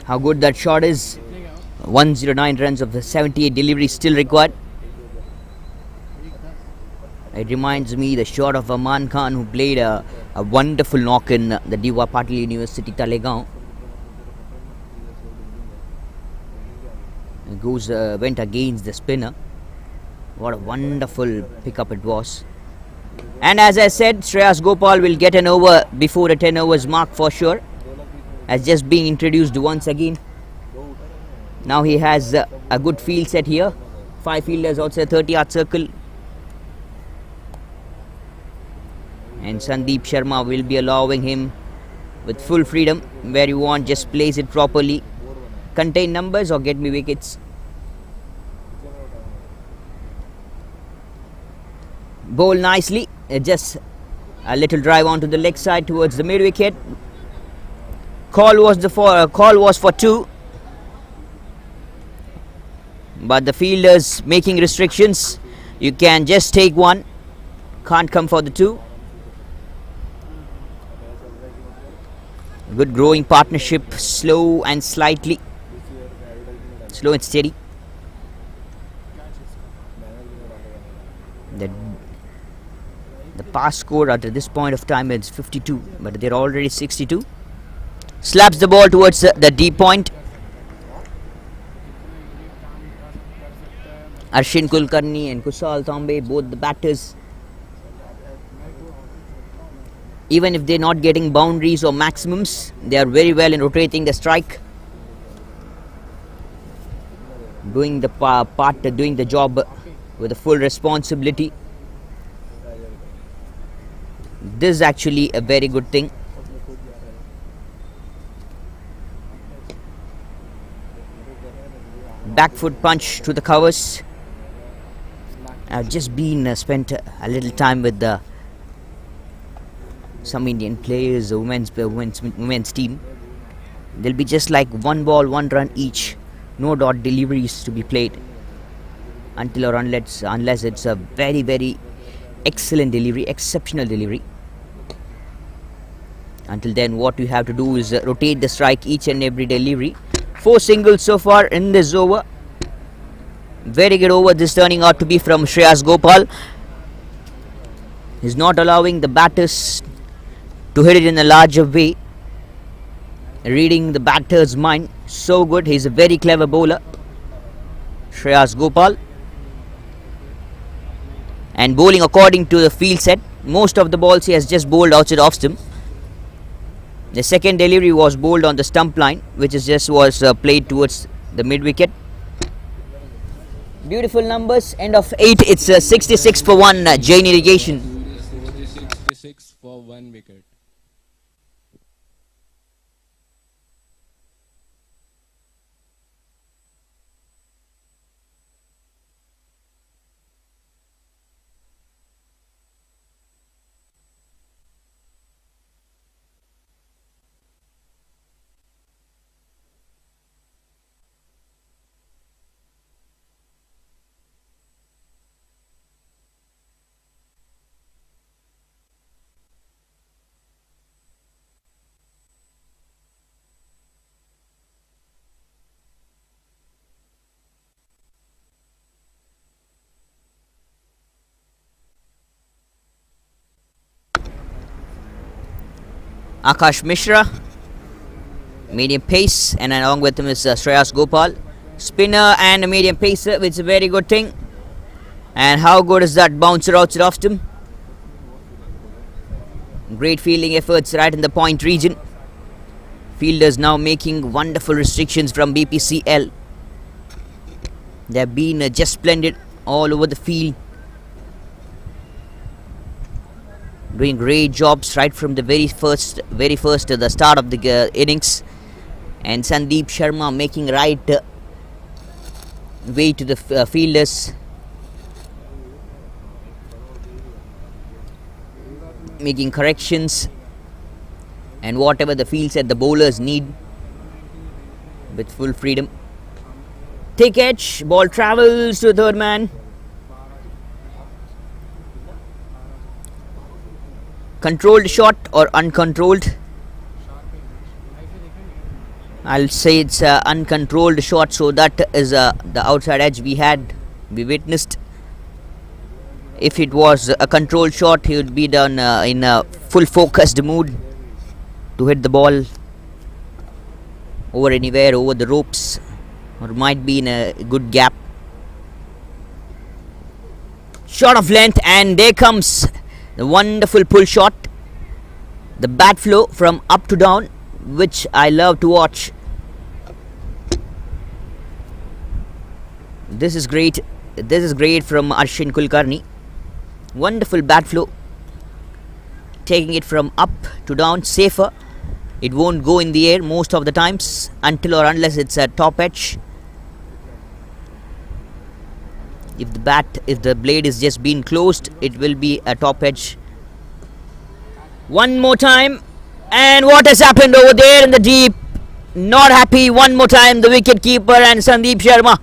How good that shot is. 109 runs of the 78 deliveries still required. It reminds me the shot of Aman Khan, who played a wonderful knock in the Patil University, Talegaon. It went against the spinner. What a wonderful pickup it was. And as I said, Shreyas Gopal will get an over before the 10 overs mark for sure. Has just been introduced once again. Now he has a good field set here. 5 fielders outside 30-yard circle. And Sandeep Sharma will be allowing him with full freedom. Where you want, just place it properly. Contain numbers or get me wickets. Bowl nicely. Just a little drive onto the leg side towards the mid wicket. Call was for 2, but the fielders making restrictions. You can just take 1, can't come for the 2. Good growing partnership, slow and steady. The pass score at this point of time is 52, but they're already 62. Slaps the ball towards the deep point. Arshin Kulkarni and Kusal Tambe, both the batters, even if they're not getting boundaries or maximums, they are very well in rotating the strike, doing the job with a full responsibility. This is actually a very good thing. Back foot punch to the covers. I've just been spent a little time with some Indian players, the women's team. There'll be just like 1 ball, 1 run each. No dot deliveries to be played until or unless it's a very, very excellent delivery, exceptional delivery. Until then, what you have to do is rotate the strike each and every delivery. 4 singles so far in this over. Very good over this turning out to be from Shreyas Gopal. He's not allowing the batters to hit it in a larger way. Reading the batter's mind. So good. He's a very clever bowler, Shreyas Gopal. And bowling according to the field set. Most of the balls he has just bowled outside off stump. The second delivery was bowled on the stump line, which is just was played towards the mid wicket. Beautiful numbers. End of 8. It's 66 for 1. Jain Irrigation. 66 for 1 wicket. Akash Mishra, medium pace, and along with him is Shreyas Gopal, spinner and a medium pacer, which is a very good thing. And how good is that bouncer outside off stump? Great fielding efforts right in the point region. Fielders now making wonderful restrictions from Bpcl. They have been just splendid all over the field. Doing great jobs right from the very first to the start of the innings. And Sandeep Sharma making right way to the fielders, making corrections and whatever the field set the bowlers need with full freedom. Thick edge, ball travels to the third man. Controlled shot or uncontrolled? I'll say it's an uncontrolled shot, so that is the outside edge we witnessed. If it was a controlled shot, he would be done in a full focused mood to hit the ball over anywhere, over the ropes, or might be in a good gap. Shot of length, and there comes the wonderful pull shot. The bat flow from up to down, which I love to watch. This is great. This is great from Arshin Kulkarni. Wonderful bat flow. Taking it from up to down, safer. It won't go in the air most of the times until or unless it's a top edge. If the blade is just been closed, it will be a top edge. One more time, and what has happened over there in the deep? Not happy. One more time, the wicket keeper and Sandeep Sharma.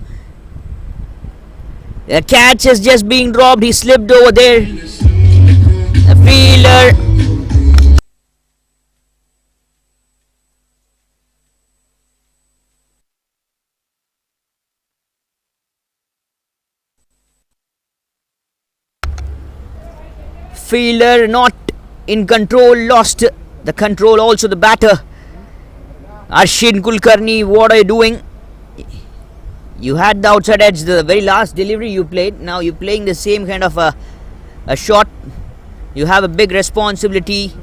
The catch is just being dropped. He slipped over there. The fielder. Fielder not in control, lost the control. Also the batter, Arshin Kulkarni, what are you doing? You had the outside edge, the very last delivery you played. Now you're playing the same kind of a shot. You have a big responsibility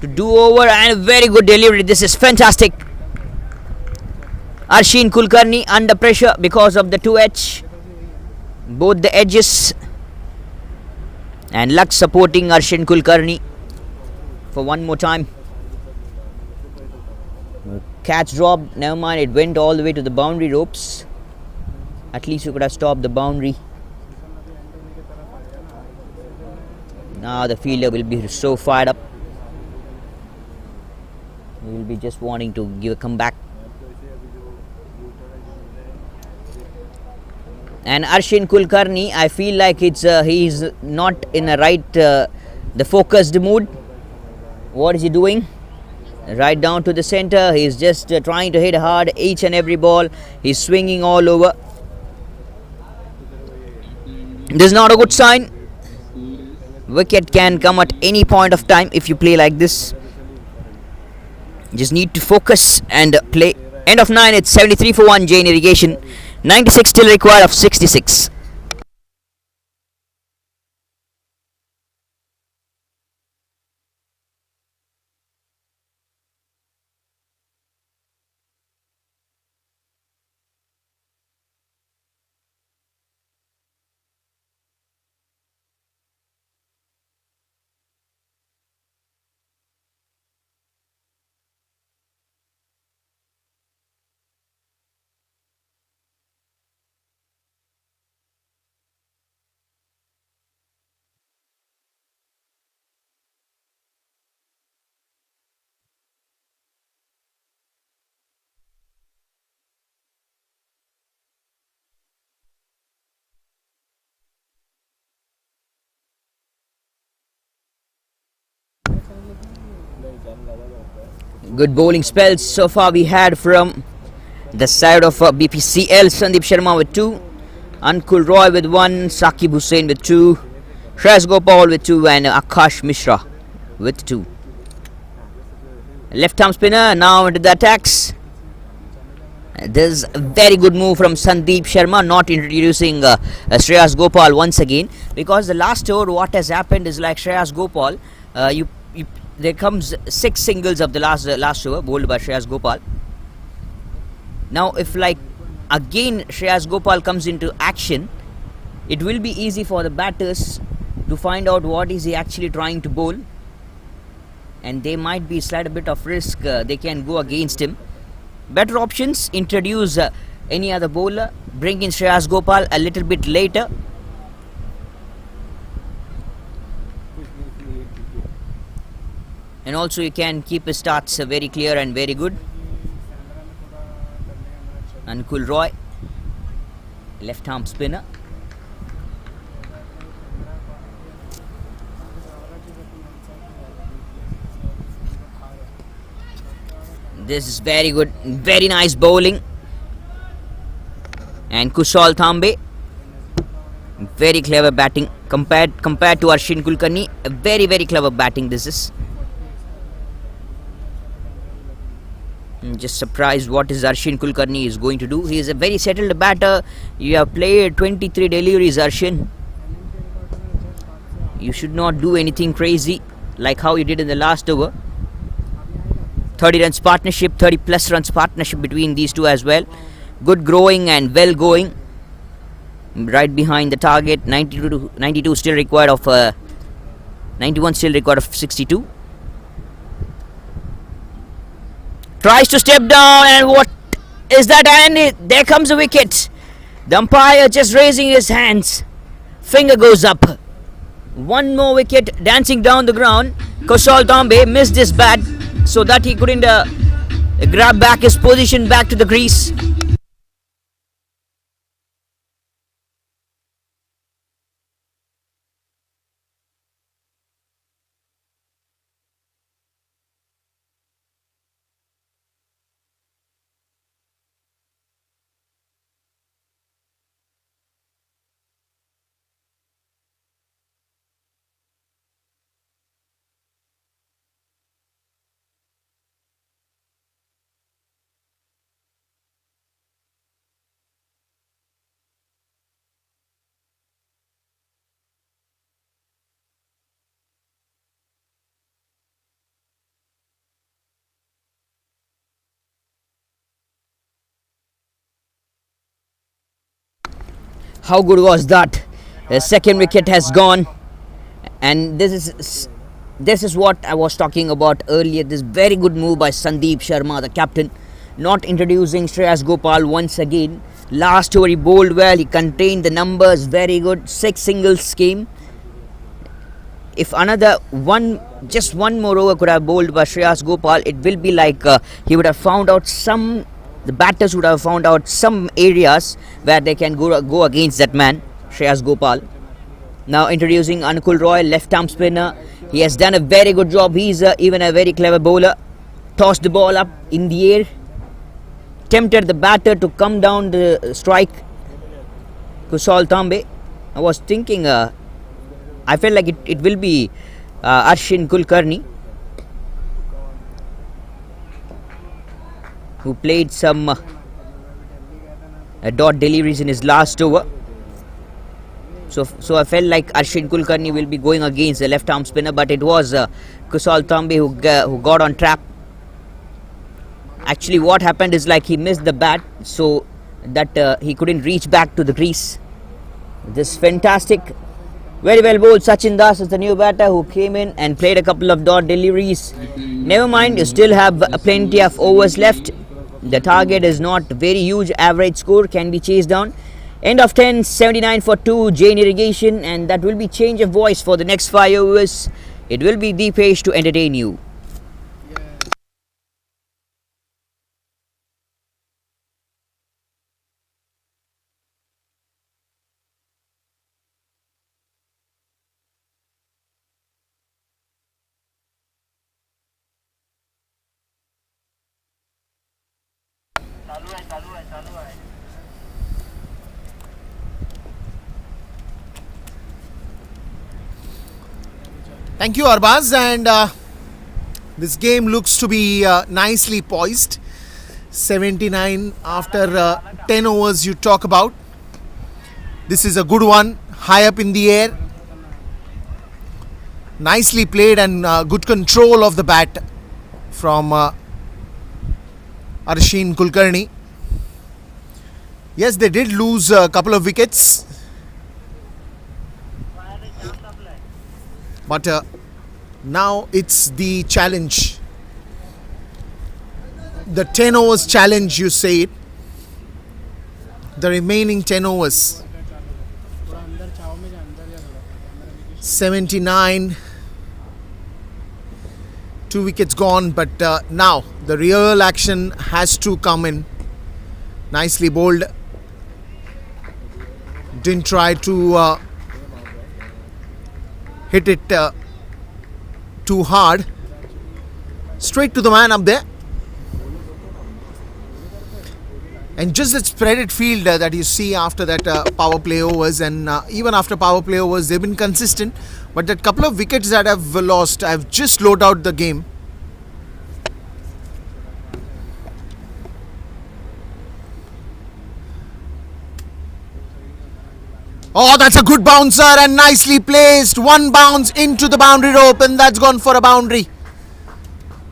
to do over, and a very good delivery. This is fantastic. Arshin Kulkarni under pressure because of the 2H, both the edges, and luck supporting Arshin Kulkarni for one more time. Catch dropped, never mind, it went all the way to the boundary ropes. At least you could have stopped the boundary. Now the fielder will be so fired up. He will be just wanting to give a comeback. And Arshin Kulkarni, I feel like he's not in the right, the focused mood. What is he doing? Right down to the center. He's just trying to hit hard each and every ball. He's swinging all over. This is not a good sign. Wicket can come at any point of time if you play like this. Just need to focus and play. End of 9. It's 73 for 1. Jain Irrigation. 96 still required of 66. Good bowling spells so far we had from the side of Bpcl. Sandeep Sharma with 2, Ankul Roy with 1, Saqib Hussain with 2, Shreyas Gopal with 2, and Akash Mishra with 2. Left arm spinner now into the attacks. This is a very good move from Sandeep Sharma, not introducing Shreyas Gopal once again, because the last over what has happened is like Shreyas Gopal, there comes 6 singles of the last over bowled by Shreyas Gopal. Now if like again Shreyas Gopal comes into action, it will be easy for the batters to find out what is he actually trying to bowl, and they might be slight a bit of risk, they can go against him. Better options: introduce any other bowler, bring in Shreyas Gopal a little bit later. And also you can keep his starts very clear and very good. Ankul Roy, left arm spinner. This is very good, very nice bowling. And Kushal Thambe, very clever batting compared to Arshin Kulkarni. Very clever batting this is. I'm just surprised what is Arshin Kulkarni is going to do. He is a very settled batter. You have played 23 deliveries, Arshin. You should not do anything crazy like how you did in the last over. 30 runs partnership, 30 plus runs partnership between these two as well. Good growing and well going. Right behind the target. 92 still required of 91 still required of 62. Tries to step down, and what is that? And there comes a wicket. The umpire just raising his hands. Finger goes up. One more wicket dancing down the ground. Kushal Thambe missed his bat so that he couldn't grab back his position back to the crease. How good was that? The second wicket has gone, and this is what I was talking about earlier. This very good move by Sandeep Sharma, the captain, not introducing Shreyas Gopal once again. Last over he bowled well, he contained the numbers very good. 6 singles came. if another just one more over could have bowled by Shreyas Gopal, it will be like he would have found out the batters would have found out some areas where they can go against that man, Shreyas Gopal. Now introducing Anukul Roy, left arm spinner. He has done a very good job. He's even a very clever bowler. Tossed the ball up in the air, tempted the batter to come down the strike. Kusal Tambe. I was thinking, I felt like it will be Arshin Kulkarni, who played some dot deliveries in his last over. So I felt like Arshin Kulkarni will be going against the left arm spinner, but it was Kusal Tambe who got on trap. Actually, what happened is like he missed the bat, so that he couldn't reach back to the crease. This fantastic, very well bowled Sachin Das is the new batter who came in and played a couple of dot deliveries. Never mind, you still have plenty of overs left. The target is not very huge. Average score can be chased down. End of 10, 79 for 2, Jain Irrigation, and that will be change of voice for the next 5 overs. It will be Deepesh to entertain you. Thank you, Arbaz, and this game looks to be nicely poised. 79 after 10 overs you talk about. This is a good one, high up in the air. Nicely played and good control of the bat from Arshin Kulkarni. Yes, they did lose a couple of wickets, but now it's the challenge, the 10 overs challenge, you say it, the remaining 10 overs. 79, 2 wickets gone, but now the real action has to come in. Nicely bowled, didn't try to hit it too hard, straight to the man up there. And just that spreaded field that you see after that power play overs, and even after power play overs they've been consistent, but that couple of wickets that I've lost, I've just slowed out the game. Oh, that's a good bouncer and nicely placed. One bounce into the boundary rope, and that's gone for a boundary.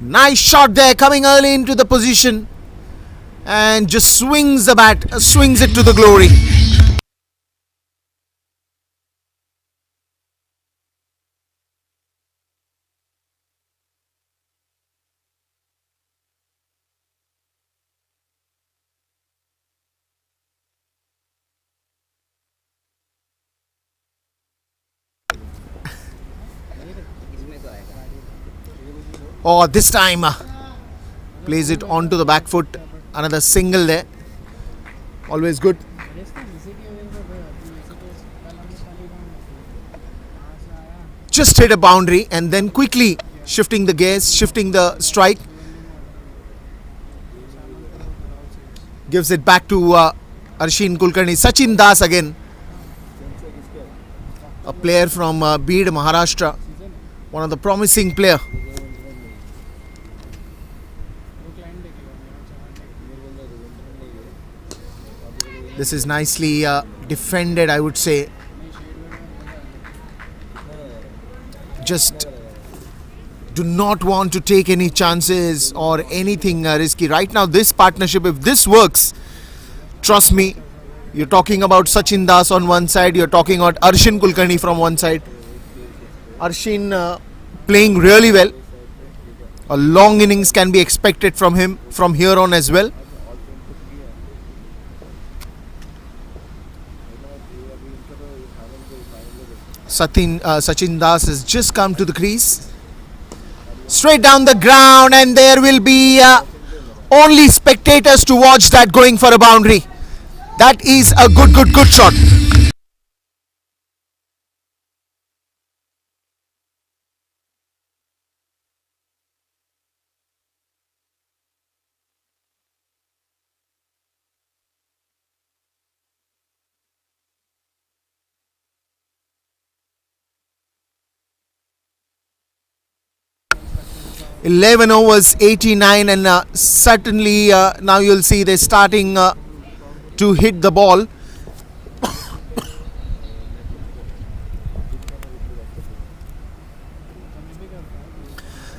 Nice shot there, coming early into the position, and just swings the bat, swings it to the glory. Oh, this time plays it onto the back foot. Another single there. Always good. Just hit a boundary and then quickly shifting the gears, shifting the strike. Gives it back to Arshin Kulkarni. Sachin Das again. A player from Bid, Maharashtra. One of the promising player. This is nicely defended, I would say. Just do not want to take any chances or anything risky. Right now, this partnership, if this works, trust me, you're talking about Sachin Das on one side, you're talking about Arshin Kulkarni from one side. Arshin playing really well. A long innings can be expected from him from here on as well. Sachin Das has just come to the crease. Straight down the ground, and there will be only spectators to watch that going for a boundary. That is a good shot. 11 overs, 89, and certainly now you'll see they're starting to hit the ball.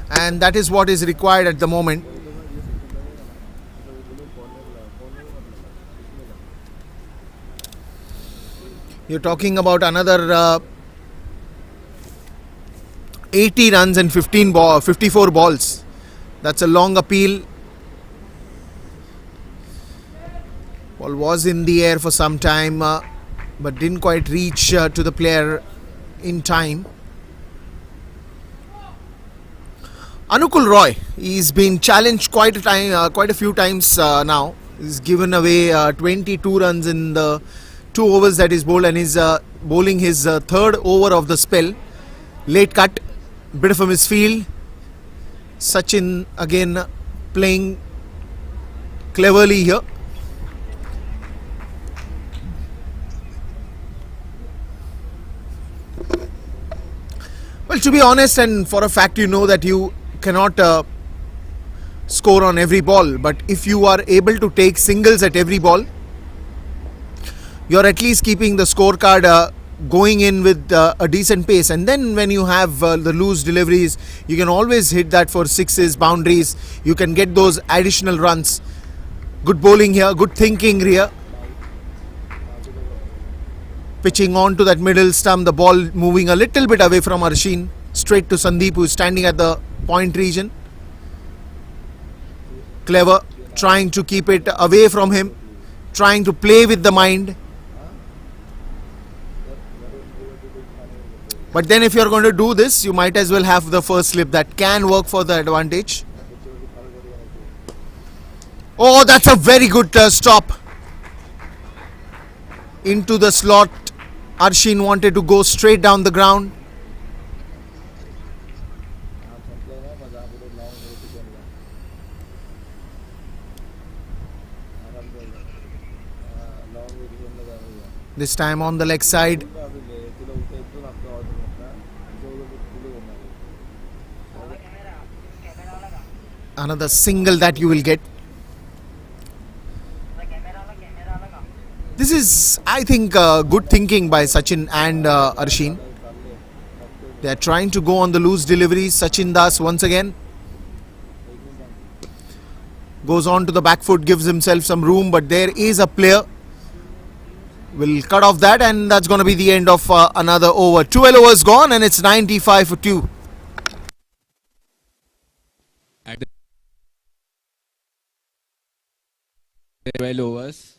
And that is what is required at the moment. You're talking about another 80 runs and 54 balls. That's a long appeal. Ball was in the air for some time, but didn't quite reach to the player in time. Anukul Roy, he's been challenged quite a few times now. He's given away 22 runs in the 2 overs that he's bowled, and he's bowling his third over of the spell. Late cut, bit of a misfield. Sachin again playing cleverly here. Well, to be honest, and for a fact, you know that you cannot score on every ball, but if you are able to take singles at every ball, you're at least keeping the scorecard going in with a decent pace. And then when you have the loose deliveries, you can always hit that for sixes, boundaries. You can get those additional runs. Good bowling here, good thinking here. Pitching on to that middle stump, the ball moving a little bit away from Arshin, straight to Sandeep, who is standing at the point region. Clever, trying to keep it away from him, trying to play with the mind. But then if you're going to do this, you might as well have the first slip. That can work for the advantage. Oh, that's a very good stop. Into the slot. Arshin wanted to go straight down the ground. This time on the leg side. Another single that you will get. This is, I think, good thinking by Sachin and Arshin. They are trying to go on the loose deliveries. Sachin Das once again goes on to the back foot, gives himself some room, but there is a player. Will cut off that, and that's going to be the end of another over. 12 overs gone, and it's 95 for 2. At the 12 overs.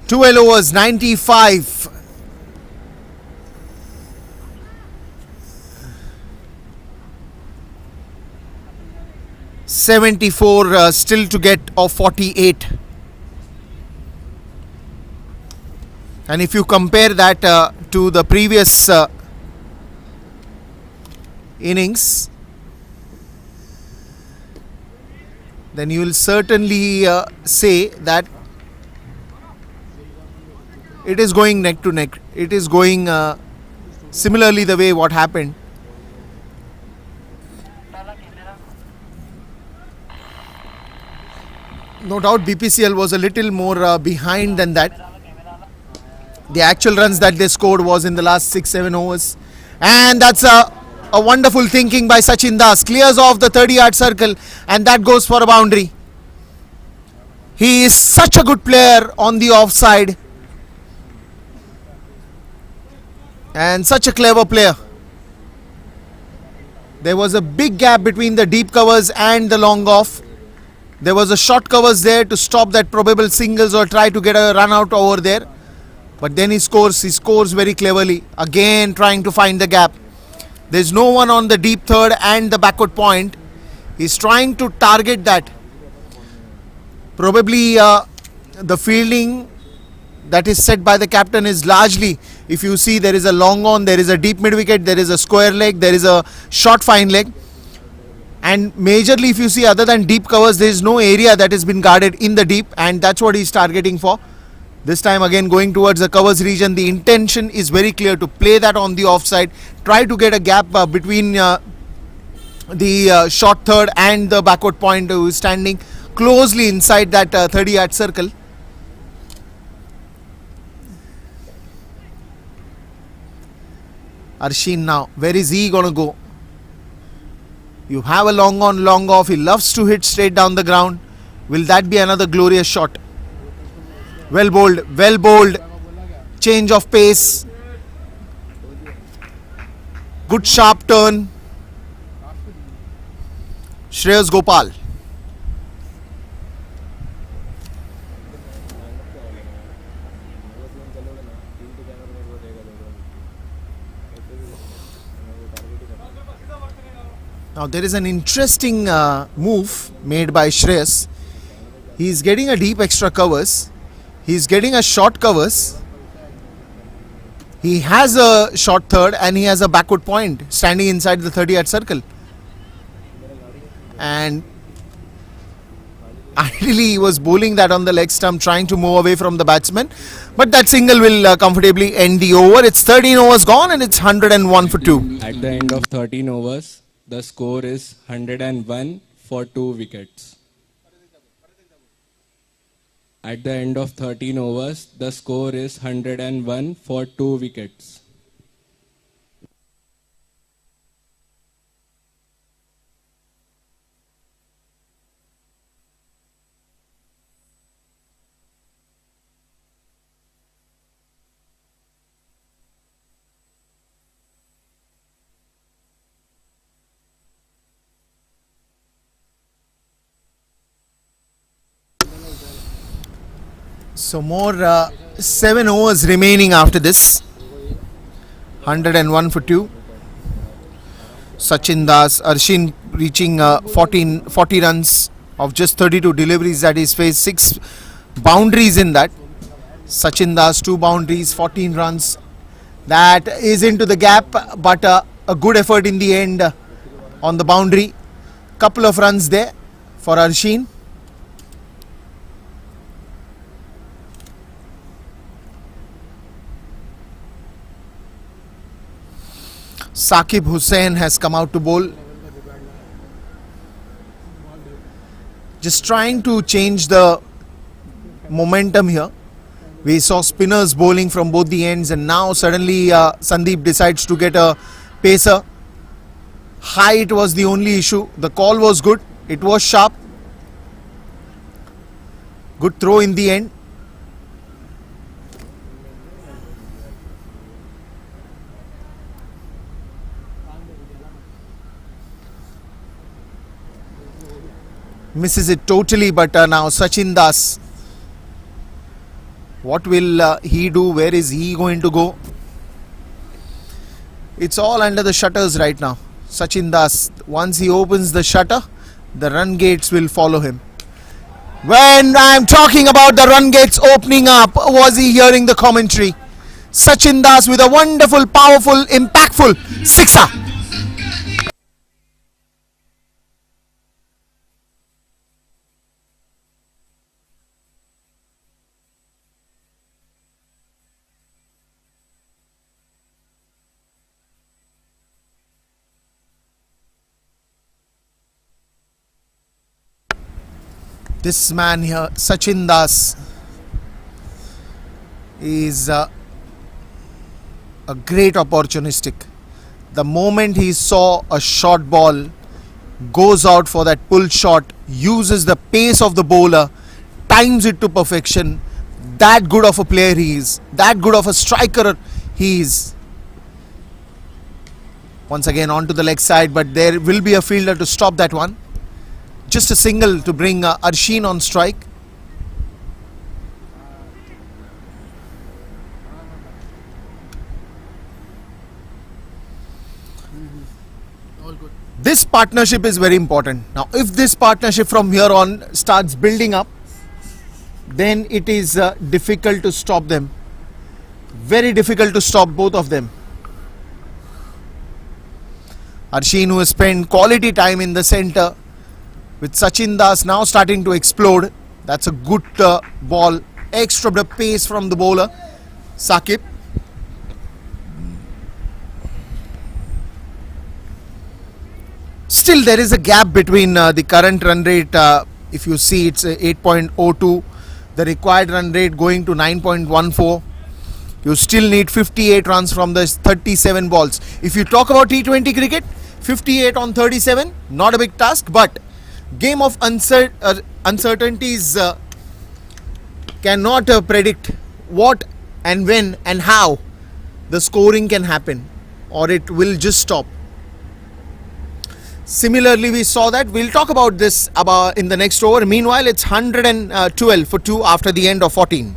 Twelve overs, 95. $74 still to get of 48. And if you compare that to the previous innings, then you will certainly say that it is going neck to neck. It is going similarly the way what happened. No doubt BPCL was a little more behind than that. The actual runs that they scored was in the last 6-7 overs. And that's a wonderful thinking by Sachin Das. Clears off the 30-yard circle and that goes for a boundary. He is such a good player on the offside. And such a clever player. There was a big gap between the deep covers and the long off. There was a short covers there to stop that probable singles or try to get a run out over there. But then he scores very cleverly. Again trying to find the gap. There's no one on the deep third and the backward point. He's trying to target that. Probably the fielding that is set by the captain is largely, if you see, there is a long on, there is a deep mid wicket, there is a square leg, there is a short fine leg. And majorly if you see, other than deep covers, there is no area that has been guarded in the deep, and that's what he's targeting for. This time again going towards the covers region. The intention is very clear to play that on the offside. Try to get a gap between the short third and the backward point who is standing closely inside that 30-yard circle. Arshin now, where is he going to go? You have a long on, long off. He loves to hit straight down the ground. Will that be another glorious shot? Well bowled, well bowled. Change of pace. Good sharp turn. Shreyas Gopal. Now there is an interesting move made by Shreyas. He is getting a deep extra covers. He is getting a short covers. He has a short third and he has a backward point standing inside the 30-yard circle. And ideally he was bowling that on the leg stump, trying to move away from the batsman. But that single will comfortably end the over. It's 13 overs gone and it's 101 for 2. At the end of 13 overs, the score is 101 for 2 wickets. At the end of 13 overs, the score is 101 for 2 wickets. So more 7 overs remaining after this. 101 for 2. Sachin Das, Arshin reaching 40 runs of just 32 deliveries that he's faced. 6 boundaries in that. Sachin Das 2 boundaries, 14 runs. That is into the gap, but a good effort in the end on the boundary. Couple of runs there for Arshin. Saqib Hussain has come out to bowl. Just trying to change the momentum here. We saw spinners bowling from both the ends, and now suddenly Sandeep decides to get a pacer. Height was the only issue. The call was good. It was sharp. Good throw in the end. Misses it totally, but now Sachin Das. What will he do? Where is he going to go? It's all under the shutters right now. Sachin Das, once he opens the shutter, the run gates will follow him. When I'm talking about the run gates opening up, was he hearing the commentary? Sachin Das with a wonderful, powerful, impactful sixer. This man here, Sachin Das, is a great opportunistic. The moment he saw a short ball, goes out for that pull shot, uses the pace of the bowler, times it to perfection. That good of a player he is, that good of a striker he is. Once again onto the leg side, but there will be a fielder to stop that one. Just a single to bring Arshin on strike. This partnership is very important. Now, if this partnership from here on starts building up, then it is difficult to stop them. Very difficult to stop both of them. Arshin, who has spent quality time in the center, with Sachin Das now starting to explode. That's a good ball. Extra bit of pace from the bowler, Sakib. Still, there is a gap between the current run rate. If you see, it's 8.02. The required run rate going to 9.14. You still need 58 runs from the 37 balls. If you talk about T20 cricket, 58 on 37, not a big task, but game of uncertainties cannot predict what and when and how the scoring can happen, or it will just stop. Similarly, we saw that. We'll talk about this in the next over. Meanwhile, it's 112 for 2 after the end of 14.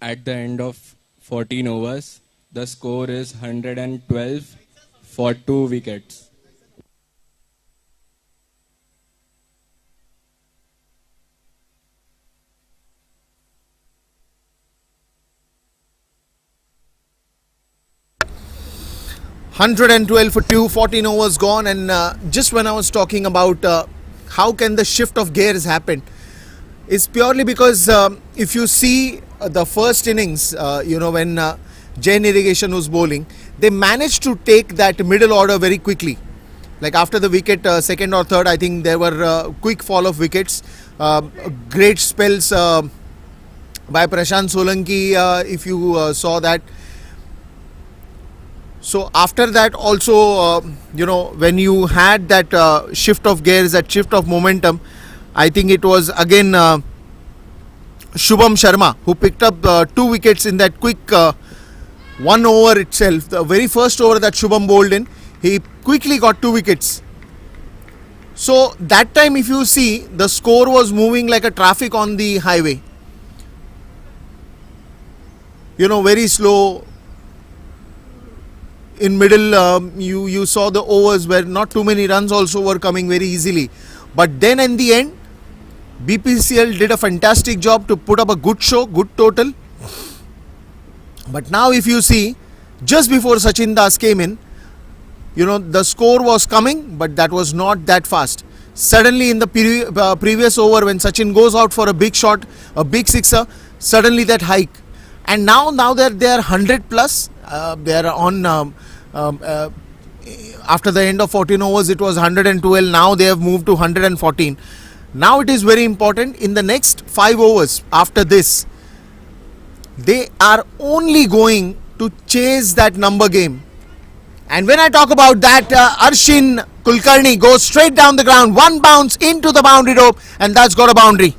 At the end of 14 overs, the score is 112 for 2 wickets. $112 for 2, 14 overs gone, and just when I was talking about how can the shift of gears happen, is purely because if you see the first innings, when Jain Irrigation was bowling, they managed to take that middle order very quickly. Like after the wicket, second or third, I think there were quick fall of wickets, great spells by Prashant Solanki, if you saw that. So after that also, when you had that shift of gears, that shift of momentum, I think it was again Shubham Sharma who picked up 2 wickets in that quick 1 over itself. The very first over that Shubham bowled in, he quickly got 2 wickets. So that time, if you see, the score was moving like a traffic on the highway. Very slow. In middle, you saw the overs where not too many runs also were coming very easily. But then in the end, Bpcl did a fantastic job to put up a good show, good total. But now if you see, just before Sachin Das came in, the score was coming, but that was not that fast. Suddenly in the previous over, when Sachin goes out for a big shot, a big sixer, suddenly that hike. And now that they are 100 plus, they are on, after the end of 14 overs, it was 112. Now they have moved to 114. Now it is very important in the next 5 overs after this, they are only going to chase that number game. And when I talk about that, Arshin Kulkarni goes straight down the ground, 1 bounce into the boundary rope, and that's got a boundary.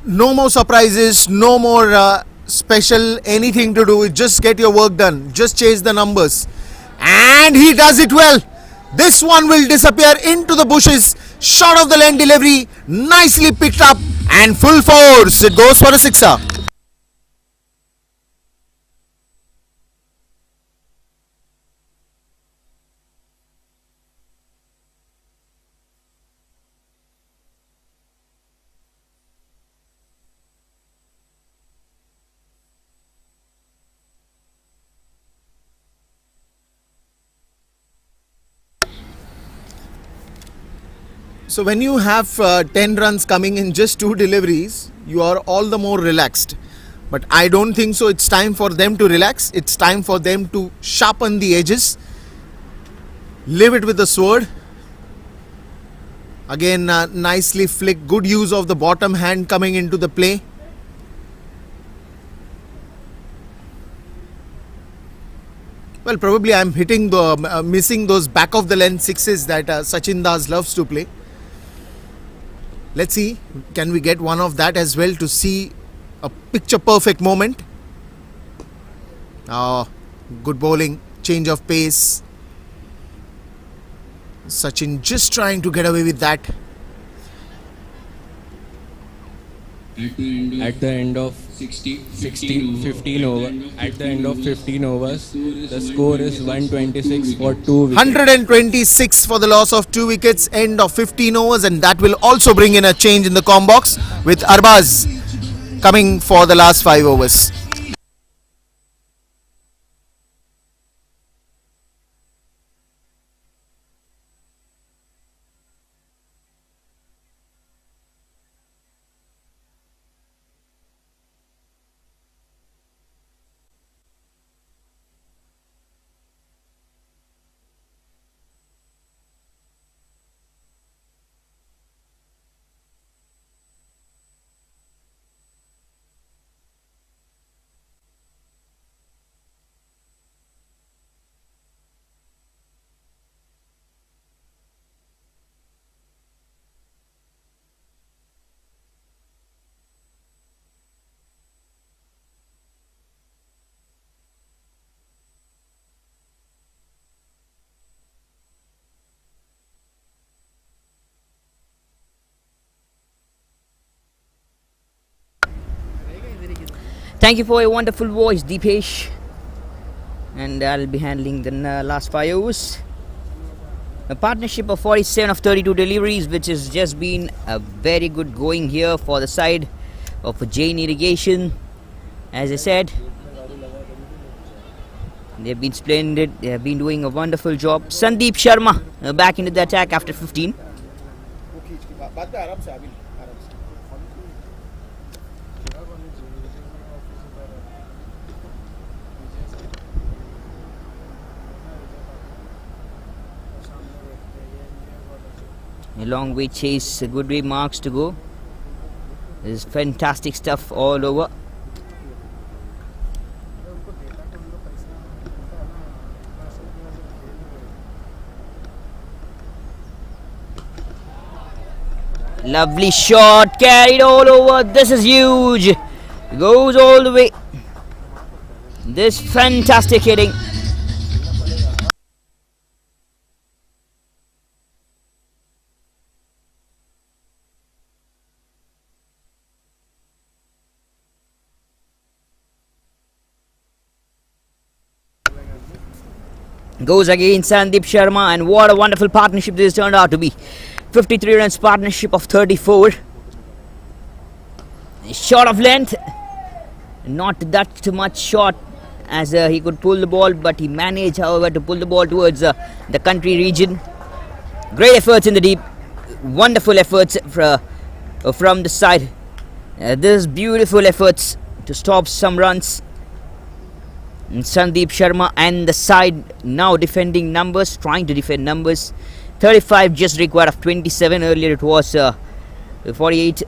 No more surprises, no more special anything to do. Just get your work done. Just chase the numbers. And he does it well. This one will disappear into the bushes. Short of the lane delivery. Nicely picked up. And full force. It goes for a sixer. So when you have 10 runs coming in just 2 deliveries, you are all the more relaxed. But I don't think so. It's time for them to relax. It's time for them to sharpen the edges. Leave it with the sword. Again, nicely flicked. Good use of the bottom hand coming into the play. Well, probably I'm hitting the missing those back of the length sixes that Sachin Das loves to play. Let's see, can we get one of that as well to see a picture perfect moment. Good bowling, change of pace. Sachin just trying to get away with that. At the end of 15 overs, the score is 126 for 2 wickets. 126 for the loss of 2 wickets, end of 15 overs, and that will also bring in a change in the com box with Arbaz coming for the last 5 overs. Thank you for your wonderful voice, Deepesh. And I'll be handling the last 5 overs. A partnership of 47 of 32 deliveries, which has just been a very good going here for the side of Jain Irrigation. As I said, they've been splendid. They have been doing a wonderful job. Sandeep Sharma back into the attack after 15. A long way chase, a good way marks to go. There's fantastic stuff all over. Lovely shot, carried all over. This is huge. Goes all the way. This fantastic hitting. Goes again Sandeep Sharma, and what a wonderful partnership this turned out to be. 53 runs partnership of 34. Short of length, not that much short as he could pull the ball, but he managed however to pull the ball towards the country region. Great efforts in the deep, wonderful efforts from the side. This beautiful efforts to stop some runs. And Sandeep Sharma and the side now defending numbers, trying to defend numbers. 35 just required of 27. Earlier it was 48.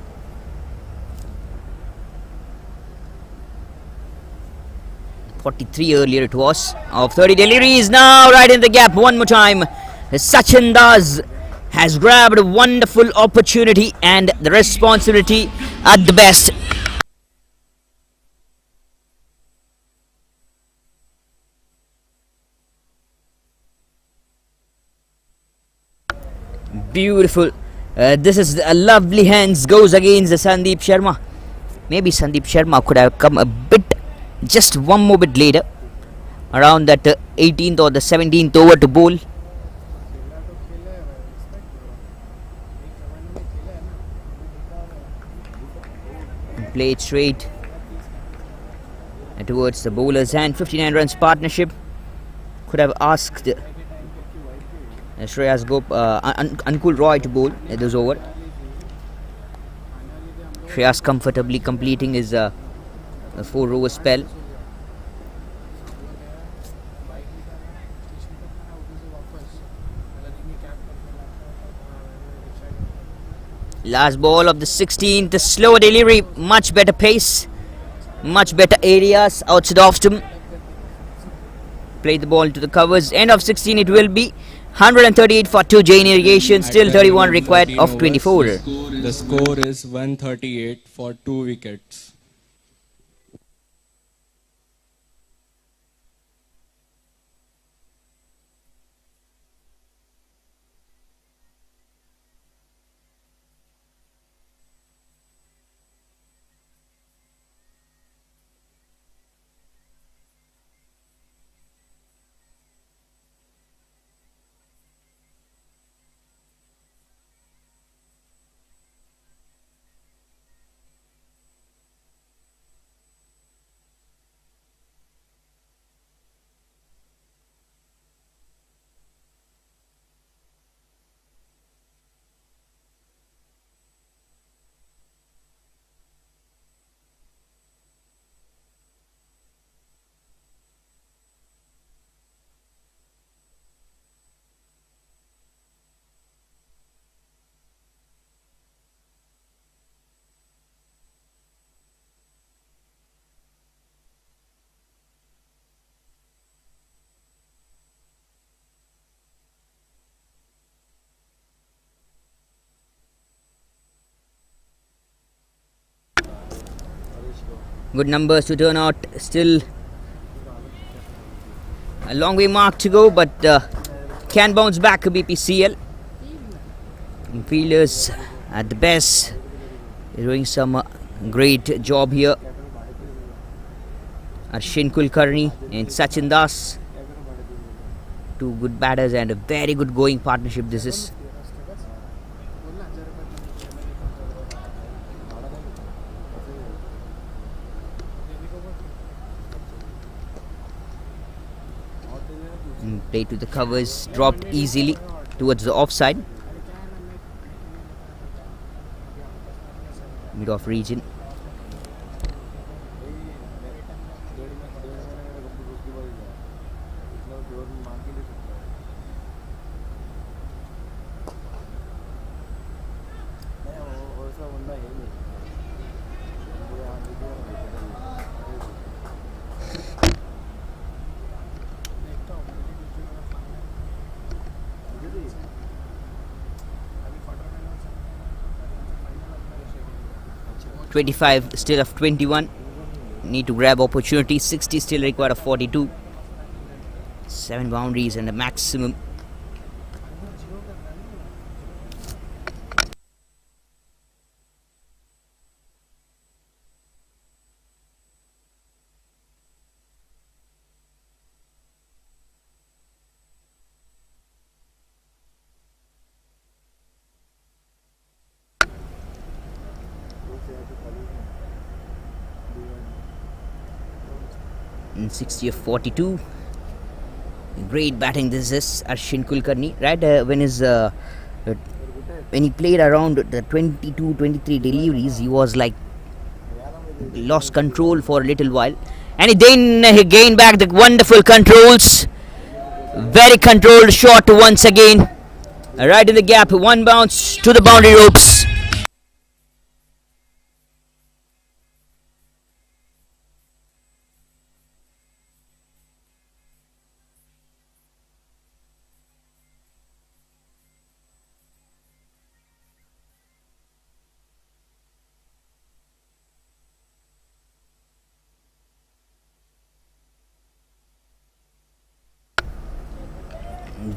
Earlier it was of 30 deliveries. Now right in the gap one more time. Sachin Das has grabbed a wonderful opportunity and the responsibility at the best. Beautiful. This is a lovely hands. Goes against the Sandeep Sharma. Maybe Sandeep Sharma could have come a bit, just one more bit later, around that 18th or the 17th over to bowl. Play it straight towards the bowler's hand. 59 runs partnership. Could have asked Shreyas Gop, Ankul Roy to bowl. It was over. Shreyas comfortably completing his 4-over spell. Last ball of the 16th, slower delivery, much better pace, much better areas outside off stump. Play the ball to the covers. End of 16 it will be. 138 for 2 Jain Irrigation, still 31 required of 24. The score is 138 for 2 wickets. Good numbers to turn out. Still a long way mark to go, but can bounce back Bpcl. Fielders at the best, doing some great job here. Arshin Kulkarni and Sachin Das, two good batters and a very good going partnership this is. Play to the covers, dropped easily towards the offside. Mid-off region. .25 still of 21. Need to grab opportunity. 60 still required of 42. 7 boundaries and the maximum. In 60 of 42. Great batting this is Arshin Kulkarni, right? When he played around the 22-23 deliveries, he was like lost control for a little while, and he gained back the wonderful controls. Very controlled shot once again, right in the gap. One bounce to the boundary ropes.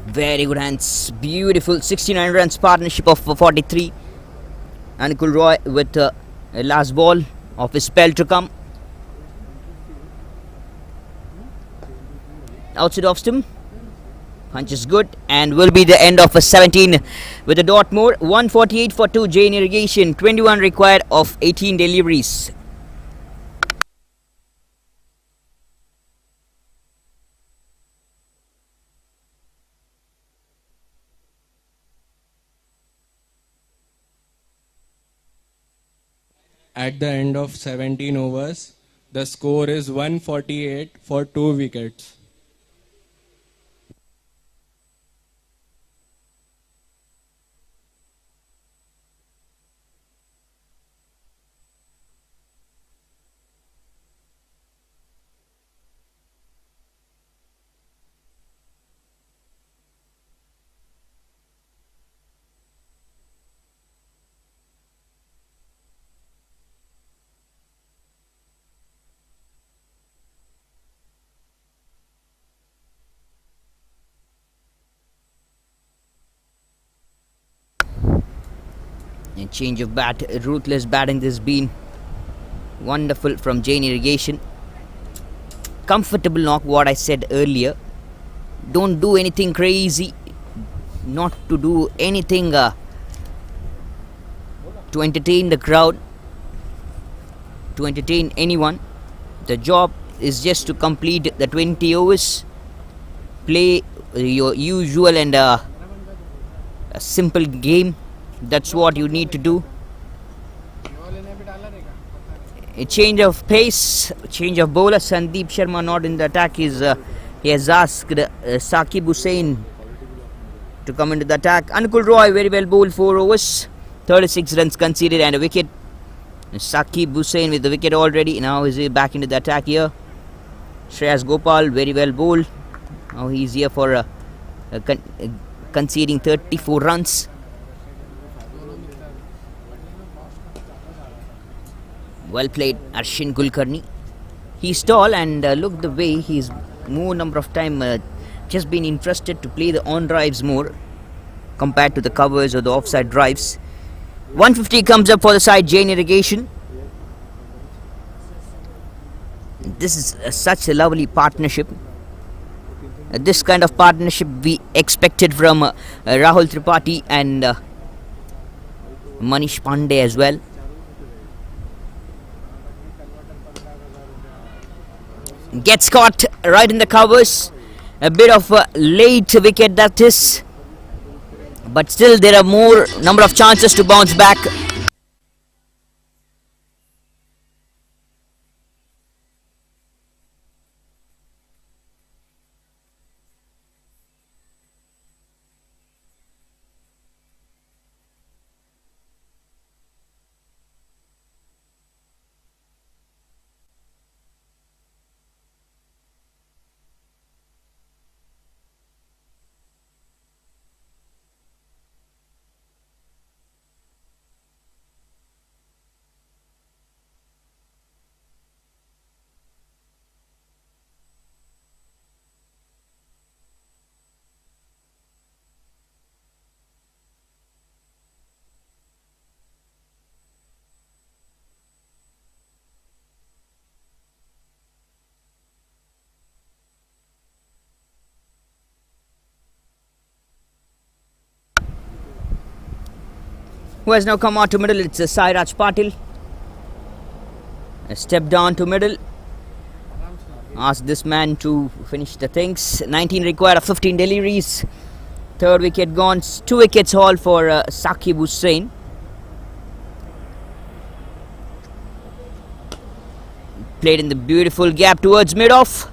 Very good hands, beautiful 69 runs partnership of 43. Anukul Roy with a last ball of his spell to come. Outside off stump, punch is good, and will be the end of a 17 with a dot more. 148 for 2 Jain Irrigation, 21 required of 18 deliveries. At the end of 17 overs, the score is 148 for 2 wickets. A change of bat, ruthless batting. This has been wonderful from Jain Irrigation. Comfortable knock, what I said earlier. Don't do anything crazy. Not to do anything to entertain the crowd, to entertain anyone. The job is just to complete the 20 overs. Play your usual and a simple game. That's what you need to do. A change of pace, change of bowler. Sandeep Sharma not in the attack. He has asked Saqib Hussain to come into the attack. Anukul Roy very well bowled, 4 overs, 36 runs conceded and a wicket. Saqib Hussain with the wicket already. Now he's back into the attack here. Shreyas Gopal very well bowled. Now he's here for conceding 34 runs. Well played, Arshin Kulkarni. He's tall and look the way he's more number of time just been interested to play the on drives more compared to the covers or the offside drives. 150 comes up for the side, Jain Irrigation. This is such a lovely partnership. This kind of partnership we expected from Rahul Tripathi and Manish Pandey as well. Gets caught right in the covers. A bit of a late wicket that is, but still there are more number of chances to bounce back. Who has now come out to middle? It's Sairaj Patil. A step down to middle. Ask this man to finish the things. 19 required of 15 deliveries. Third wicket gone. 2 wickets haul for Saqib Hussain. Played in the beautiful gap towards mid-off.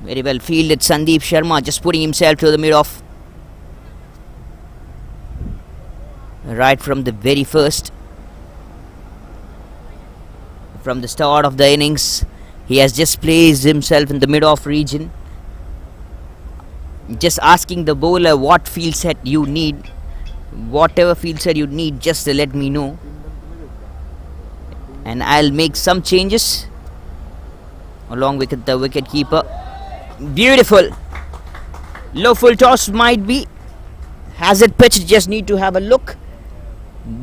Very well fielded. Sandeep Sharma just putting himself to the mid-off. Right from the very first. From the start of the innings, he has just placed himself in the mid-off region. Just asking the bowler what field set you need. Whatever field set you need, just let me know. And I'll make some changes along with the wicket keeper. Beautiful. Low full toss might be. Has it pitched? Just need to have a look.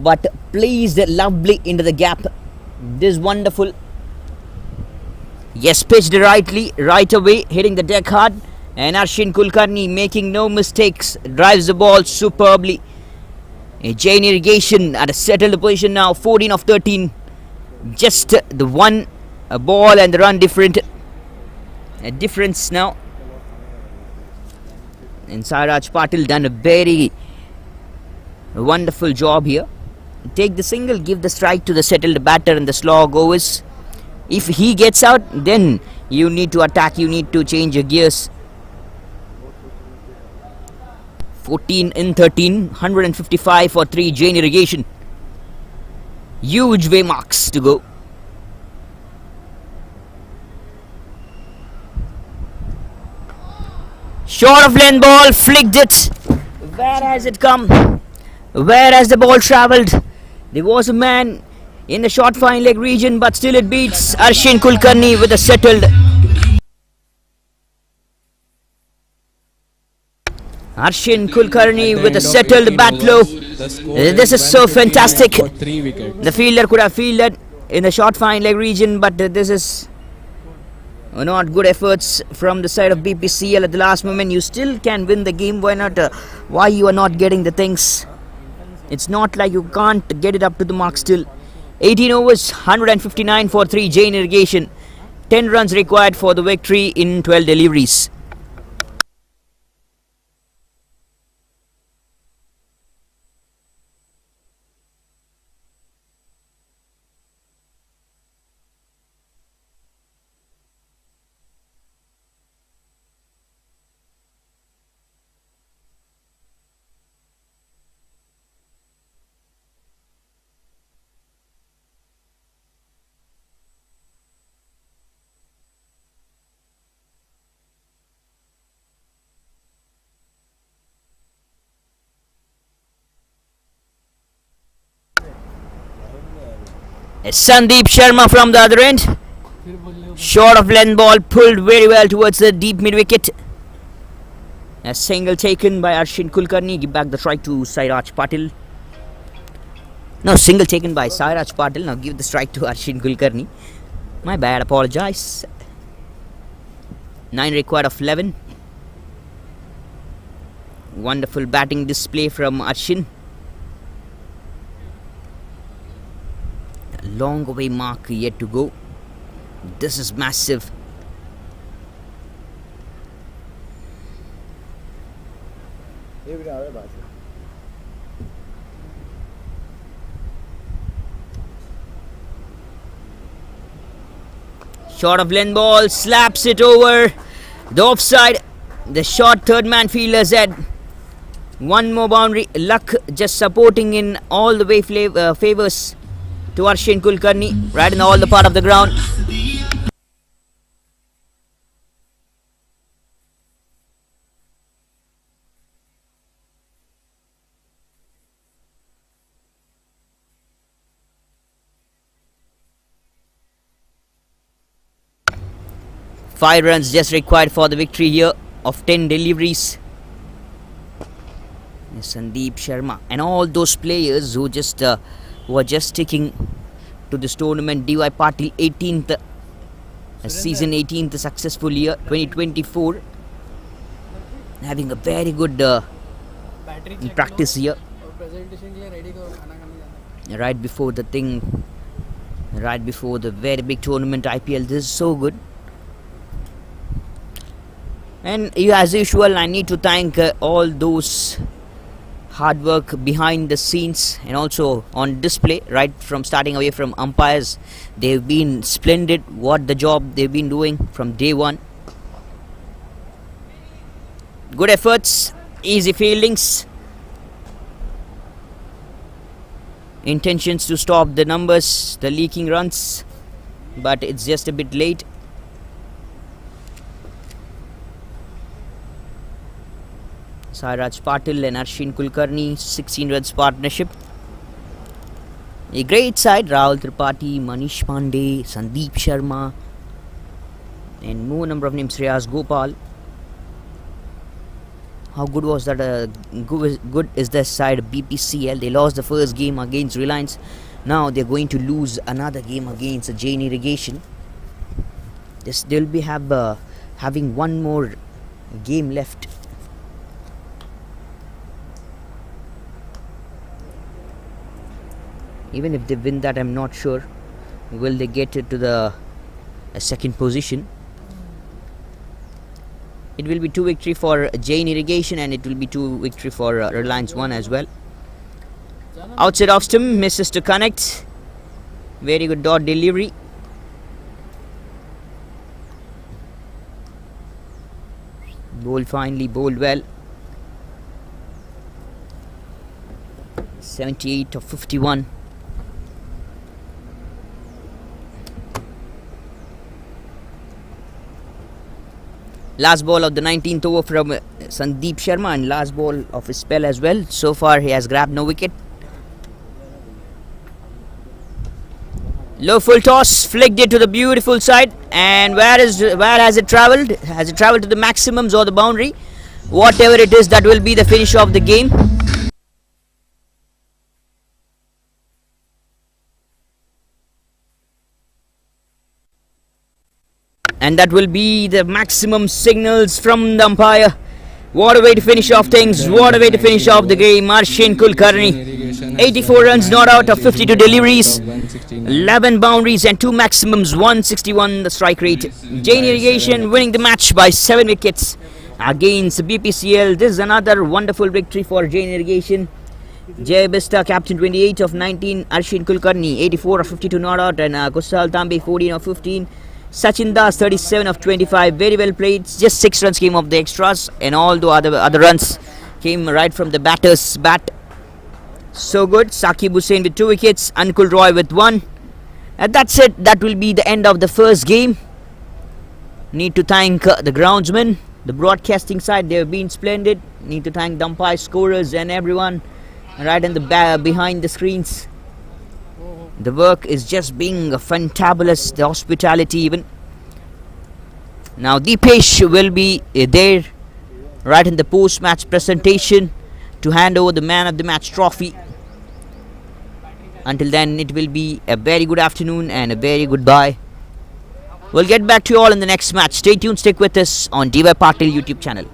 But placed lovely into the gap. This is wonderful. Yes, pitched rightly, right away, hitting the deck hard. And Arshin Kulkarni making no mistakes, drives the ball superbly. A Jain Irrigation at a settled position now, 14 of 13. Just the one ball and the run difference now. And Sairaj Patil done a very wonderful job here. take the single, give the strike to the settled batter in the slog overs. If he gets out, then you need to attack, you need to change your gears. 14 in 13, 155 for 3, Jain Irrigation. Huge way marks to go. Short of length ball, flicked it. Where has it come? Where has the ball travelled? There was a man in the short fine leg region, but still it beats Arshin Kulkarni with a settled. Arshin Kulkarni with a settled bat low. This is so fantastic. The fielder could have fielded in the short fine leg region, but this is not good efforts from the side of Bpcl at the last moment. You still can win the game. Why not? Why you are not getting the things? It's not like you can't get it up to the mark still. 18 overs, 159 for 3, Jain Irrigation. 10 runs required for the victory in 12 deliveries. Sandeep Sharma from the other end. Short of length ball, pulled very well towards the deep mid wicket. A single taken by Arshin Kulkarni. Give back the strike to Sairaj Patil. No, single taken by Sairaj Patil. Now give the strike to Arshin Kulkarni. My bad, apologize. 9 required of 11. Wonderful batting display from Arshin. Long away mark yet to go. This is massive. Short of length ball, slaps it over the offside. The short third man fielder's head. One more boundary. Luck just supporting in all the way favors to Arshin Kulkarni, right in all the part of the ground. Five runs just required for the victory here of 10 deliveries. Sandeep Sharma and all those players who just were just sticking to this tournament. DY Patil 18th season, 18th successful year 2024, having a very good practice here right before the thing, right before the very big tournament IPL. This is so good. And as usual, I need to thank all those hard work behind the scenes and also on display, right from starting away from umpires. They've been splendid. What the job they've been doing from day one. Good efforts, easy fieldings, intentions to stop the numbers, the leaking runs, but it's just a bit late. Sairaj Patil and Arshin Kulkarni, 16 runs partnership. A great side. Rahul Tripathi, Manish Pandey, Sandeep Sharma, and more number of names. Riyaz Gopal. How good was that? Good is this side Bpcl. They lost the first game against Reliance. Now they're going to lose another game against Jain Irrigation. They'll be having one more game left. Even if they win that, I'm not sure will they get it to the second position. It will be 2 victory for Jain Irrigation and it will be 2 victory for Reliance 1 as well. Outside off stump, misses to connect. Very good dot delivery. Ball finally bowled well. 78 of 51. Last ball of the 19th over from Sandeep Sharma, and last ball of his spell as well. So far he has grabbed no wicket. Low full toss, flicked it to the beautiful side, and where has it travelled? Has it travelled to the maximums or the boundary? Whatever it is, that will be the finish of the game. And that will be the maximum signals from the umpire. What a way to finish off things. What a way to finish off the game. Jain Kulkarni. 84 runs not out of 52 deliveries. 11 boundaries and 2 maximums. 161 the strike rate. Jain Irrigation winning the match by 7 wickets against Bpcl. This is another wonderful victory for Jain Irrigation. Jay Bista, captain 28 of 19. Jain Kulkarni 84 of 52 not out. And Kusal Tambe 14 of 15. Sachin Das 37 of 25, very well played. Just 6 runs came off the extras, and all the other runs came right from the batter's bat. So good. Saqib Hussain with 2 wickets, Ankul Roy with 1. And that's it. That will be the end of the first game. Need to thank the groundsmen, the broadcasting side. They have been splendid. Need to thank the umpire, scorers, and everyone right in the behind the screens. The work is just being fantabulous, the hospitality even. Now Deepesh will be there right in the post-match presentation to hand over the man of the match trophy. Until then, it will be a very good afternoon and a very goodbye. We'll get back to you all in the next match. Stay tuned, stick with us on DY Patil YouTube channel.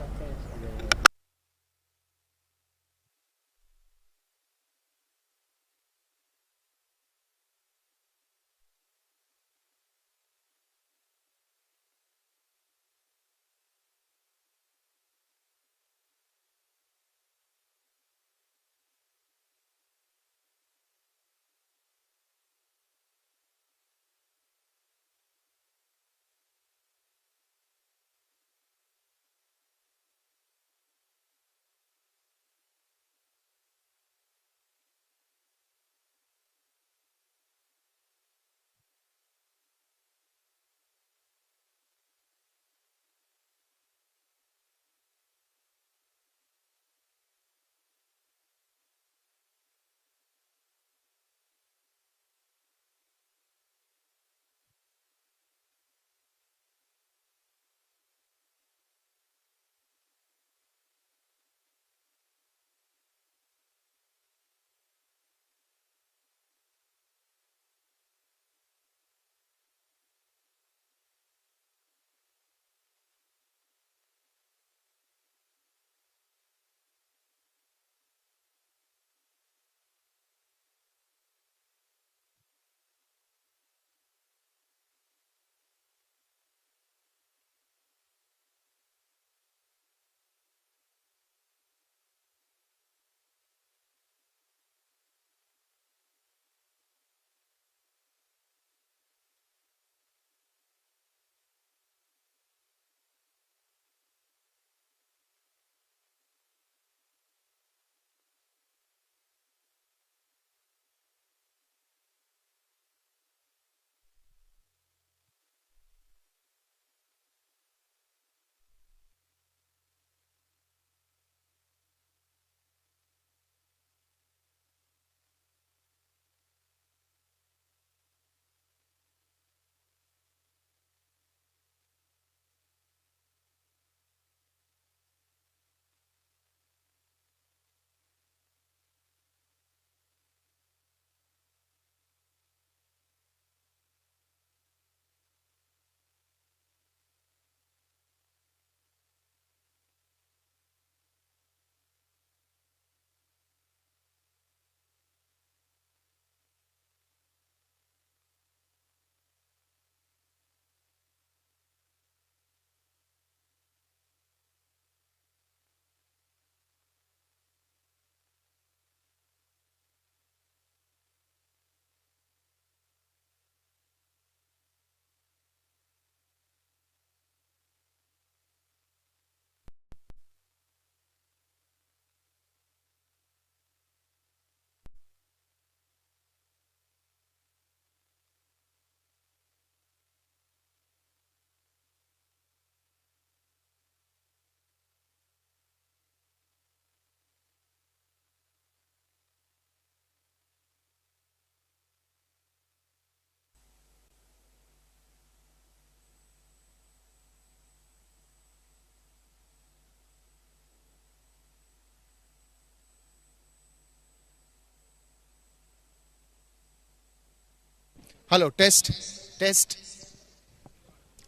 Hello, test, test.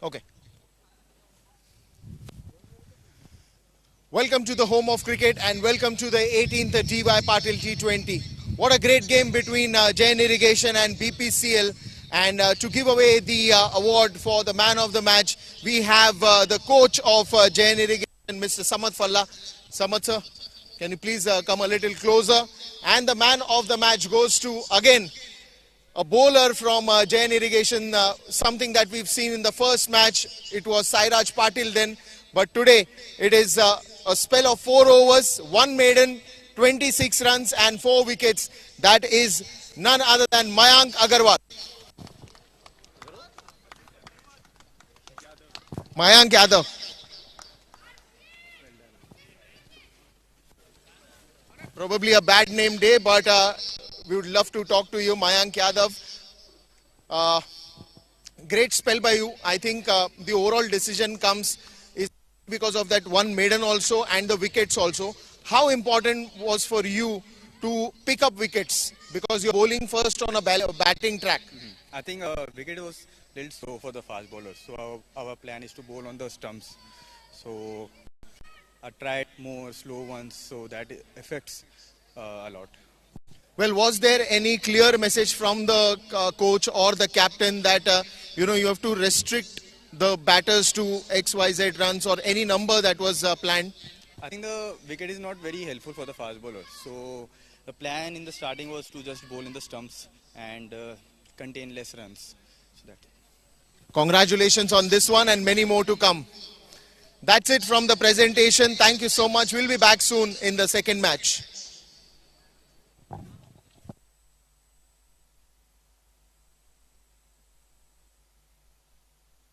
Okay. Welcome to the home of cricket and welcome to the 18th DY Patil T20. What a great game between Jain Irrigation and Bpcl. And to give away the award for the man of the match, we have the coach of Jain Irrigation, Mr. Samad Falla. Samad sir, can you please come a little closer? And the man of the match goes to, again, a bowler from Jain Irrigation, something that we've seen in the first match. It was Sairaj Patil then, but today it is a spell of 4 overs, 1 maiden, 26 runs and 4 wickets. That is none other than Mayank Agarwal. Mayank Yadav. Probably a bad name day, but we would love to talk to you, Mayank Yadav. Great spell by you. I think the overall decision comes is because of that 1 maiden also and the wickets also. How important was for you to pick up wickets? Because you're bowling first on a batting track. I think wicket was a little slow for the fast bowlers. So our plan is to bowl on the stumps. So I tried more slow ones, so that affects a lot. Well, was there any clear message from the coach or the captain that you have to restrict the batters to XYZ runs or any number that was planned? I think the wicket is not very helpful for the fast bowlers. So the plan in the starting was to just bowl in the stumps and contain less runs. So that. Congratulations on this one and many more to come. That's it from the presentation. Thank you so much. We'll be back soon in the second match.